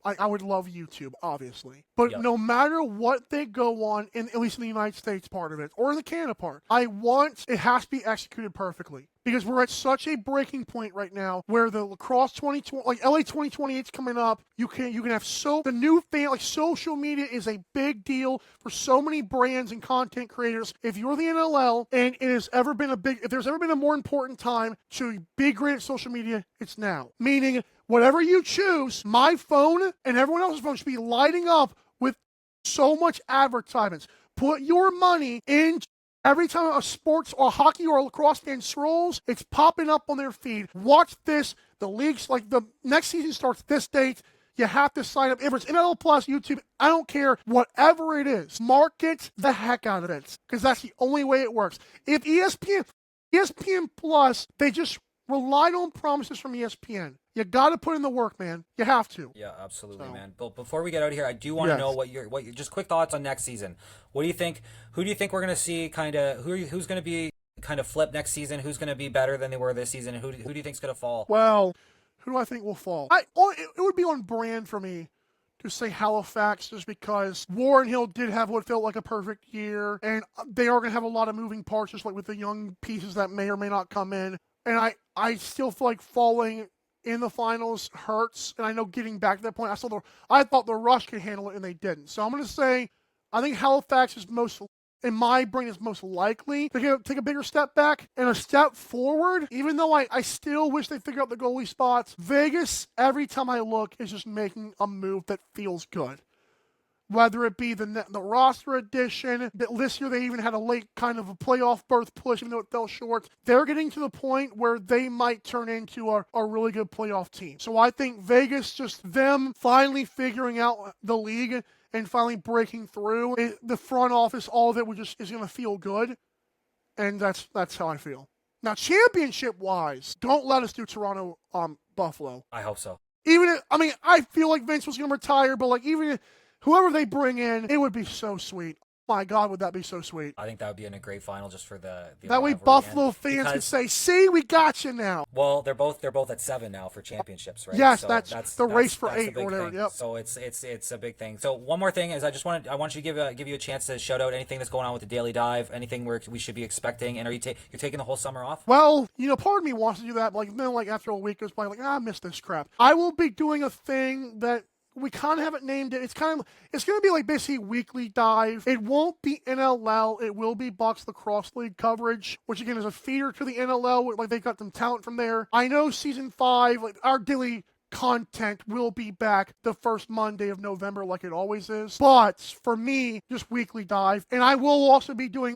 I would love YouTube, obviously. But Yep. no matter what they go on, at least in the United States part of it, or the Canada part, it has to be executed perfectly. Because we're at such a breaking point right now where the Lacrosse 2020, like LA 2028 is coming up, you can have the new fan, like social media is a big deal for so many brands and content creators. If you're the NLL and if there's ever been a more important time to be great at social media, it's now. Meaning, whatever you choose, my phone and everyone else's phone should be lighting up with so much advertisements. Put your money in. Every time a sports or hockey or a lacrosse fan scrolls, it's popping up on their feed. Watch this. The leagues, like the next season starts this date. You have to sign up. If it's NL Plus, YouTube, I don't care. Whatever it is, market the heck out of it. Because that's the only way it works. If ESPN Plus, they just relied on promises from ESPN. You got to put in the work, man. You have to. Yeah, absolutely, man. But before we get out of here, I do want to know what your just quick thoughts on next season. What do you think? Who do you think we're going to see? Kind of who's going to be kind of flip next season? Who's going to be better than they were this season? Who do you think's going to fall? Well, who do I think will fall? It would be on brand for me to say Halifax, just because Warren Hill did have what felt like a perfect year, and they are going to have a lot of moving parts, just like with the young pieces that may or may not come in. And I still feel like falling in the finals hurts, and I know getting back to that point, I thought the Rush could handle it, and they didn't. So I'm going to say, I think Halifax is in my brain, is most likely to take a bigger step back and a step forward, even though I still wish they figured out the goalie spots. Vegas, every time I look, is just making a move that feels good. Whether it be the roster addition, this year they even had a late kind of a playoff berth push, even though it fell short. They're getting to the point where they might turn into a really good playoff team. So I think Vegas, just them finally figuring out the league and finally breaking through, the front office, all of it is going to feel good. And that's how I feel. Now, championship-wise, don't let us do Toronto Buffalo. I hope so. I feel like Vince was going to retire, but like even whoever they bring in, it would be so sweet. My God, would that be so sweet? I think that would be in a great final just for the that way Buffalo fans could say, "See, we got you now." Well, they're both at 7 now for championships, right? Yes, so that's the race for 8 or whatever. Thing. Yep. So it's a big thing. So one more thing is I want you to give you a chance to shout out anything that's going on with the Daily Dive, anything we should be expecting, and you're taking the whole summer off? Well, part of me wants to do that, but then after a week goes by, I missed this crap. I will be doing a thing that we kind of haven't named it. It's going to be like basically weekly dive. It won't be NLL. It will be Bucks Lacrosse League coverage, which again is a feeder to the NLL. Like they got some talent from there. I know season 5, like our daily content will be back the first Monday of November like it always is. But for me, just weekly dive. And I will also be doing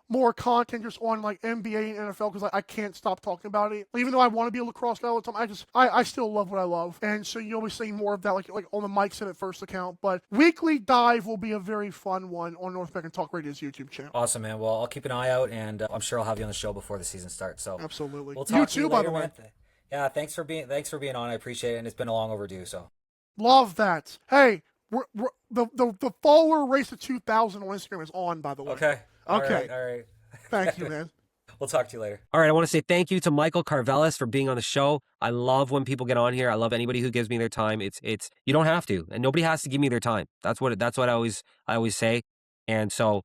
more content just on like NBA and NFL because I can't stop talking about it. Even though I want to be a lacrosse guy all the time, I still love what I love. And so you'll be seeing more of that like on the Mike Said It First account. But weekly dive will be a very fun one on North American Talk Radio's YouTube channel. Awesome, man. Well, I'll keep an eye out, and I'm sure I'll have you on the show before the season starts. So absolutely. We'll talk you to too, you by the later, way. man. Yeah, thanks for being on. I appreciate it, and it's been a long overdue. So love that. Hey, the follower race to 2,000 on Instagram is on, by the way. Okay. All right. Thank you, man. We'll talk to you later. All right, I want to say thank you to Michael Karvelis for being on the show. I love when people get on here. I love anybody who gives me their time. It's you don't have to, and nobody has to give me their time. That's what I always say. And so,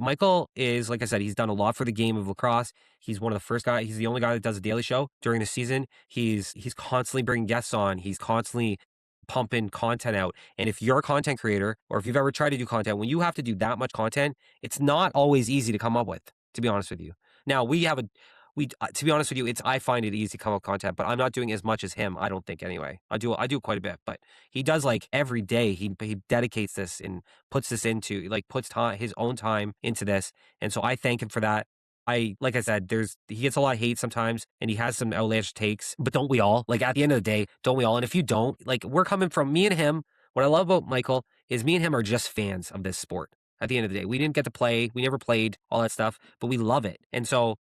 Michael is, like I said, he's done a lot for the game of lacrosse. He's one of the first guys. He's the only guy that does a daily show during the season. He's constantly bringing guests on. He's constantly pumping content out. And if you're a content creator, or if you've ever tried to do content, when you have to do that much content, it's not always easy to come up with, to be honest with you. Now, to be honest with you, I find it easy to come up with content, but I'm not doing as much as him. I don't think anyway. I do quite a bit, but he does like every day. He dedicates this and puts this into puts his own time into this. And so I thank him for that. Like I said, he gets a lot of hate sometimes and he has some outlandish takes, but don't we all? Like at the end of the day, don't we all? And if you don't, like we're coming from me and him. What I love about Michael is me and him are just fans of this sport. At the end of the day, we didn't get to play. We never played all that stuff, but we love it. And so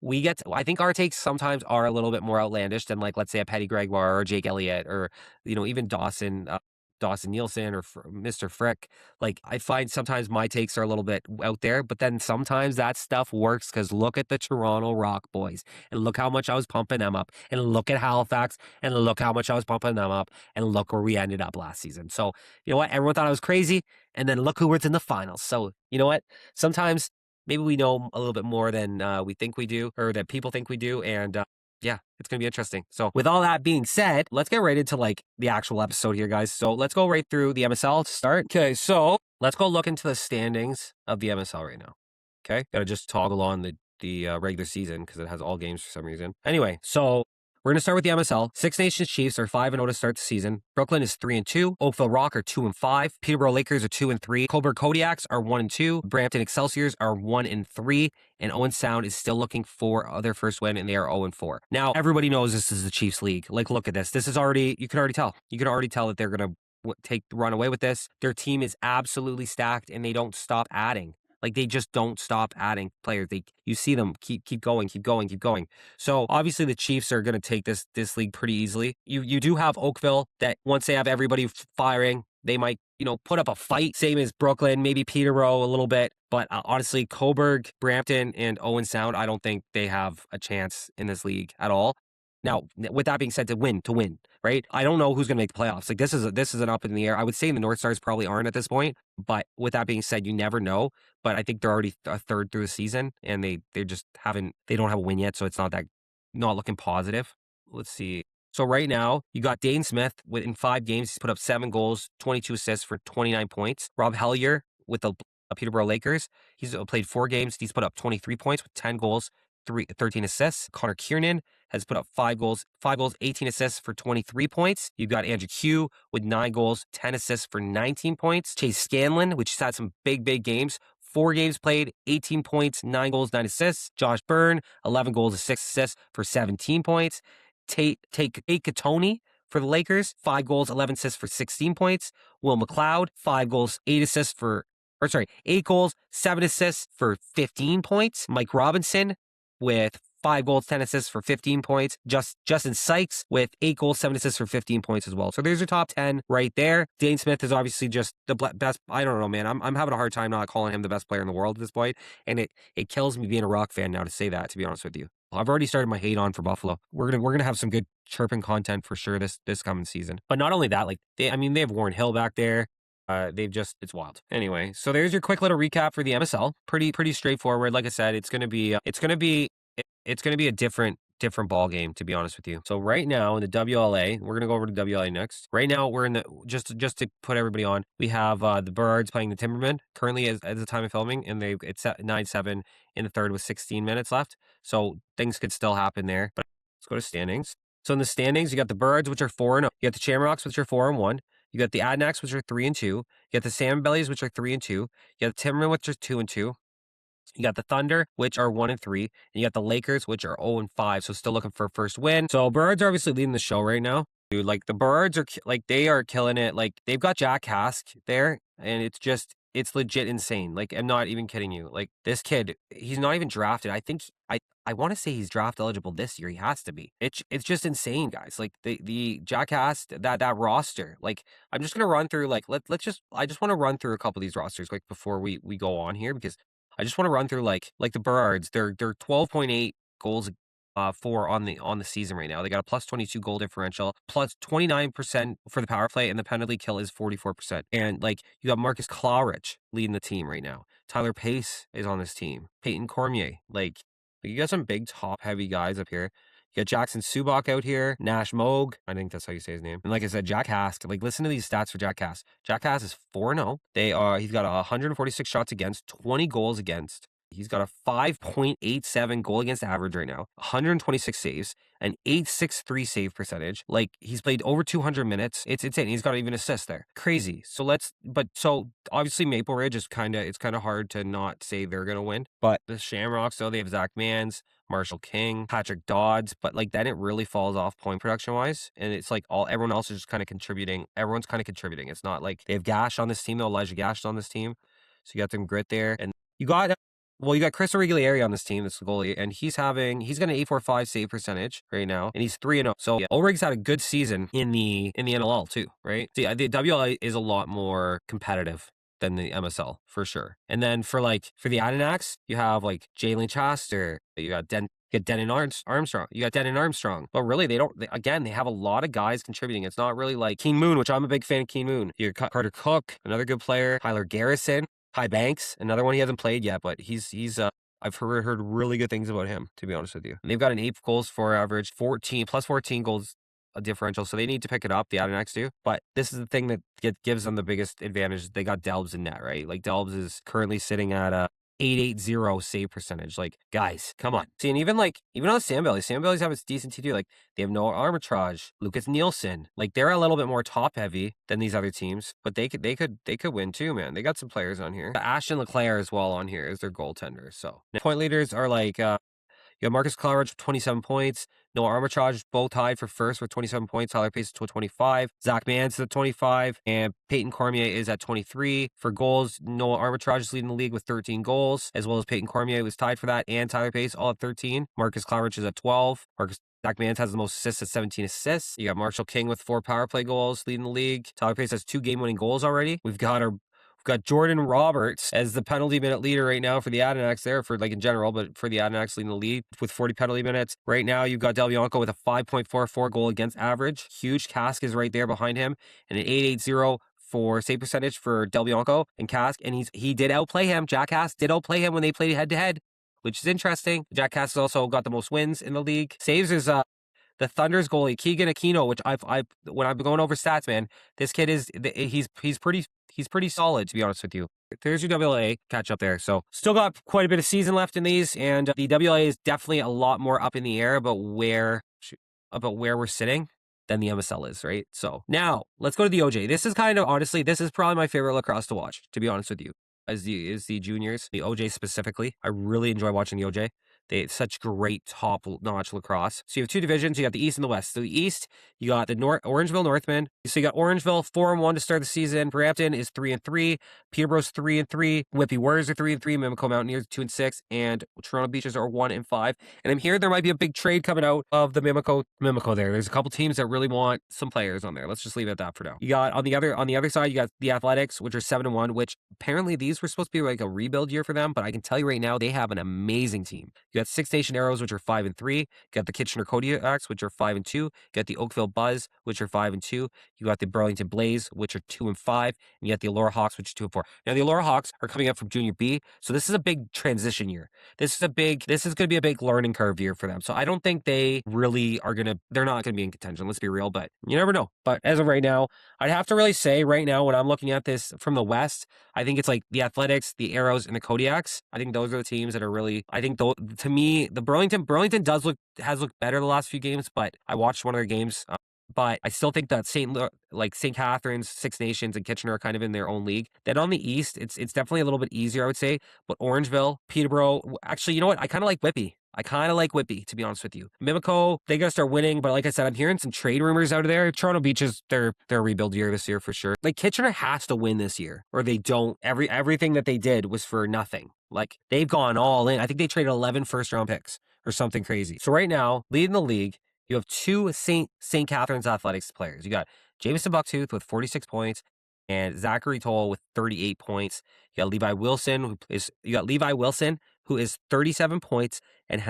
I think our takes sometimes are a little bit more outlandish than let's say a Petty Gregoire or Jake Elliott or, even Dawson Nielsen or Mr. Frick. Like I find sometimes my takes are a little bit out there, but then sometimes that stuff works because look at the Toronto Rock boys and look how much I was pumping them up and look at Halifax and look how much I was pumping them up and look where we ended up last season. So you know what? Everyone thought I was crazy and then look who was in the finals. So you know what? Sometimes maybe we know a little bit more than we think we do or that people think we do. And yeah, it's going to be interesting. So with all that being said, let's get right into the actual episode here, guys. So let's go right through the MSL to start. Okay, so let's go look into the standings of the MSL right now. Okay, got to just toggle on the regular season because it has all games for some reason. Anyway, so we're going to start with the MSL. Six Nations Chiefs are 5-0 to start the season. Brooklyn is 3-2. Oakville Rock are 2-5. Peterborough Lakers are 2-3. Cobourg Kodiaks are 1-2. Brampton Excelsiors are 1-3. And Owen Sound is still looking for their first win, and they are 0-4. Now, everybody knows this is the Chiefs League. Like, look at this. This is already, you can already tell. You can already tell that they're going to run away with this. Their team is absolutely stacked, and they don't stop adding. Like they just don't stop adding players. You see them keep going. So obviously the Chiefs are going to take this league pretty easily. You do have Oakville that once they have everybody firing, they might put up a fight. Same as Brooklyn, maybe Peterborough a little bit. But honestly, Cobourg, Brampton, and Owen Sound, I don't think they have a chance in this league at all. Now, with that being said, to win, right? I don't know who's going to make the playoffs. Like this is an up in the air. I would say the North Stars probably aren't at this point. But with that being said, you never know. But I think they're already a third through the season, and they don't have a win yet, so it's not looking positive. Let's see. So right now, you got Dane Smith in 5 games. He's put up 7 goals, 22 assists for 29 points. Rob Hellier with the Peterborough Lakers. He's played 4 games. He's put up 23 points with 10 goals, 13 assists. Connor Kiernan has put up 5 goals, 18 assists for 23 points. You've got Andrew Hugh with 9 goals, 10 assists for 19 points. Chase Scanlon, which has had some big games. 4 games played, 18 points, 9 goals, 9 assists. Josh Byrne, 11 goals and 6 assists for 17 points. Tate Katoni for the Lakers, 5 goals, 11 assists for 16 points. Will McLeod, 5 goals, 8 goals, 7 assists for 15 points. Mike Robinson with 5 goals, 10 assists for 15 points. Justin Sykes with 8 goals, 7 assists for 15 points as well. So there's your top 10 right there. Dane Smith is obviously just the best. I don't know, man. I'm having a hard time not calling him the best player in the world at this point. And it kills me being a Rock fan now to say that, to be honest with you. I've already started my hate on for Buffalo. We're gonna have some good chirping content for sure this coming season. But not only that, they have Warren Hill back there. It's wild. Anyway, so there's your quick little recap for the MSL. Pretty straightforward. Like I said, it's gonna be a different ball game, to be honest with you. So right now in the WLA, we're gonna go over to WLA next. Right now we're in the just to put everybody on. We have the Birds playing the Timbermen currently at the time of filming, and it's at 9-7 in the third with 16 minutes left. So things could still happen there. But let's go to standings. So in the standings, you got the Birds, which are 4-0. You got the Shamrocks, which are 4-1. You got the Adnacks, which are 3-2. You got the Salmon Bellies, which are 3-2. You got the Timbermen, which are 2-2. You got the Thunder, which are 1-3, and you got the Lakers, which are 0-5. So still looking for a first win. So Birds are obviously leading the show right now. Dude, the Birds are they are killing it. They've got Jack Cask there, and it's legit insane. I'm not even kidding you. This kid, he's not even drafted. I think I want to say he's draft eligible this year. He has to be. It's just insane, guys. The Jack Cask, that roster. I'm just gonna run through I just want to run through a couple of these rosters before we go on here, because I just want to run through the Birds. They're 12.8 goals for on the season right now. They got a plus 22 goal differential, plus 29% for the power play, and the penalty kill is 44%. And you got Marcus Claridge leading the team right now. Tyler Pace is on this team. Peyton Cormier. You got some big top heavy guys up here. You got Jackson Subak out here, Nash Moog, I think that's how you say his name. And like I said, Jack Hask. Like, listen to these stats for Jack Hask. Jack Hask is 4-0. He's got 146 shots against, 20 goals against. He's got a 5.87 goal against average right now, 126 saves, an 863 save percentage. Like, he's played over 200 minutes. It's insane. He's got even assist there. Crazy. So obviously Maple Ridge is it's kind of hard to not say they're going to win. But the Shamrocks, though, they have Zach Mans, Marshall King, Patrick Dodds, but like then it really falls off point production wise. And it's like everyone else is just kind of contributing. Everyone's kind of contributing. It's not like they have Gash on this team, though. Elijah Gash is on this team. So you got some grit there. And you got Chris Origlieri on this team, that's the goalie, and he's got an 845 save percentage right now, and he's 3-0. So yeah, Ulrich's had a good season in the NLL too, right? See, the WLA is a lot more competitive than the MSL for sure. And then for the Adanacs, you have like Jalen Chaster, you got Denon Armstrong. You got Denon Armstrong. But really, they have a lot of guys contributing. It's not really like Keen Moon, which I'm a big fan of Keen Moon. You got Carter Cook, another good player, Tyler Garrison. Ty Banks, another one he hasn't played yet, but I've heard really good things about him, to be honest with you. And they've got an 8 goals for average, 14 goals a differential, so they need to pick it up, the Adanacs do. But this is the thing that gives them the biggest advantage. They got Delbs in net, right? Like, Delbs is currently sitting at a 880 save percentage. Like, guys, come on. See, and even on Sandbelly's have a decent T2. Like, they have Noah Armitage, Lucas Nielsen. Like, they're a little bit more top heavy than these other teams, but they could win too, man. They got some players on here. Ashton Leclerc as well on here is their goaltender. So point leaders are like you have Marcus Claridge with 27 points. Noah Armitage both tied for first with 27 points. Tyler Pace is 25. Zach Mans is at 25. And Peyton Cormier is at 23. For goals, Noah Armitage is leading the league with 13 goals, as well as Peyton Cormier was tied for that, and Tyler Pace all at 13. Marcus Claridge is at 12. Zach Mans has the most assists at 17 assists. You got Marshall King with 4 power play goals leading the league. Tyler Pace has 2 game-winning goals already. We've got Jordan Roberts as the penalty minute leader right now for the Adanacs there, for like in general, but for the Adanacs leading the lead with 40 penalty minutes. Right now, you've got Del Bianco with a 5.44 goal against average. Huge Cask is right there behind him, and an 880 for save percentage for Del Bianco and Cask, and he did outplay him. Jack Cask did outplay him when they played head-to-head, which is interesting. Jack Cask has also got the most wins in the league. Saves is the Thunder's goalie, Keegan Aquino, which when I'm going over stats, man, this kid he's pretty solid, to be honest with you. There's your WLA catch up there. So still got quite a bit of season left in these, and the WLA is definitely a lot more up in the air about where we're sitting than the MSL is, right? So now let's go to the OJ. This is probably my favorite lacrosse to watch, to be honest with you. Is the juniors, the OJ specifically. I really enjoy watching the OJ. They have such great top-notch lacrosse. So you have 2 divisions. You got the East and the West. So the East, you got the Orangeville Northmen. So you got Orangeville 4-1 to start the season. Brampton is 3-3. Peterborough's 3-3. Whippy Warriors are 3-3. Mimico Mountaineers 2-6. And Toronto Beaches are 1-5. And I'm hearing there might be a big trade coming out of the Mimico there. There's a couple teams that really want some players on there. Let's just leave it at that for now. You got on the other side, you got the Athletics, which are 7-1, which apparently these were supposed to be like a rebuild year for them, but I can tell you right now, they have an amazing team. You got Six Nation Arrows, which are 5-3. You got the Kitchener Kodiaks, which are 5-2. You got the Oakville Buzz, which are 5-2. You got the Burlington Blaze, which are 2-5. And you got the Allura Hawks, which are 2-4. Now the Allura Hawks are coming up from Junior B, so this is a big transition year. This is going to be a big learning curve year for them. So I don't think they're not going to be in contention. Let's be real, but you never know. But as of right now, I'd have to really say right now, when I'm looking at this from the West, I think it's like the Athletics, the Arrows, and the Kodiaks. I think those are the teams that are really, to me, the Burlington has looked better the last few games, but I watched one of their games. But I still think that St. Catharines, Six Nations, and Kitchener are kind of in their own league. Then on the East, it's definitely a little bit easier, I would say. But Orangeville, Peterborough, actually, you know what? I kind of like Whippy. To be honest with you. Mimico, they got to start winning, but like I said, I'm hearing some trade rumors out of there. Toronto Beaches, they're rebuild year this year for sure. Like, Kitchener has to win this year, or they don't. Everything that they did was for nothing. Like, they've gone all in. I think they traded 11 first-round picks or something crazy. So right now, leading the league, you have 2 St. Catharines Athletics players. You got Jameson Bucktooth with 46 points and Zachary Toll with 38 points. You got Levi Wilson, who is 37 points and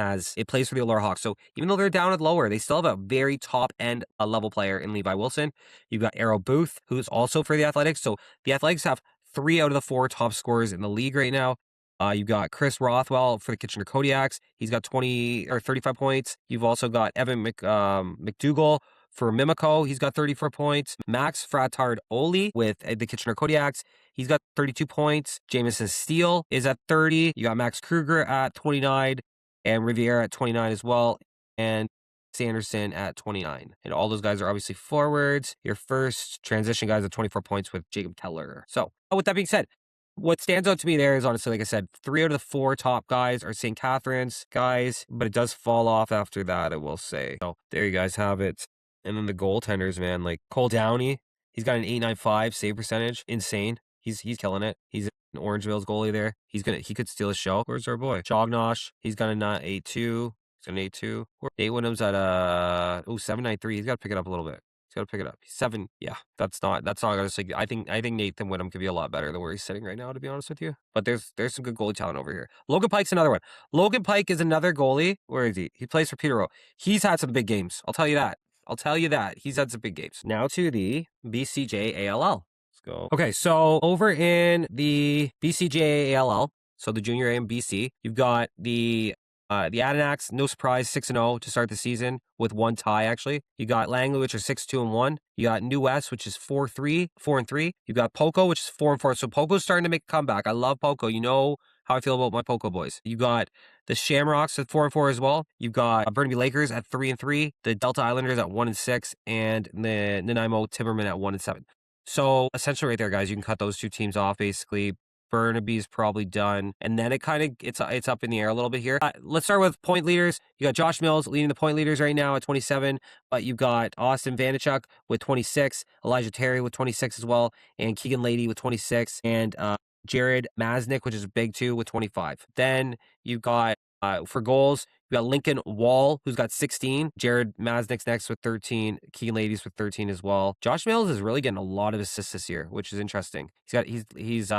plays for the Allura Hawks. So even though they're down at lower, they still have a very top end level player in Levi Wilson. You've got Arrow Booth, who's also for the Athletics. So the Athletics have 3 out of the 4 top scorers in the league right now. You've got Chris Rothwell for the Kitchener Kodiaks. He's got 35 points. You've also got Evan McDougall for Mimico. He's got 34 points. Max Fratard-Oli with the Kitchener Kodiaks. He's got 32 points. Jameson Steele is at 30. You got Max Kruger at 29 and Riviera at 29 as well. And Sanderson at 29. And all those guys are obviously forwards. Your first transition guys at 24 points with Jacob Keller. So with that being said, what stands out to me there is honestly, like I said, 3 out of the 4 top guys are St. Catharines guys, but it does fall off after that, I will say. So there you guys have it. And then the goaltenders, man, like Cole Downey, he's got an .895 save percentage, insane. He's killing it. He's in Orangeville's goalie there. He could steal a show. Where's our boy Chognosh? He's got a .82. He's got an 8.2. Nate Wyndham's at 7.93. He's got to pick it up a little bit. Got to pick it up. 7. Yeah, that's not honestly. I think Nathan Wyndham could be a lot better than where he's sitting right now, to be honest with you. But there's some good goalie talent over here. Logan Pike's another one. Logan Pike is another goalie. Where is he? He plays for Peterborough. He's had some big games. I'll tell you that. He's had some big games. Now to the BCJ ALL. Let's go. Okay, so over in the BCJ ALL, so the Junior A and BC, you've got the Adenacks, no surprise, 6-0 to start the season with 1 tie, actually. You got Langley, which are 6-2-1. You got New West, which is 4-3. You got Poco, which is 4-4. So Poco's starting to make a comeback. I love Poco. You know how I feel about my Poco boys. You got the Shamrocks at 4-4 as well. You've got Burnaby Lakers at 3-3. The Delta Islanders at 1-6. And the Nanaimo Timbermen at 1-7. So essentially right there, guys, you can cut those 2 teams off, basically. Burnaby's probably done, and then it's up in the air a little bit here. Let's start with point leaders. You got Josh Mills leading the point leaders right now at 27, but you've got Austin Vanachuk with 26, Elijah Terry with 26 as well, and Keegan Lady with 26, and Jared Masnick, which is big too, with 25. Then you've got for goals, you got Lincoln Wall, who's got 16. Jared Masnick's next with 13. Keegan Lady's with 13 as well. Josh Mills is really getting a lot of assists this year, which is interesting. He's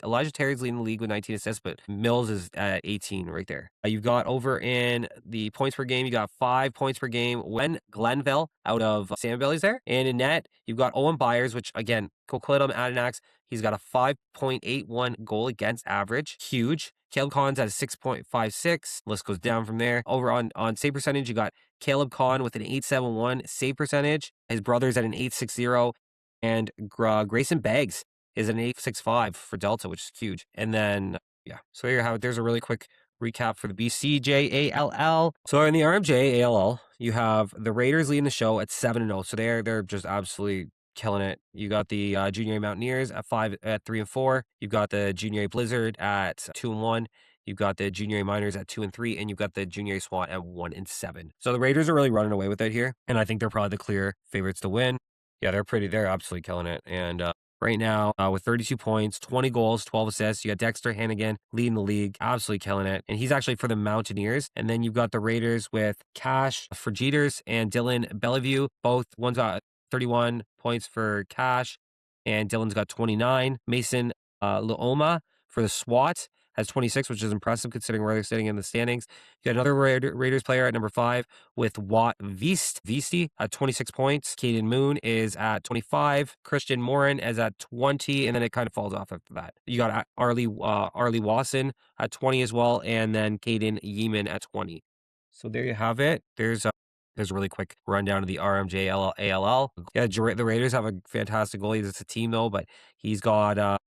Elijah Terry's leading the league with 19 assists, but Mills is at 18 right there. You've got over in the points per game, you got 5 points per game when Glenville out of Sandbelly's there. And in net, you've got Owen Byers, which again, Coquitlam Adenacks, he's got a 5.81 goal against average. Huge. Caleb Kahn's at a 6.56. List goes down from there. Over on save percentage, you got Caleb Kahn with an 8.71 save percentage. His brother's at an 8.60. And Grayson Beggs is an 8.65 for Delta, which is huge. And then, yeah. So there you have it. There's a really quick recap for the BCJ ALL. So in the RMJ ALL, you have the Raiders leading the show at 7-0. So they're just absolutely killing it. You got the Junior A Mountaineers at 3-4. You've got the Junior A Blizzard at 2-1. You've got the Junior A Miners at 2-3, and you've got the Junior A SWAT at 1-7. So the Raiders are really running away with it here, and I think they're probably the clear favorites to win. Yeah, they're absolutely killing it. And right now, with 32 points, 20 goals, 12 assists, you got Dexter Hannigan leading the league, absolutely killing it. And he's actually for the Mountaineers. And then you've got the Raiders with Cash for Jeters and Dylan Bellevue. One's got 31 points for Cash, and Dylan's got 29. Mason Luoma for the SWAT has 26, which is impressive considering where they're sitting in the standings. You got another Raiders player at number 5 with Watt Visti at 26 points. Caden Moon is at 25. Christian Morin is at 20, and then it kind of falls off after that. You got Arlie Wasson at 20 as well, and then Caden Yeeman at 20. So there you have it. There's a really quick rundown of the RMJ ALL. Yeah, the Raiders have a fantastic goalie. It's a team though, but he's got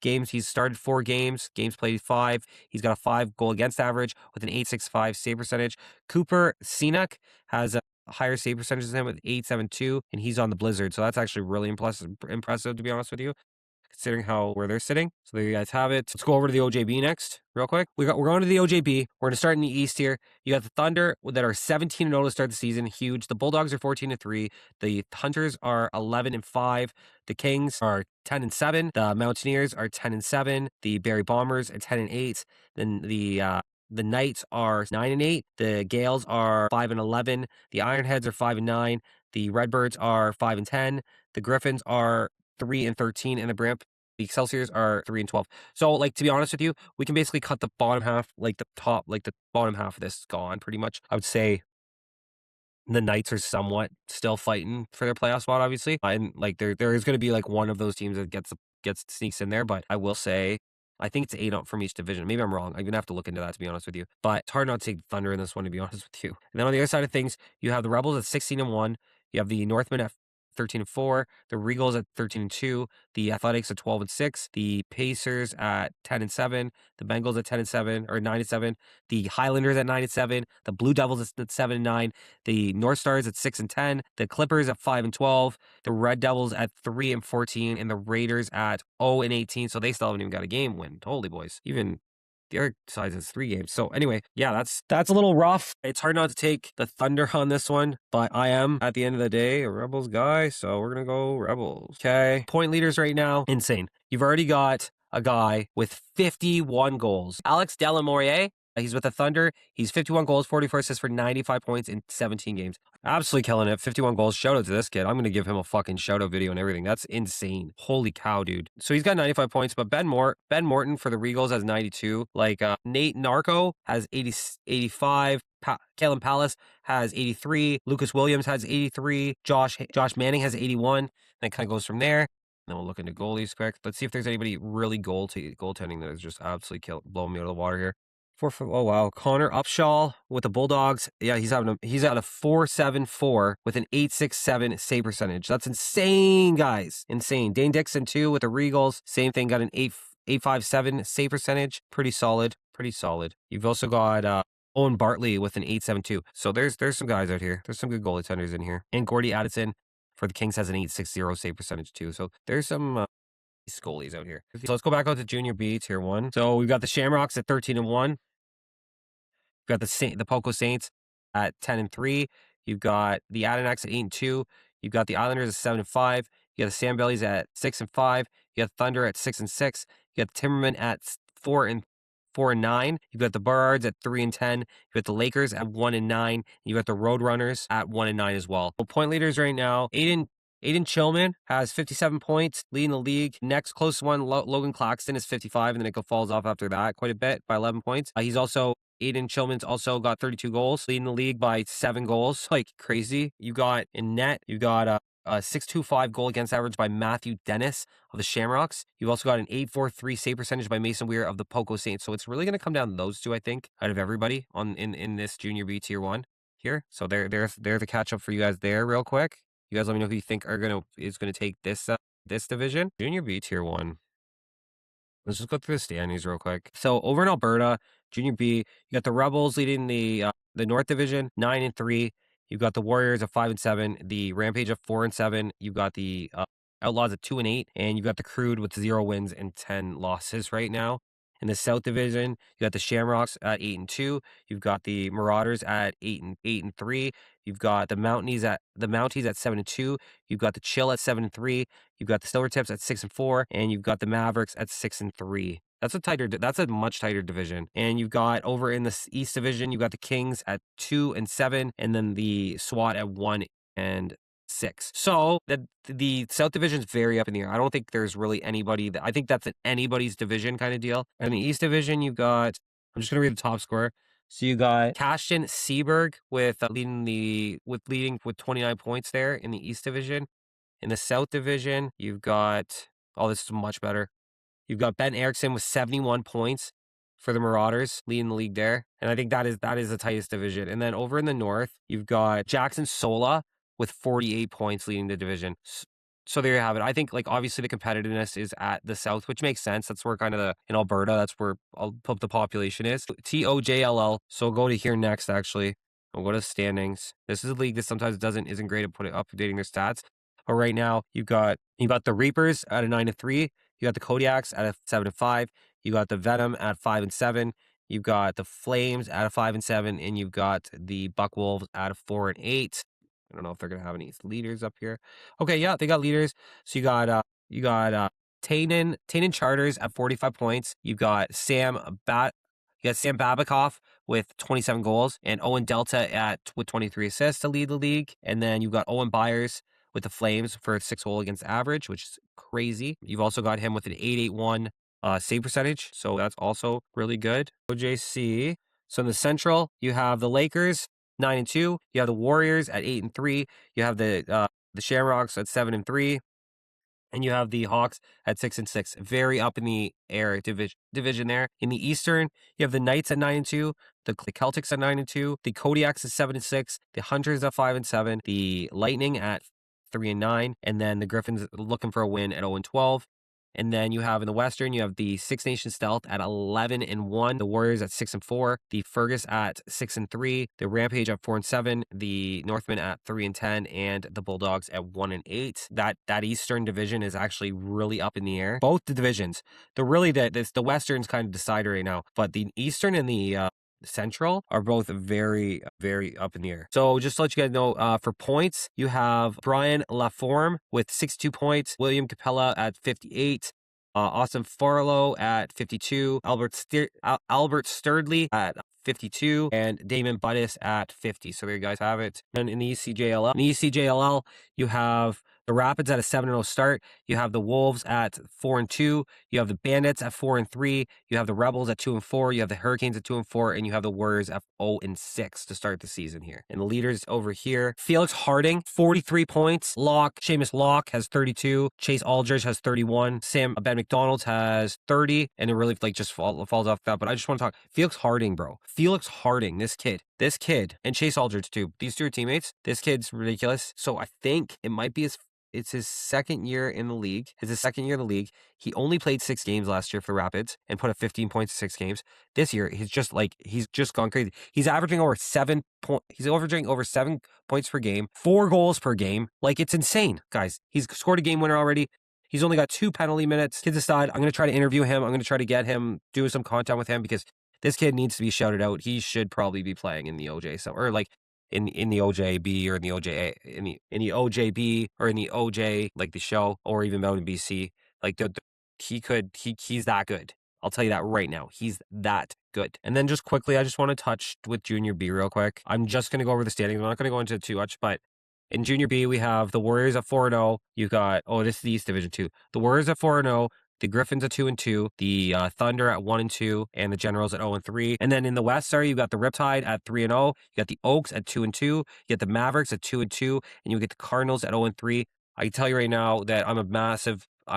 games. He's started 4 games played 5. He's got a 5 goal against average with an 8.65 save percentage. Cooper Cenac has a higher save percentage than him with 8.72, and he's on the Blizzard. So that's actually really impressive to be honest with you, considering where they're sitting. So there you guys have it. Let's go over to the OJB next, real quick. We're going to the OJB. We're going to start in the East here. You got the Thunder that are 17-0 to start the season, huge. The Bulldogs are 14-3. The Hunters are 11-5. The Kings are 10-7. The Mountaineers are 10-7. The Barrie Bombers are 10-8. Then the Knights are 9-8. The Gales are 5-11. The Ironheads are 5-9. The Redbirds are 5-10. The Griffins are 3-13, and the Excelsiors are 3-12. So, to be honest with you, we can basically cut the bottom half, the bottom half of this is gone pretty much. I would say the Knights are somewhat still fighting for their playoff spot, obviously, and there is going to be one of those teams that sneaks in there. But I will say, I think it's 8 up from each division. Maybe I'm wrong. I'm gonna have to look into that, to be honest with you. But it's hard not to take Thunder in this one, to be honest with you. And then on the other side of things, you have the Rebels at 16-1. You have the Northmen at 13-4, the Regals at 13-2, the Athletics at 12-6, the Pacers at 10-7, the Bengals at 10-7 or 9-7, the Highlanders at 9-7, the Blue Devils at 7-9, the North Stars at 6-10, the Clippers at 5-12, the Red Devils at 3-14, and the Raiders at 0-18. So they still haven't even got a game win. Holy boys, even the other side has 3 games. So anyway, yeah, that's a little rough. It's hard not to take the Thunder on this one, but I am, at the end of the day, a Rebels guy, so we're going to go Rebels. Okay. Point leaders right now, insane. You've already got a guy with 51 goals. Alex Delamorier, he's with the Thunder. He's 51 goals, 44 assists for 95 points in 17 games. Absolutely killing it. 51 goals. Shout out to this kid. I'm going to give him a fucking shout out video and everything. That's insane. Holy cow, dude. So he's got 95 points, but Ben Morton for the Regals has 92. Nate Narco has 85. Kalen Pallas has 83. Lucas Williams has 83. Josh Manning has 81. And it kind of goes from there. Then we'll look into goalies quick. Let's see if there's anybody really goaltending that is just absolutely blowing me out of the water here. Oh wow, Connor Upshaw with the Bulldogs. Yeah, he's at a 4.74 with an 8.67 save percentage. That's insane, guys. Insane. Dane Dixon too with the Regals. Same thing, got an 8.57 save percentage. Pretty solid. You've also got Owen Bartley with an 8.72. So there's some guys out here. There's some good goalie tenders in here. And Gordy Addison for the Kings has an 8.60 save percentage too. So there's some goalies out here. So let's go back out to Junior B, Tier 1. So we've got the Shamrocks at 13-1. You've got the Poco Saints at 10-3. You've got the Adenauts at 8-2. You've got the Islanders at 7-5. You got the Sandbellies at 6-5. You got Thunder at 6-6. You got the Timbermen at 4-9. You've got the Burrards at 3-10. You've got the Lakers at 1-9. You've got the Roadrunners at 1-9 as well. So point leaders right now, Aiden Chillman has 57 points, leading the league. Next close one, Logan Claxton is 55, and then it falls off after that quite a bit by 11 points. Aiden Chillman's also got 32 goals, leading the league by 7 goals. Like crazy. You got in net, you got a 6.25 goal against average by Matthew Dennis of the Shamrocks. You've also got an 8.43 save percentage by Mason Weir of the Poco Saints. So it's really going to come down to those two, I think, out of everybody in this Junior B Tier 1 here. So they're the catch up for you guys there real quick. You guys let me know who you think is gonna take this division. Junior B Tier 1. Let's just go through the standings real quick. So over in Alberta, Junior B, you got the Rebels leading the North Division, 9-3. You've got the Warriors at 5-7, the Rampage at 4-7. You've got the Outlaws at 2-8, and you've got the Crude with 0 wins and 10 losses right now. In the South Division, you got the Shamrocks at 8-2. You've got the Marauders at 8-3. You've got the Mounties at 7-2. You've got the Chill at 7-3. You've got the Silvertips at 6-4, and you've got the Mavericks at 6-3. That's a much tighter division. And you've got over in the East Division, you've got the Kings at 2-7, and then the SWAT at 1-6. So the South Division is very up in the air. I don't think there's really anybody I think that's an anybody's division kind of deal. And in the East Division, you've got, I'm just gonna read the top score. So you got Cashton Seaberg with leading with 29 points there in the East Division. In the South Division, you've got, this is much better. You've got Ben Erickson with 71 points for the Marauders, leading the league there. And I think that is the tightest division. And then over in the North, you've got Jackson Sola with 48 points leading the division. So there you have it. I think obviously the competitiveness is at the South, which makes sense. That's where kind of in Alberta, that's where the population is. TOJLL. So we'll go to here next, actually. We'll go to standings. This is a league that sometimes isn't great at updating their stats. But right now, you've got the Reapers at a 9-3. You got the Kodiaks at a 7-5. You got the Venom at 5-7. You've got the Flames at a 5-7, and you've got the Buckwolves at a 4-8. I don't know if they're gonna have any leaders up here. Okay, yeah, they got leaders. So you got Tannen Charters at 45 points. You got Sam Babikoff with 27 goals, and Owen Delta with 23 assists to lead the league. And then you've got Owen Byers with the Flames for a 6 goal against average, which is crazy. You've also got him with an 8.81 save percentage, so that's also really good. OJC. So in the Central, you have the Lakers 9-2. You have the Warriors at 8-3. You have the Shamrocks at 7-3. And you have the Hawks at 6-6, very up in the air division there. In the Eastern, you have the Knights at 9-2, the Celtics at 9-2, the Kodiaks at 7-6, the Hunters at 5-7, the Lightning at 3-9, and then the Griffins looking for a win at 0-12. And then you have in the Western, you have the Six Nations Stealth at 11-1, the Warriors at 6-4, the Fergus at 6-3, the Rampage at 4-7, the Northmen at 3-10, and the Bulldogs at 1-8. That Eastern division is actually really up in the air. Both the divisions, the Western's kind of decided right now, but the Eastern and the Central are both very, very up in the air. So just to let you guys know, for points, you have Brian Laforme with 62 points, William Capella at 58, Austin Farlow at 52, Albert Sturdley at 52, and Damon Budis at 50. So there you guys have it. And in the ECJLL, you have the Rapids at a 7-0 start. You have the Wolves at 4-2. You have the Bandits at 4-3. You have the Rebels at 2-4. You have the Hurricanes at 2-4, and you have the Warriors at 0-6 to start the season here. And the leaders over here: Felix Harding, 43 points. Seamus Locke has 32. Chase Aldridge has 31. Ben McDonald has 30, and it really just falls off that. But I just want to talk Felix Harding, bro. Felix Harding, this kid, and Chase Aldridge too. These two are teammates. This kid's ridiculous. So I think it might be it's his second year in the league. He only played 6 games last year for Rapids and put up 15 points in 6 games. This year, he's just gone crazy. He's averaging over 7 points per game, 4 goals per game. It's insane, guys. He's scored a game winner already. He's only got 2 penalty minutes. Kid's aside, I'm going to try to interview him. I'm going to try to get him, do some content with him, because this kid needs to be shouted out. He should probably be playing in the OJ or in the OJB or in the OJA in the OJB or in the OJ the show, or even out in BC. He's that good. I'll tell you that right now. He's that good. And then just quickly, I just want to touch with Junior B real quick. I'm just going to go over the standings. I'm not going to go into it too much, but in Junior B, we have the Warriors at 4-0. You got, this is the East Division 2. The Warriors at 4-0. The Griffins at 2-2, the Thunder at 1-2, and the Generals at 0-3. And then in the West, you got the Riptide at 3-0. You got the Oaks at 2-2. You get the Mavericks at 2-2, and you get the Cardinals at 0-3. I can tell you right now that I'm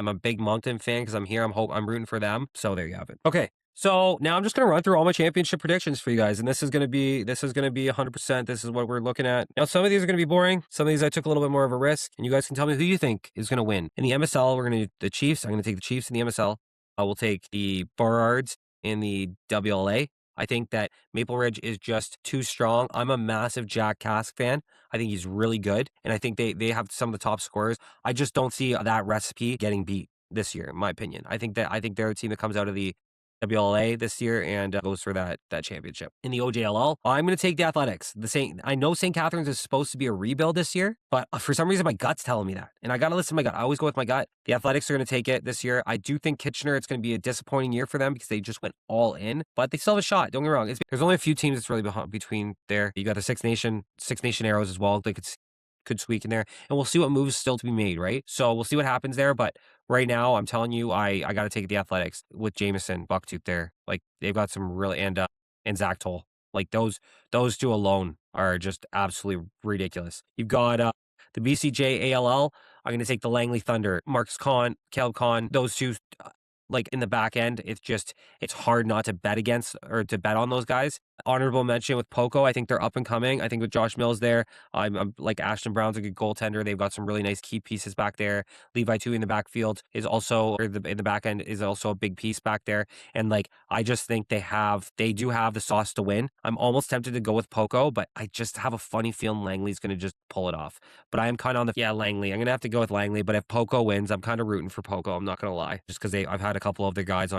a big Moncton fan because I'm here. I'm rooting for them. So there you have it. Okay. So now I'm just going to run through all my championship predictions for you guys. And this is going to be 100%. This is what we're looking at. Now, some of these are going to be boring. Some of these I took a little bit more of a risk. And you guys can tell me who you think is going to win. In the MSL, we're going to do the Chiefs. I'm going to take the Chiefs in the MSL. I will take the Burrards in the WLA. I think that Maple Ridge is just too strong. I'm a massive Jack Cask fan. I think he's really good. And I think they have some of the top scorers. I just don't see that recipe getting beat this year, in my opinion. I think they're a team that comes out of the WLA this year and goes for that championship. In the OJLL, I'm going to take the Athletics. I know St. Catharines is supposed to be a rebuild this year, but for some reason my gut's telling me that. And I got to listen to my gut. I always go with my gut. The Athletics are going to take it this year. I do think Kitchener, it's going to be a disappointing year for them because they just went all in, but they still have a shot. Don't get me wrong. There's only a few teams that's really between there. You got the Six Nation Arrows as well. They could squeak in there, and we'll see what moves still to be made, right? So we'll see what happens there, but right now, I'm telling you, I got to take the Athletics with Jameson, Bucktooth there. They've got some really, and Zach Toll. Those two alone are just absolutely ridiculous. You've got the BCJ ALL. I'm going to take the Langley Thunder, Marcus Kahn, Caleb Kahn. Those two, in the back end, it's hard not to bet against or to bet on those guys. Honorable mention with Poco. I think they're up and coming. I think with Josh Mills there, I'm like Ashton Brown's a good goaltender. They've got some really nice key pieces back there. Levi Tui in the backfield is also, in the back end is also a big piece back there. And I just think they do have the sauce to win. I'm almost tempted to go with Poco, but I just have a funny feeling Langley's going to just pull it off. But I am kind of on Langley. I'm going to have to go with Langley, but if Poco wins, I'm kind of rooting for Poco. I'm not going to lie. Just because I've had a couple of their guys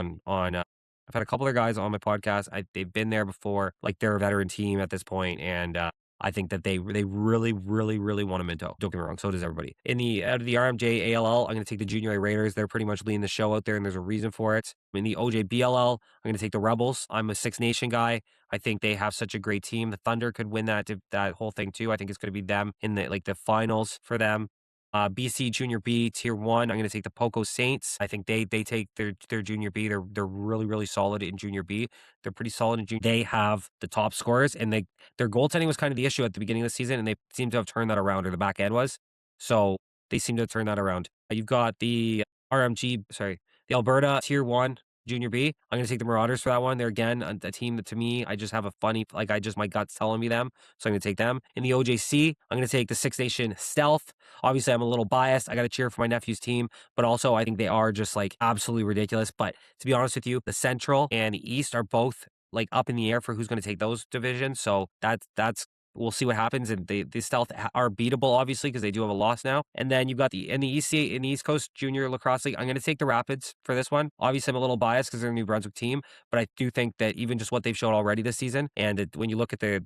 I've had a couple of their guys on my podcast. They've been there before. They're a veteran team at this point, and I think that they really, really, really want a Minto. Don't get me wrong, so does everybody. Out of the RMJ ALL, I'm going to take the Junior A Raiders. They're pretty much leading the show out there, and there's a reason for it. In the OJ BLL, I'm going to take the Rebels. I'm a Six Nation guy. I think they have such a great team. The Thunder could win that whole thing too. I think it's going to be them in the finals for them. BC Junior B Tier 1, I'm going to take the Poco Saints. I think they take their Junior B. They're really, really solid in Junior B. They're pretty solid in Junior. They have the top scorers, and their goaltending was kind of the issue at the beginning of the season, and they seem to have turned that around, or the back end was. So they seem to turn that around. You've got the the Alberta Tier 1 Junior B. I'm going to take the Marauders for that one. They're, again, a team that, to me, I just have a funny, my gut's telling me them, so I'm going to take them. In the OJC, I'm going to take the Six Nation Stealth. Obviously, I'm a little biased. I got to cheer for my nephew's team, but also I think they are just, absolutely ridiculous. But to be honest with you, the Central and the East are both, up in the air for who's going to take those divisions, so that's we'll see what happens. And the Stealth are beatable, obviously, because they do have a loss now. And then you've got in the East Coast Junior Lacrosse League, I'm going to take the Rapids for this one. Obviously, I'm a little biased because they're a New Brunswick team, but I do think that even just what they've shown already this season, and when you look at the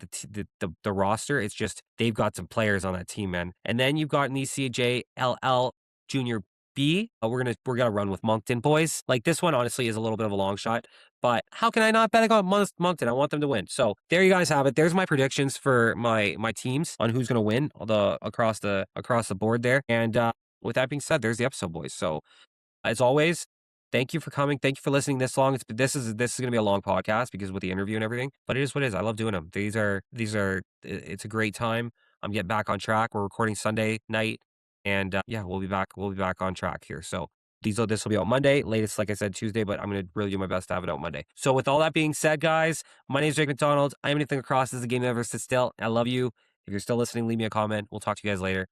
roster, it's just they've got some players on that team, man. And then you've got in the CJLL Junior B, we're gonna run with Moncton boys. This one honestly is a little bit of a long shot, but how can I not bet on Moncton? I want them to win. So there you guys have it. There's my predictions for my teams on who's gonna win across the board there. And with that being said, there's the episode, boys. So as always, thank you for coming. Thank you for listening this long. This is gonna be a long podcast because with the interview and everything, but it is what it is. I love doing them. These are it's a great time. I'm getting back on track. We're recording Sunday night. And yeah, we'll be back on track here. So this will be out Monday, latest, like I said, Tuesday, but I'm going to really do my best to have it out Monday. So with all that being said, guys, my name is Jake McDonald. I'm Anything Lacrosse. This is a game that never sits still. I love you. If you're still listening, leave me a comment. We'll talk to you guys later.